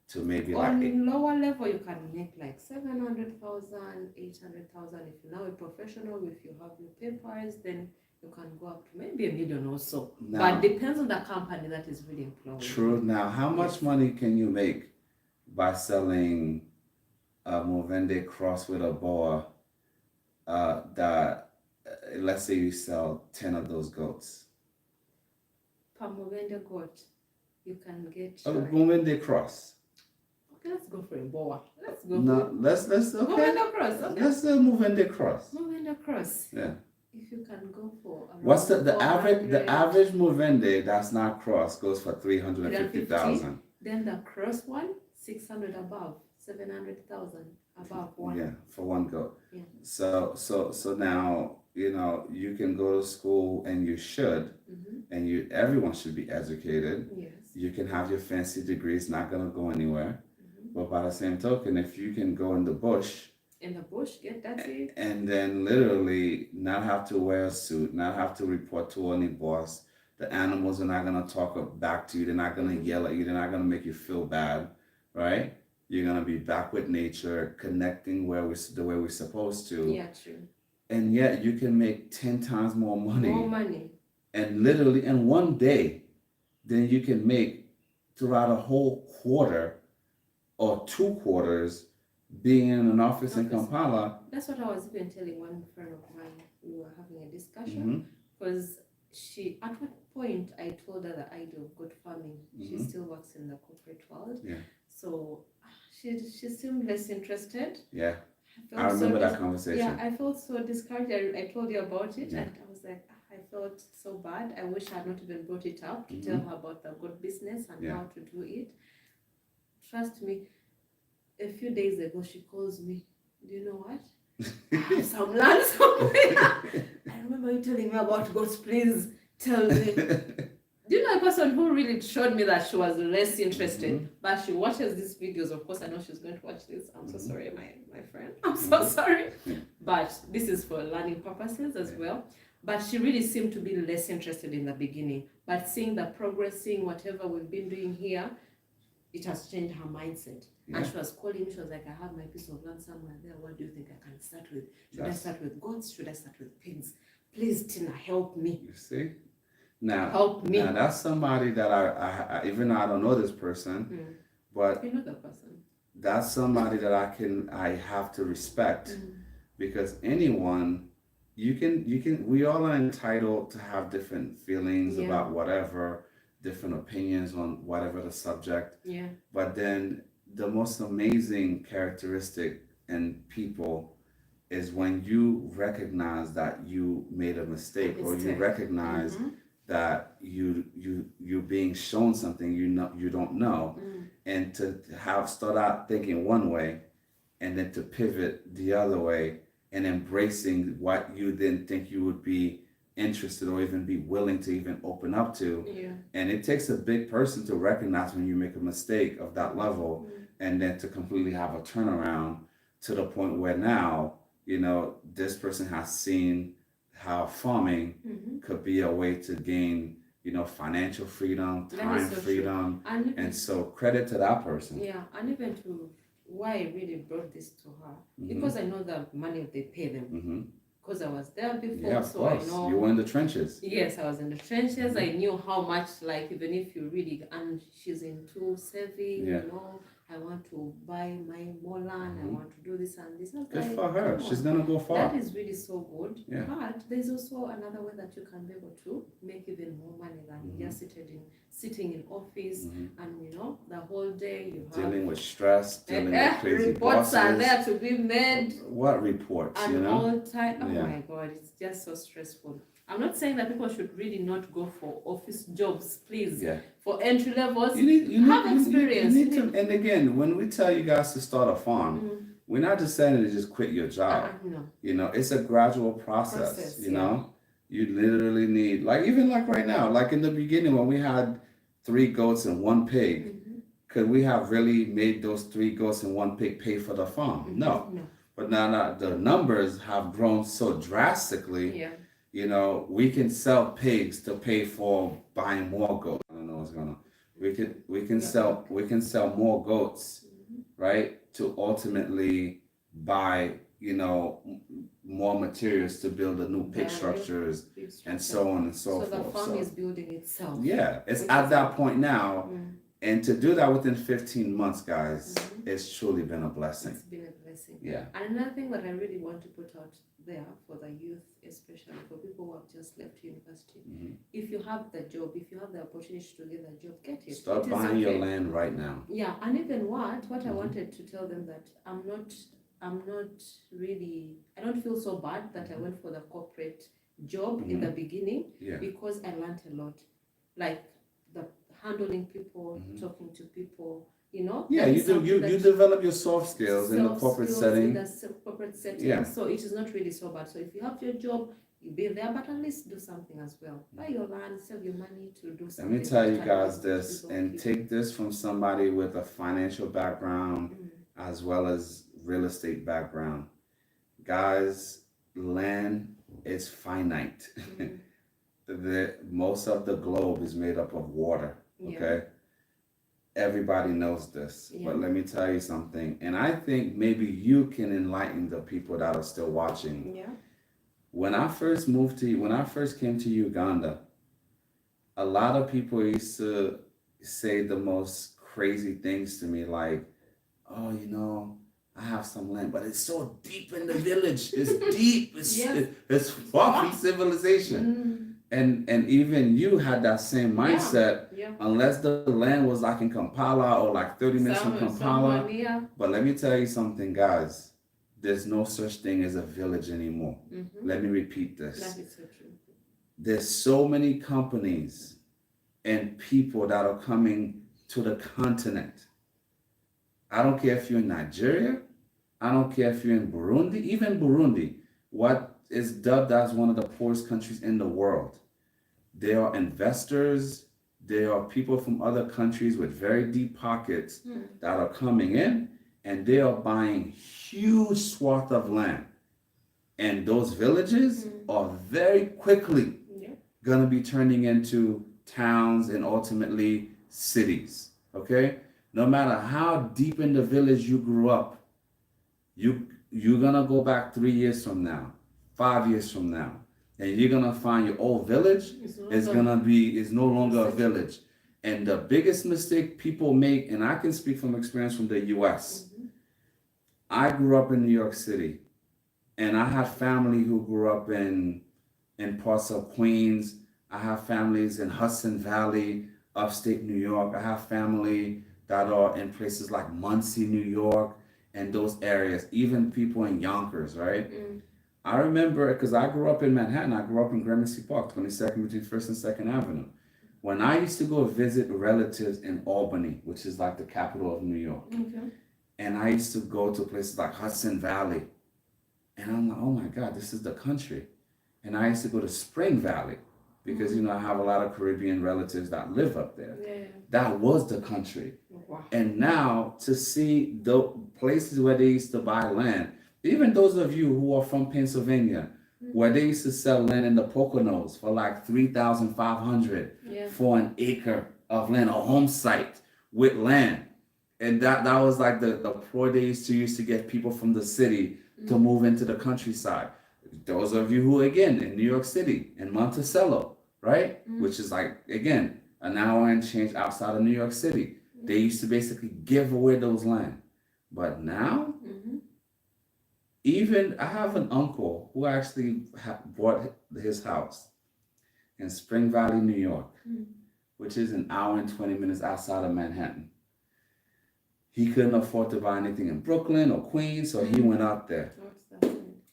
[SPEAKER 2] to maybe
[SPEAKER 1] On lower level, you can make like 700,000, 800,000. If you're now a professional, if you have your papers, then you can go up to maybe 1 million or so.
[SPEAKER 2] Now,
[SPEAKER 1] But depends on the company that is really employing.
[SPEAKER 2] True. Now, how much money can you make by selling a Movende cross with a boa? Let's say you sell 10 of those goats.
[SPEAKER 1] Per Movende goat, you can get.
[SPEAKER 2] A Movende cross.
[SPEAKER 1] Okay, let's go for a boa. Let's go.
[SPEAKER 2] No, let's okay.
[SPEAKER 1] Movende cross. Okay.
[SPEAKER 2] Let's Movende cross.
[SPEAKER 1] Movende cross.
[SPEAKER 2] Yeah.
[SPEAKER 1] If you can go for.
[SPEAKER 2] What's the
[SPEAKER 1] average?
[SPEAKER 2] average Movende that's not cross goes for 350,000.
[SPEAKER 1] Then the cross one, 600 above, 700,000 above one.
[SPEAKER 2] Yeah, for one goat.
[SPEAKER 1] Yeah.
[SPEAKER 2] So now you can go to school, and you should, and everyone should be educated.
[SPEAKER 1] Yes.
[SPEAKER 2] You can have your fancy degrees, not gonna go anywhere. But by the same token, if you can go in the bush,
[SPEAKER 1] get dirty.
[SPEAKER 2] and then literally not have to wear a suit, not have to report to any boss, the animals are not gonna talk back to you. They're not gonna yell at you. They're not gonna make you feel bad, right? You're gonna be back with nature, connecting the way we're supposed to.
[SPEAKER 1] Yeah, true.
[SPEAKER 2] And yet you can make 10 times more money.
[SPEAKER 1] More money.
[SPEAKER 2] And literally in one day, then you can make throughout a whole quarter or 2 quarters being in an office in Kampala.
[SPEAKER 1] That's what I was even telling one friend of mine. We were having a discussion because at what point I told her the idea of goat farming. She still works in the corporate world.
[SPEAKER 2] Yeah.
[SPEAKER 1] So she seemed less interested.
[SPEAKER 2] Yeah. I remember that conversation.
[SPEAKER 1] Yeah, I felt so discouraged. I told you about it,
[SPEAKER 2] Yeah.
[SPEAKER 1] and I was like, I felt so bad. I wish I had not even brought it up to tell her about the good business and
[SPEAKER 2] Yeah.
[SPEAKER 1] how to do it. Trust me, a few days ago, she calls me. Do you know what? I have some land somewhere. I remember you telling me about goats. Please tell me. Do you know a person who really showed me that she was less interested, but she watches these videos? Of course, I know she's going to watch this. I'm so sorry, my friend. I'm so sorry. But this is for learning purposes as well. But she really seemed to be less interested in the beginning. But seeing the progress, seeing whatever we've been doing here, it has changed her mindset.
[SPEAKER 2] Yeah.
[SPEAKER 1] And she was calling me, she was like, I have my piece of land somewhere there. What do you think I can start with? Should I start with goats? Should I start with pigs? Please, Tina, help me.
[SPEAKER 2] You see? Now,
[SPEAKER 1] help me.
[SPEAKER 2] Now that's somebody that I even though I don't know this person, but
[SPEAKER 1] you know the person.
[SPEAKER 2] That's somebody that I have to respect because anyone we all are entitled to have different feelings about whatever, different opinions on whatever the subject.
[SPEAKER 1] Yeah.
[SPEAKER 2] But then the most amazing characteristic in people is when you recognize that you made a mistake or you recognize that you're being shown something you don't know, and to start out thinking one way and then to pivot the other way and embracing what you didn't think you would be interested or even be willing to even open up to.
[SPEAKER 1] Yeah.
[SPEAKER 2] And it takes a big person to recognize when you make a mistake of that level and then to completely have a turnaround to the point where now, this person has seen how farming could be a way to gain, financial freedom, time freedom. And so credit to that person.
[SPEAKER 1] Yeah, and even to why I really brought this to her, because I know the money they pay them. Because I was there before,
[SPEAKER 2] yeah,
[SPEAKER 1] so I know.
[SPEAKER 2] You were in the trenches.
[SPEAKER 1] Yes, I was in the trenches. I knew how much, even if you really, and she's into saving, I want to buy my more land, I want to do this and this.
[SPEAKER 2] Good for her. She's going to go far.
[SPEAKER 1] That is really so good.
[SPEAKER 2] Yeah.
[SPEAKER 1] But there's also another way that you can be able to make even more money than just sitting in office and, the whole day you have...
[SPEAKER 2] Dealing with stress, dealing with crazy
[SPEAKER 1] reports
[SPEAKER 2] bosses.
[SPEAKER 1] Are there to be made.
[SPEAKER 2] What reports,
[SPEAKER 1] and all time. Oh my God, it's just so stressful. I'm not saying that people should really not go for office jobs, please. Yeah. For entry levels, you have experience.
[SPEAKER 2] And again, when we tell you guys to start a farm, we're not just saying to just quit your job.
[SPEAKER 1] No.
[SPEAKER 2] It's a gradual process. You know, you literally need, even right now, in the beginning when we had 3 goats and 1 pig, could we have really made those 3 goats and 1 pig pay for the farm? No. But now the numbers have grown so drastically.
[SPEAKER 1] Yeah.
[SPEAKER 2] We can sell pigs to pay for buying more goats. I don't know what's going on. We can sell more goats, right? To ultimately buy, more materials to build the new pig structures and so on and so forth.
[SPEAKER 1] So the farm is building itself.
[SPEAKER 2] Yeah, it's at that point now. And to do that within 15 months, guys, it's truly been a blessing.
[SPEAKER 1] It's been a blessing.
[SPEAKER 2] Yeah.
[SPEAKER 1] And another thing that I really want to put out there for the youth, especially for people who have just left university, if you have the job, if you have the opportunity to get a job, get it.
[SPEAKER 2] Start buying your land right now.
[SPEAKER 1] Yeah, and even what I wanted to tell them that I'm not really, I don't feel so bad that I went for the corporate job in the beginning because I learned a lot. The handling people, talking to people,
[SPEAKER 2] Yeah, you develop your soft skills in the corporate setting.
[SPEAKER 1] In the corporate setting, so it is not really so bad. So if you have your job, you be there, but at least do something as well. Buy your land, save your money to do something.
[SPEAKER 2] Let me tell you guys this, and take this from somebody with a financial background as well as real estate background. Guys, land is finite. Most of the globe is made up of water. Okay, everybody knows this, but let me tell you something, and I think maybe you can enlighten the people that are still watching.
[SPEAKER 1] Yeah.
[SPEAKER 2] When I first came to Uganda, a lot of people used to say the most crazy things to me, like, "Oh, I have some land, but it's so deep in the village. It's deep. It's far from civilization." And even you had that same mindset, unless the land was in Kampala or 30 minutes from Kampala. But let me tell you something, guys. there's no such thing as a village anymore. Let me repeat this.
[SPEAKER 1] That is so true.
[SPEAKER 2] There's so many companies and people that are coming to the continent. I don't care if you're in Nigeria. I don't care if you're in Burundi. Even Burundi, what is dubbed as one of the poorest countries in the world. There are investors. There are people from other countries with very deep pockets that are coming in, and they are buying huge swath of land. And those villages are very quickly going to be turning into towns and ultimately cities. Okay? No matter how deep in the village you grew up, you're going to go back 3 years from now, 5 years from now, and you're going to find your old village is no longer a village. And the biggest mistake people make, and I can speak from experience from the US, I grew up in New York City, and I had family who grew up in parts of Queens. I have families in Hudson Valley, upstate New York. I have family that are in places like Muncie, New York, and those areas, even people in Yonkers, right? I remember, because I grew up in Manhattan, I grew up in Gramercy Park, 22nd between 1st and 2nd Avenue. When I used to go visit relatives in Albany, which is like the capital of New York, and I used to go to places like Hudson Valley, and I'm like, oh my God, this is the country. And I used to go to Spring Valley, because, I have a lot of Caribbean relatives that live up there. That was the country.
[SPEAKER 1] Wow.
[SPEAKER 2] And now to see the places where they used to buy land, even those of you who are from Pennsylvania, where they used to sell land in the Poconos for like $3,500 for an acre of land, a home site with land. And that was like the poor they used to get people from the city to move into the countryside. Those of you who, again, in New York City, in Monticello, right? Which is like, again, an hour and change outside of New York City. They used to basically give away those land. But now, even I have an uncle who actually bought his house in Spring Valley, New York, which is an hour and 20 minutes outside of Manhattan. He couldn't afford to buy anything in Brooklyn or Queens, so he went out there.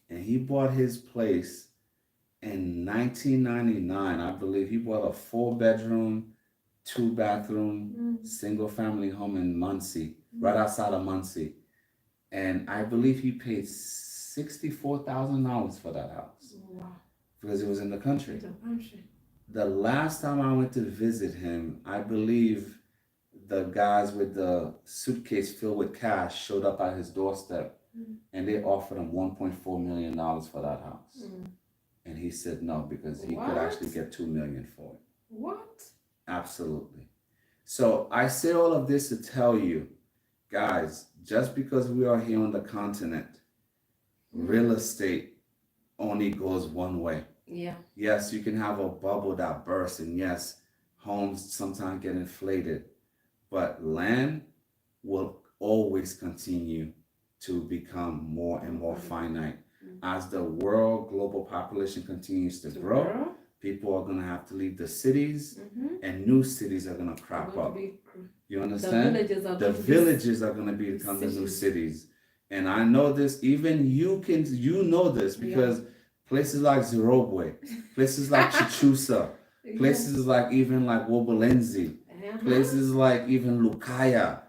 [SPEAKER 2] And he bought his place in 1999, I believe. He bought a 4-bedroom, 2-bathroom, single-family home in Muncie, right outside of Muncie. And I believe he paid $64,000 for that house.
[SPEAKER 1] Wow.
[SPEAKER 2] Because it was in the country. The last time I went to visit him, I believe the guys with the suitcase filled with cash showed up at his doorstep. And they offered him $1.4 million for that house. And he said no, because he could actually get $2 million for it.
[SPEAKER 1] What?
[SPEAKER 2] Absolutely. So I say all of this to tell you, guys, just because we are here on the continent, real estate only goes one way. Yes, you can have a bubble that bursts, and yes, homes sometimes get inflated, but land will always continue to become more and more finite. As the world global population continues to grow, people are going to have to leave the cities, and new cities are going to crop up. You understand? The villages are going to become the new cities. And I know this, even you know this, because places like Zimbabwe, places like Chichusa, places like even like Wobolenzi, places like even Lukaya,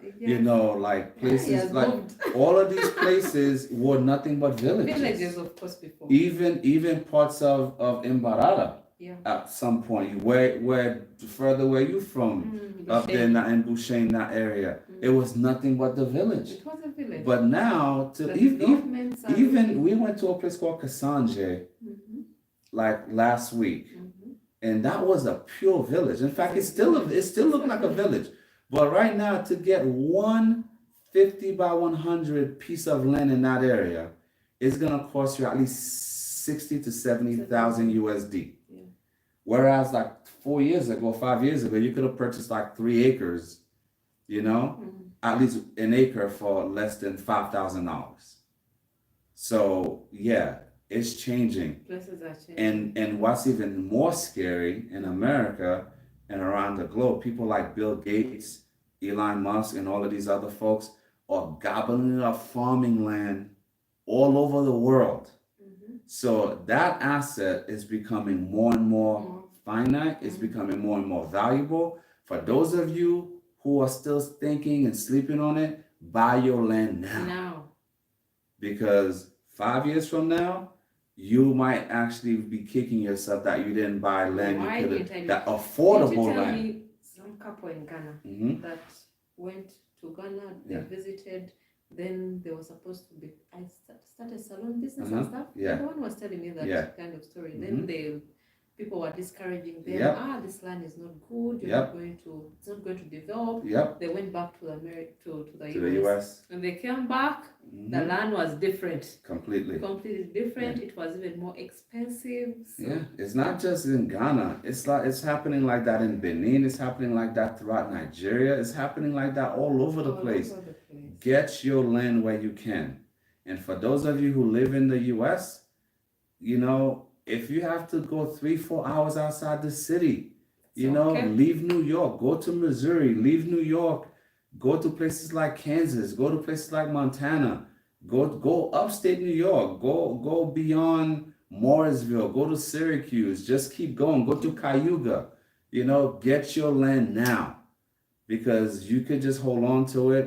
[SPEAKER 2] like places like all of these places were nothing but villages.
[SPEAKER 1] Villages, of course, before.
[SPEAKER 2] Even parts of Imbarara at some point, where further where you from, up there in Boucher, in that area, it was nothing but the village.
[SPEAKER 1] It was a village.
[SPEAKER 2] But now, even we went to a place called Kasanje, like last week. And that was a pure village. In fact, it still looked like a village. But right now, to get 150 by 100 piece of land in that area, it's gonna cost you at least 60 to 70,000 USD. Whereas like 5 years ago, you could have purchased like 3 acres, at least an acre for less than $5,000. So yeah. It's changing.
[SPEAKER 1] Places are changing.
[SPEAKER 2] And what's even more scary in America and around the globe, people like Bill Gates, Elon Musk, and all of these other folks are gobbling up farming land all over the world.
[SPEAKER 1] Mm-hmm.
[SPEAKER 2] So that asset is becoming more and more finite. It's
[SPEAKER 1] Mhm.
[SPEAKER 2] becoming more and more valuable. For those of you who are still thinking and sleeping on it, buy your land now.
[SPEAKER 1] Now.
[SPEAKER 2] Because 5 years from now, you might actually be kicking yourself that you didn't buy land.
[SPEAKER 1] Why
[SPEAKER 2] You
[SPEAKER 1] didn't
[SPEAKER 2] could
[SPEAKER 1] I
[SPEAKER 2] have
[SPEAKER 1] do-
[SPEAKER 2] that
[SPEAKER 1] Did
[SPEAKER 2] affordable
[SPEAKER 1] you tell
[SPEAKER 2] land.
[SPEAKER 1] me some couple in Ghana
[SPEAKER 2] Mhm.
[SPEAKER 1] that went to Ghana, they
[SPEAKER 2] Yeah.
[SPEAKER 1] visited, then they were supposed to be, start a salon business
[SPEAKER 2] Uh-huh.
[SPEAKER 1] and stuff.
[SPEAKER 2] Yeah.
[SPEAKER 1] Everyone was telling me that
[SPEAKER 2] Yeah.
[SPEAKER 1] kind of story.
[SPEAKER 2] Mhm.
[SPEAKER 1] Then people were discouraging them.
[SPEAKER 2] Yep.
[SPEAKER 1] This land is not good. You're
[SPEAKER 2] Yep.
[SPEAKER 1] not going to, it's not going to develop.
[SPEAKER 2] Yep.
[SPEAKER 1] They went back to
[SPEAKER 2] To
[SPEAKER 1] the
[SPEAKER 2] the US.
[SPEAKER 1] When they came back, the
[SPEAKER 2] Mhm.
[SPEAKER 1] land was different.
[SPEAKER 2] Completely.
[SPEAKER 1] Completely different. It was even more expensive. So
[SPEAKER 2] Yeah, it's not just in Ghana. It's happening like that in Benin. It's happening like that throughout Nigeria. It's happening like that all over the
[SPEAKER 1] all
[SPEAKER 2] place.
[SPEAKER 1] over the place.
[SPEAKER 2] Get your land where you can. And for those of you who live in the US, if you have to go 3-4 hours outside the city,
[SPEAKER 1] Okay.
[SPEAKER 2] leave New York, go to Missouri, leave New York, go to places like Kansas, go to places like Montana, go upstate New York, go beyond Morrisville, go to Syracuse, just keep going, go to Cayuga, get your land now, because you could just hold on to it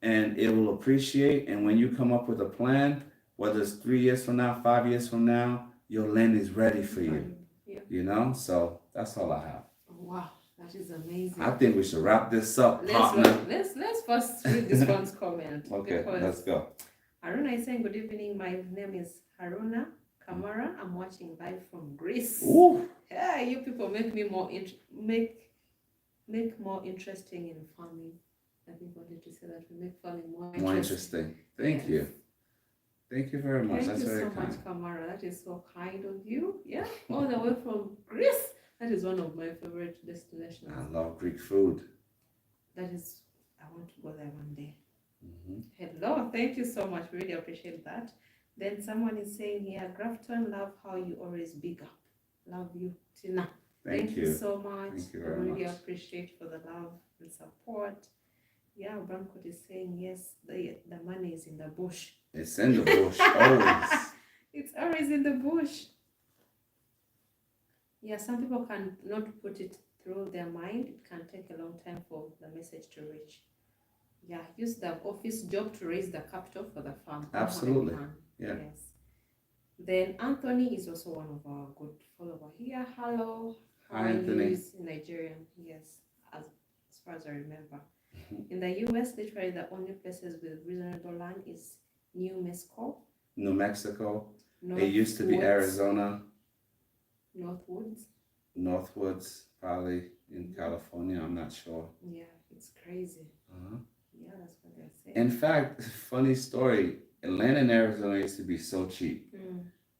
[SPEAKER 2] and it will appreciate. And when you come up with a plan, whether it's 3 years from now, 5 years from now, your land is ready for you.
[SPEAKER 1] Yeah.
[SPEAKER 2] So that's all I have.
[SPEAKER 1] Wow, that is amazing.
[SPEAKER 2] I think we should wrap this up, partner.
[SPEAKER 1] Let's first read this one's comment.
[SPEAKER 2] Okay, let's go.
[SPEAKER 1] Haruna is saying, good evening. My name is Haruna Kamara. I'm watching live from Greece.
[SPEAKER 2] Ooh.
[SPEAKER 1] Yeah, you people make me make more interesting in farming. I think I wanted to say that we make farming more
[SPEAKER 2] interesting. Thank you. Thank you very much.
[SPEAKER 1] Thank
[SPEAKER 2] That's
[SPEAKER 1] you
[SPEAKER 2] very
[SPEAKER 1] so
[SPEAKER 2] kind.
[SPEAKER 1] much, Kamara. That is so kind of you. Yeah, all the way from Greece. That is one of my favorite destinations.
[SPEAKER 2] I love Greek food.
[SPEAKER 1] That is, I want to go there one day.
[SPEAKER 2] Mm-hmm.
[SPEAKER 1] Hello, thank you so much. Really appreciate that. Then someone is saying here, Grafton, love how you always big up. Love you, Tina.
[SPEAKER 2] Thank you
[SPEAKER 1] so much.
[SPEAKER 2] Thank you
[SPEAKER 1] I
[SPEAKER 2] very
[SPEAKER 1] really
[SPEAKER 2] much.
[SPEAKER 1] appreciate for the love and support. Yeah, Branko is saying yes, the money is in the bush.
[SPEAKER 2] It's in the bush, always.
[SPEAKER 1] It's always in the bush. Yeah, some people can not put it through their mind. It can take a long time for the message to reach. Yeah, use the office job to raise the capital for the farm.
[SPEAKER 2] Absolutely. Yeah.
[SPEAKER 1] Yes. Then Anthony is also one of our good followers here. Hello.
[SPEAKER 2] Hi, Anthony.
[SPEAKER 1] He's Nigerian. Yes, as far as I remember. In the US, literally the only places with reasonable land is New Mexico. It used to be Arizona. Northwoods, probably in California. I'm not sure. Yeah, it's crazy. Yeah, that's what they're saying. In fact, funny story, land in Arizona used to be so cheap.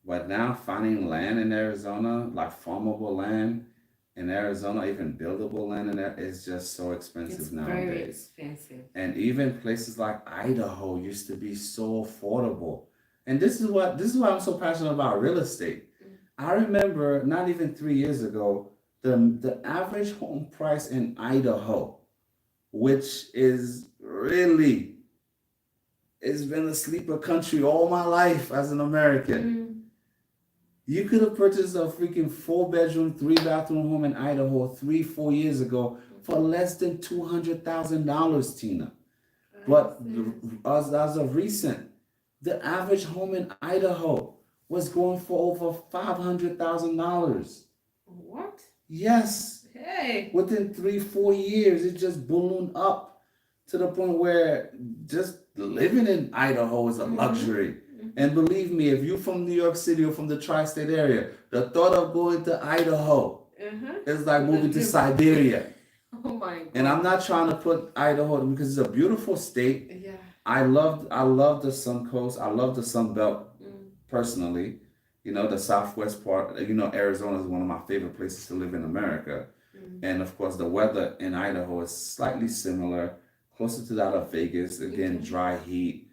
[SPEAKER 1] But now finding land in Arizona, like farmable land in Arizona, even buildable land in there, is just so expensive nowadays. Very expensive. And even places like Idaho used to be so affordable. And this is why I'm so passionate about real estate. I remember not even 3 years ago, the average home price in Idaho, which is really, it's been a sleeper country all my life as an American. You could have purchased a freaking 4-bedroom, 3-bathroom home in Idaho 3-4 years ago for less than $200,000, Tina. But as of recent, the average home in Idaho was going for over $500,000. What? Yes. Hey. Within 3-4 years, it just ballooned up to the point where just living in Idaho is a luxury. And believe me, if you're from New York City or from the tri-state area, the thought of going to Idaho is like moving to Siberia. Oh my God. And I'm not trying to put Idaho because it's a beautiful state. Yeah. I love the Sun Coast. I love the Sun Belt personally. The southwest part, Arizona is one of my favorite places to live in America. And of course, the weather in Idaho is slightly similar, closer to that of Vegas. Again, dry heat,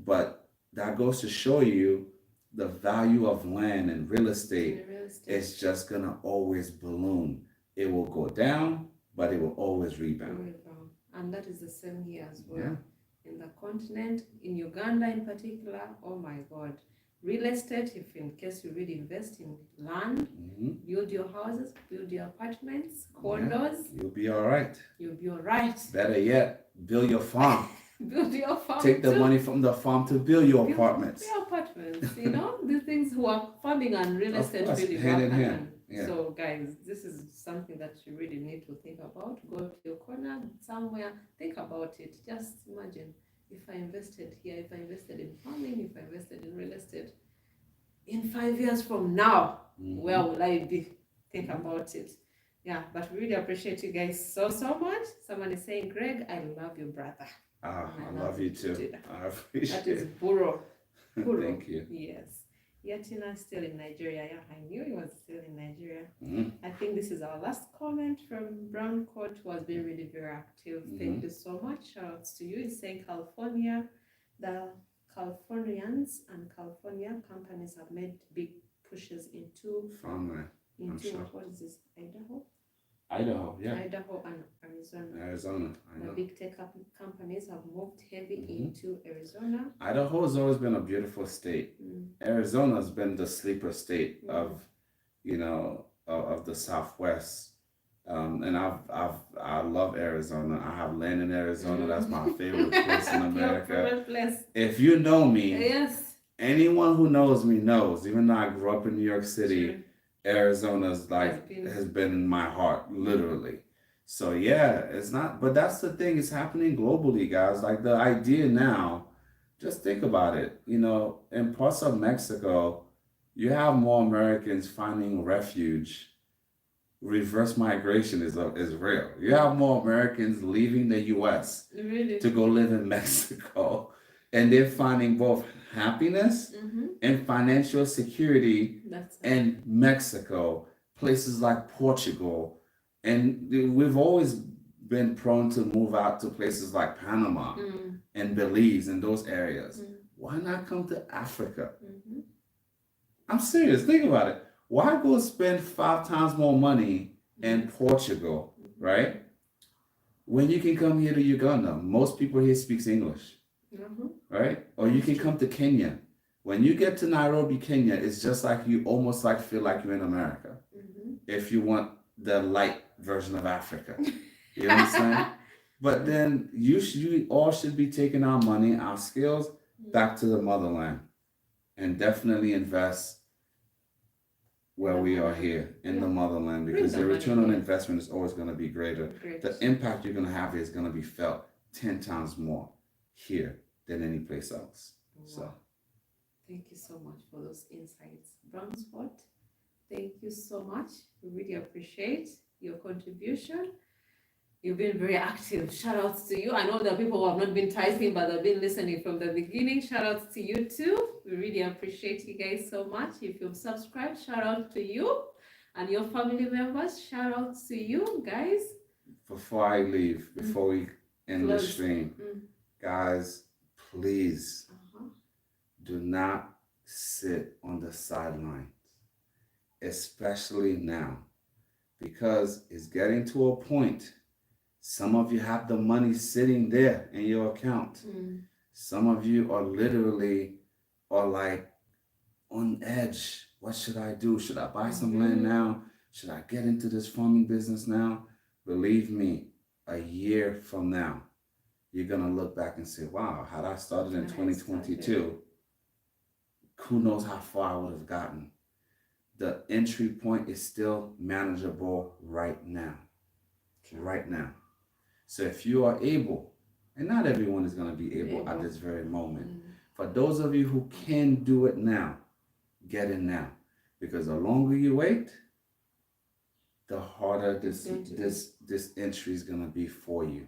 [SPEAKER 1] but that goes to show you the value of land and real estate is just going to always balloon. It will go down, but it will always rebound. And that is the same here as well. in the continent, in Uganda in particular. Oh my God. Real estate, if in case you really invest in land, build your houses, build your apartments, condos.
[SPEAKER 2] Yeah, you'll be all right.
[SPEAKER 1] You'll be all right.
[SPEAKER 2] Better yet, build your farm.
[SPEAKER 1] Build your farm.
[SPEAKER 2] Take the money from the farm to build your apartments.
[SPEAKER 1] Your apartments, you know, these things who are farming and real estate really
[SPEAKER 2] hand
[SPEAKER 1] work
[SPEAKER 2] in hand. Yeah.
[SPEAKER 1] So guys, this is something that you really need to think about. Go to your corner somewhere, think about it. Just imagine, if I invested here, if I invested in farming, if I invested in real estate, in 5 years from now, where will I be? Think about it. Yeah, but we really appreciate you guys so much. Someone is saying, Greg, I love you, brother.
[SPEAKER 2] I love you too. I appreciate
[SPEAKER 1] it. That is Buro.
[SPEAKER 2] Thank you.
[SPEAKER 1] Yes. Yatina is still in Nigeria. Yeah, I knew he was still in Nigeria. I think this is our last comment from Brown Coat, who has been really very active. Thank you so much. Shout outs to you. He's saying California, the Californians and California companies have made big pushes into
[SPEAKER 2] farmland.
[SPEAKER 1] What is this?
[SPEAKER 2] Idaho, yeah.
[SPEAKER 1] Idaho and Arizona.
[SPEAKER 2] I know.
[SPEAKER 1] The big tech companies have moved heavy into Arizona.
[SPEAKER 2] Idaho has always been a beautiful state. Arizona has been the sleeper state of, you know, of the Southwest. And I love Arizona. I have land in Arizona. That's my favorite place in America.
[SPEAKER 1] Your favorite place.
[SPEAKER 2] If you know me,
[SPEAKER 1] yes.
[SPEAKER 2] Anyone who knows me knows. Even though I grew up in New York City, Arizona's has been in my heart, literally. So yeah, it's not, but that's the thing, it's happening globally, guys. Like the idea now, just think about it, you know, in parts of Mexico, you have more Americans finding refuge. Reverse migration is real. You have more Americans leaving the US to go live in Mexico, and they're finding both happiness and financial security in Mexico, places like Portugal. And we've always been prone to move out to places like Panama and Belize and those areas. Why not come to Africa? I'm serious, think about it. Why go spend 5 times more money in Portugal, right? When you can come here to Uganda. Most people here speaks English. Right? Or you can come to Kenya. When you get to Nairobi, Kenya, it's just like you almost like feel like you're in America. If you want the light version of Africa. You understand? But then you all should be taking our money, our skills back to the motherland and definitely invest where we are here in the motherland, because the return on investment is always going to be greater. The impact you're going to have is going to be felt 10 times more here than any place else.
[SPEAKER 1] Wow.
[SPEAKER 2] So
[SPEAKER 1] thank you so much for those insights. Brown Spot, thank you so much. We really appreciate your contribution. You've been very active. Shout outs to you. I know there are people who have not been typing, but they've been listening from the beginning. Shout outs to you too. We really appreciate you guys so much. If you've subscribed, shout out to you and your family members. Shout outs to you guys.
[SPEAKER 2] Before I leave, before we end the stream, guys, please do not sit on the sidelines, especially now, because it's getting to a point. Some of you have the money sitting there in your account. Some of you are literally like on edge. What should I do? Should I buy some land now? Should I get into this farming business now? Believe me, a year from now, you're going to look back and say, wow, had I started in 2022, who knows how far I would have gotten. The entry point is still manageable right now. Right now. So if you are able, and not everyone is going to be able at this very moment, for those of you who can do it now, get in now. Because the longer you wait, the harder this entry is going to be for you.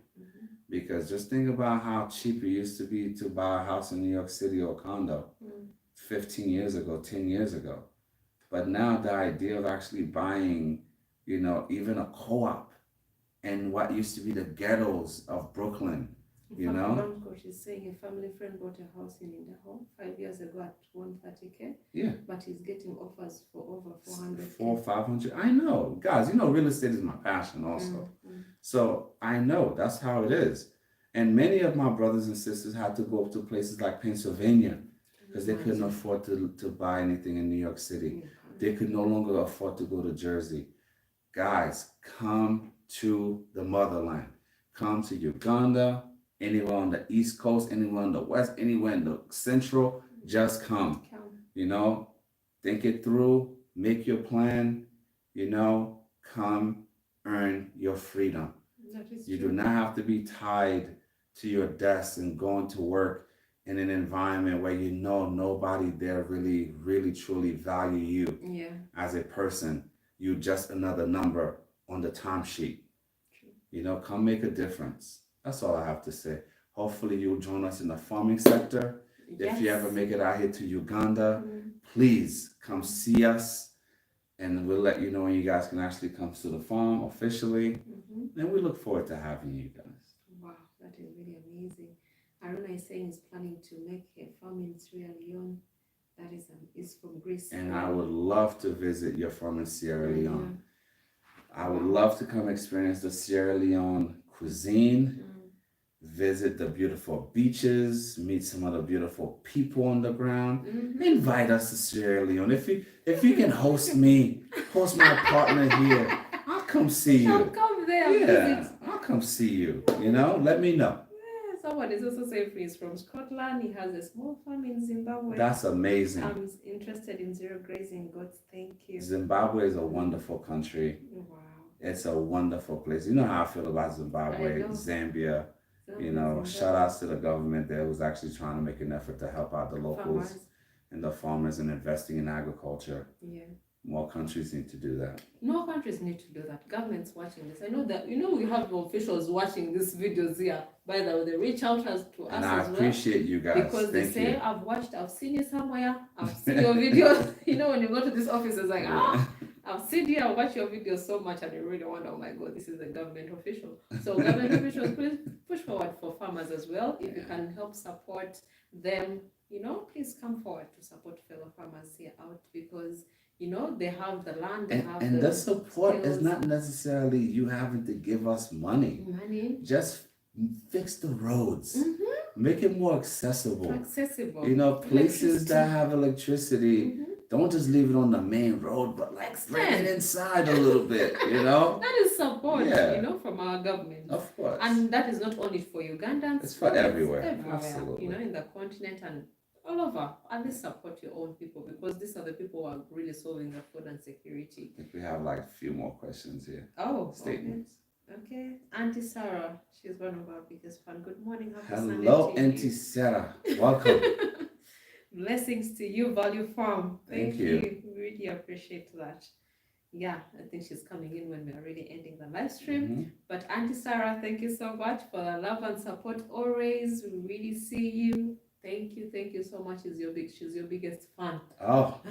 [SPEAKER 2] Because just think about how cheap it used to be to buy a house in New York City or a condo 15 years ago, 10 years ago. But now the idea of actually buying, you know, even a co-op and what used to be the ghettos of Brooklyn, you know?
[SPEAKER 1] One coach is saying a family friend bought a house in Idaho 5 years ago at $130K.
[SPEAKER 2] Yeah.
[SPEAKER 1] But he's getting offers for over $400K.
[SPEAKER 2] 400, 500. I know. Guys, you know, real estate is my passion also. So I know that's how it is. And many of my brothers and sisters had to go to places like Pennsylvania because they couldn't afford to buy anything in New York City. They could no longer afford to go to Jersey. Guys, come to the motherland. Come to Uganda, anywhere on the East Coast, anywhere on the West, anywhere in the Central. Just come. You know, think it through, make your plan, you know, come earn your freedom. You do not have to be tied to your desk and going to work in an environment where you know nobody there really, really, truly value you as a person. You just another number on the timesheet. You know, come make a difference. That's all I have to say. Hopefully you'll join us in the farming sector. If you ever make it out here to Uganda, please come see us, and we'll let you know when you guys can actually come to the farm officially. And we look forward to having you guys.
[SPEAKER 1] Wow, that is really amazing. Aruna is saying he's planning to make a farm in Sierra Leone. That is from Greece.
[SPEAKER 2] And I would love to visit your farm in Sierra Leone. I would love to come experience the Sierra Leone cuisine. Visit the beautiful beaches, meet some of the beautiful people on the ground. Invite us to Sierra Leone. If you can host my partner here, I'll come see you.
[SPEAKER 1] I'll come there.
[SPEAKER 2] Yeah, I'll come see you. You know, let me know.
[SPEAKER 1] Yeah, someone is also saying he's from Scotland. He has a small farm in Zimbabwe.
[SPEAKER 2] That's amazing.
[SPEAKER 1] I'm interested in zero grazing goats. Thank you.
[SPEAKER 2] Zimbabwe is a wonderful country.
[SPEAKER 1] Wow.
[SPEAKER 2] It's a wonderful place. You know how I feel about Zimbabwe, Zambia. You know, shout outs to the government there who's actually trying to make an effort to help out the locals and the farmers and investing in agriculture.
[SPEAKER 1] Yeah.
[SPEAKER 2] More countries need to do that.
[SPEAKER 1] More countries need to do that. Government's watching this. I know that, you know, we have officials watching these videos here. By the way, they reach out to us
[SPEAKER 2] And I
[SPEAKER 1] as well.
[SPEAKER 2] appreciate you guys.
[SPEAKER 1] Because they say, I've seen you somewhere. I've seen your videos. You know, when you go to this office, it's like, I've seen you, I've watched your videos so much, and you really wonder, oh my God, this is a government official. So government officials, please push forward for farmers as well. If you can help support them, you know, please come forward to support fellow farmers here out, because, you know, they have the land, they have
[SPEAKER 2] and the support
[SPEAKER 1] skills.
[SPEAKER 2] is not necessarily you having to give us money. Just fix the roads. Make it more accessible. You know, places that have electricity, don't just leave it on the main road, but like bring it inside a little bit, you know?
[SPEAKER 1] That is support, you know, from our government.
[SPEAKER 2] Of course.
[SPEAKER 1] And that is not only for Ugandans.
[SPEAKER 2] It's for everywhere. Absolutely.
[SPEAKER 1] You know, in the continent and all over. At least support your own people, because these are the people who are really solving the food and security.
[SPEAKER 2] I think we have like a few more questions here.
[SPEAKER 1] Oh,
[SPEAKER 2] statements.
[SPEAKER 1] Okay. Auntie Sarah, she's one of our biggest fans. Good morning.
[SPEAKER 2] Hello, Auntie Sarah. Welcome.
[SPEAKER 1] Blessings to you, Value Farm.
[SPEAKER 2] Thank you.
[SPEAKER 1] We really appreciate that. Yeah, I think she's coming in when we're really ending the live stream. But Auntie Sarah, thank you so much for the love and support always. We really see you. Thank you so much. She's your biggest fan.
[SPEAKER 2] Oh,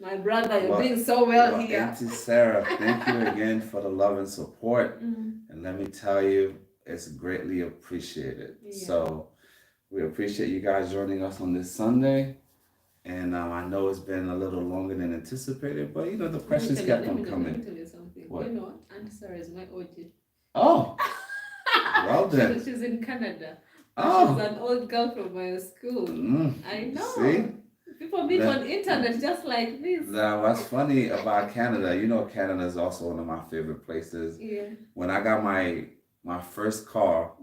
[SPEAKER 1] my brother, you're doing so well here.
[SPEAKER 2] Auntie Sarah, thank you again for the love and support. And let me tell you, it's greatly appreciated. So we appreciate you guys joining us on this Sunday. And I know it's been a little longer than anticipated, but you know, the questions kept on coming.
[SPEAKER 1] Let me tell you something. What? You know what? Auntie Sarah is my OG.
[SPEAKER 2] Oh, well then.
[SPEAKER 1] She's in Canada.
[SPEAKER 2] Oh.
[SPEAKER 1] She's an old girl from my school. I know.
[SPEAKER 2] See?
[SPEAKER 1] People meet on internet just like this.
[SPEAKER 2] Now, what's funny about Canada, you know, Canada is also one of my favorite places.
[SPEAKER 1] Yeah.
[SPEAKER 2] When I got my first car,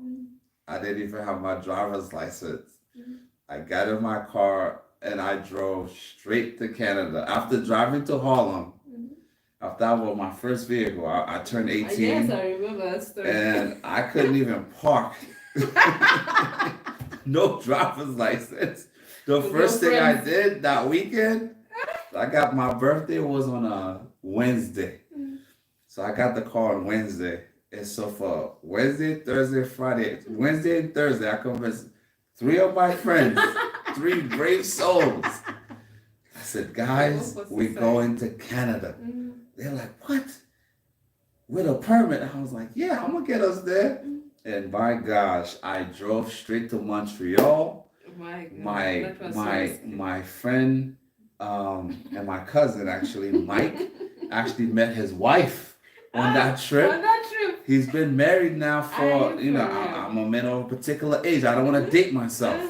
[SPEAKER 2] I didn't even have my driver's license. I got in my car and I drove straight to Canada. After driving to Harlem, after I bought my first vehicle, I turned 18.
[SPEAKER 1] Yes, I remember that story.
[SPEAKER 2] And I couldn't even park. No driver's license. The first thing I did that weekend, I got my birthday was on a Wednesday. So I got the car on Wednesday. And so for Wednesday, Thursday, Friday, Wednesday and Thursday, I convinced 3 of my friends, 3 brave souls. I said, guys, we're going to Canada. They're like, what? With a permit? I was like, yeah, I'm going to get us there. And by gosh, I drove straight to Montreal. My friend and my cousin, actually, Mike, actually met his wife on that trip.
[SPEAKER 1] On that trip.
[SPEAKER 2] He's been married now for,
[SPEAKER 1] you for real?
[SPEAKER 2] I'm a man of a particular age. I don't want to date myself.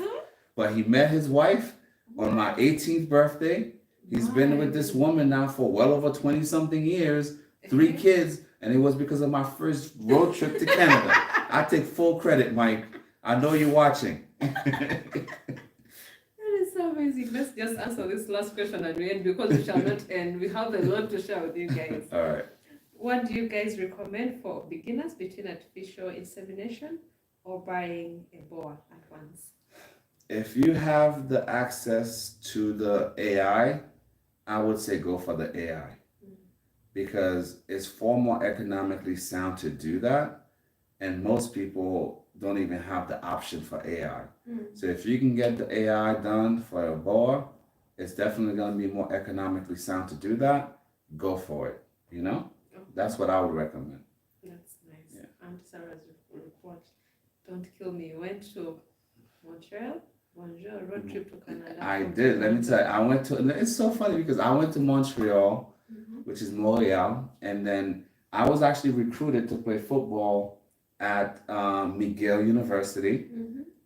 [SPEAKER 2] But he met his wife on my 18th birthday. He's been with this woman now for well over 20 something years, 3 kids, and it was because of my first road trip to Canada. I take full credit, Mike. I know you're watching.
[SPEAKER 1] That is so amazing. Let's just answer this last question and we end because we shall not end. We have a lot to share with you guys.
[SPEAKER 2] All right.
[SPEAKER 1] What do you guys recommend for beginners between artificial insemination or buying a boar at once?
[SPEAKER 2] If you have the access to the AI, I would say go for the AI because it's far more economically sound to do that. And most people don't even have the option for AI. So if you can get the AI done for a boar, it's definitely going to be more economically sound to do that. Go for it, That's what I would recommend.
[SPEAKER 1] That's nice. Yeah. And Sarah's report, don't kill me. You went to Montreal? Bonjour, road trip to Canada.
[SPEAKER 2] I did. Let me tell you, it's so funny because I went to Montreal, which is Montreal, and then I was actually recruited to play football at McGill University,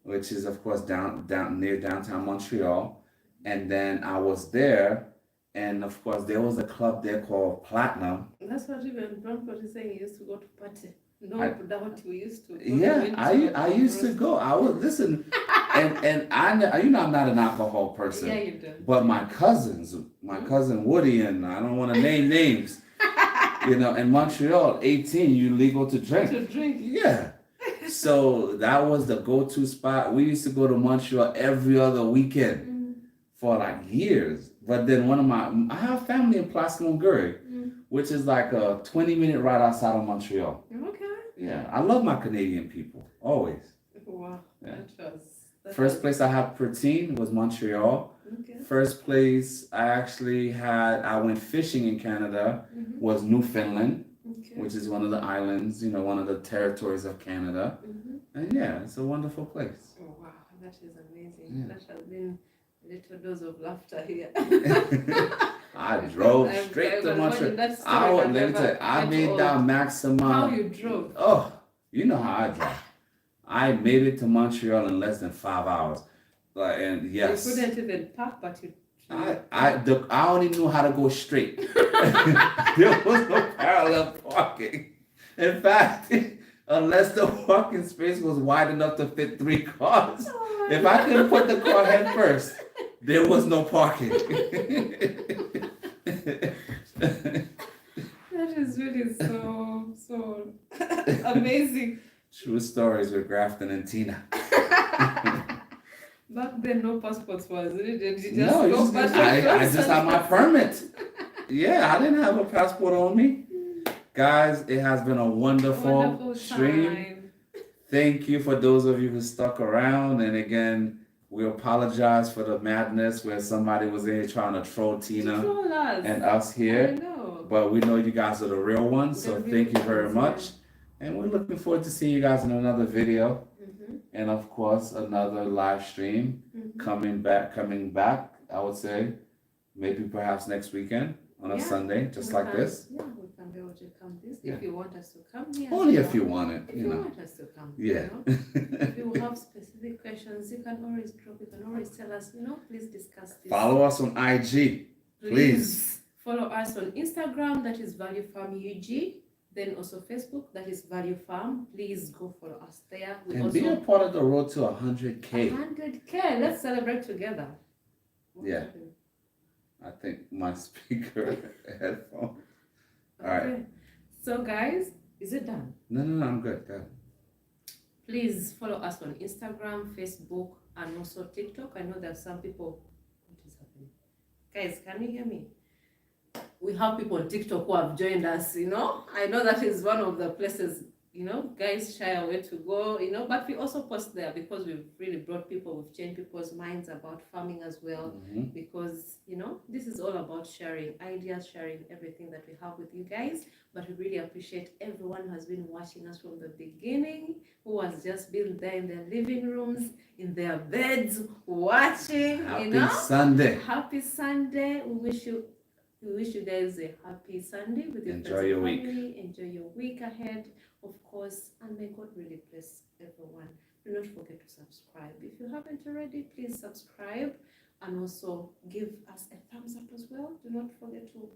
[SPEAKER 2] which is of course down near downtown Montreal. And then I was there, and of course there was a club there called Platinum.
[SPEAKER 1] That's what even Bronco is saying. He used to go to party. No doubt we used to.
[SPEAKER 2] Yeah, I used to go. I would listen, and I I'm not an alcohol person.
[SPEAKER 1] Yeah, you do.
[SPEAKER 2] But my cousin Woody, and I don't want to name names. In Montreal, 18, you legal to drink.
[SPEAKER 1] To drink.
[SPEAKER 2] Yeah. So that was the go-to spot. We used to go to Montreal every other weekend for like years. But then I have family in Place Longueuil, which is like a 20-minute ride outside of Montreal.
[SPEAKER 1] Okay.
[SPEAKER 2] Yeah, I love my Canadian people, always.
[SPEAKER 1] Wow,
[SPEAKER 2] Yeah.
[SPEAKER 1] That
[SPEAKER 2] First place I had protein was Montreal.
[SPEAKER 1] Okay.
[SPEAKER 2] First place I went fishing in Canada was Newfoundland, which is one of the islands, one of the territories of Canada. And yeah, it's a wonderful place.
[SPEAKER 1] Oh, wow, that is amazing. Yeah. That has been a little dose of laughter here.
[SPEAKER 2] I drove straight to Montreal. I made that maximum.
[SPEAKER 1] How you drove?
[SPEAKER 2] Oh, you know how I drive. I made it to Montreal in less than 5 hours. And yes.
[SPEAKER 1] You couldn't even park, but you.
[SPEAKER 2] I only knew how to go straight. There was no parallel parking. In fact, unless the parking space was wide enough to fit 3 cars, if I couldn't put the car head first, there was no parking.
[SPEAKER 1] That is really so amazing.
[SPEAKER 2] True stories with Grafton and Tina.
[SPEAKER 1] Back then, no passports was needed.
[SPEAKER 2] I just had my permit. Yeah, I didn't have a passport on me. Guys, it has been a wonderful stream. Thank you for those of you who stuck around. And again, we apologize for the madness where somebody was in here trying to troll Tina and us here.
[SPEAKER 1] I know.
[SPEAKER 2] But we know you guys are the real ones, so thank you very much. And we're looking forward to seeing you guys in another video. And of course, another live stream coming back, I would say, maybe perhaps next weekend on a Sunday, just like this.
[SPEAKER 1] Yeah, we can be able to come this. If you want us to come here.
[SPEAKER 2] Only if you want it,
[SPEAKER 1] If you want us to come.
[SPEAKER 2] Yeah.
[SPEAKER 1] If you have specific questions, you can always drop, you can always tell us, please discuss this.
[SPEAKER 2] Follow us on IG, please.
[SPEAKER 1] Follow us on Instagram, that is Value Farm UG. Then also Facebook, that is Value Farm. Please go follow us there.
[SPEAKER 2] And be a part of the road to 100K.
[SPEAKER 1] 100K. Let's celebrate together.
[SPEAKER 2] Yeah. I think my speaker headphone. All right.
[SPEAKER 1] So guys, is it done?
[SPEAKER 2] No, I'm good. Go.
[SPEAKER 1] Please follow us on Instagram, Facebook, and also TikTok. I know there are some people. What is happening? Guys, can you hear me? We have people on TikTok who have joined us, I know that is one of the places, guys shy away to go, but we also post there because we've really brought people, we've changed people's minds about farming as well, because, this is all about sharing ideas, sharing everything that we have with you guys. But we really appreciate everyone who has been watching us from the beginning, who has just been there in their living rooms, in their beds, watching,
[SPEAKER 2] Happy Sunday.
[SPEAKER 1] Happy Sunday. We wish you guys a happy Sunday with your
[SPEAKER 2] Enjoy your
[SPEAKER 1] family.
[SPEAKER 2] week.
[SPEAKER 1] Enjoy your week ahead. of course, and may God really bless everyone. Do not forget to subscribe. If you haven't already, please subscribe and also give us a thumbs up as well. Do not forget to,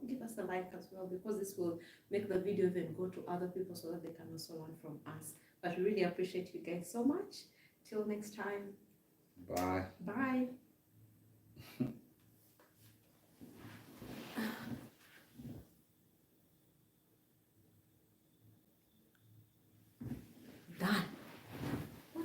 [SPEAKER 1] give us a like as well, because this will make the video then go to other people so that they can also learn from us. But we really appreciate you guys so much. Till next time.
[SPEAKER 2] Bye.
[SPEAKER 1] Bye.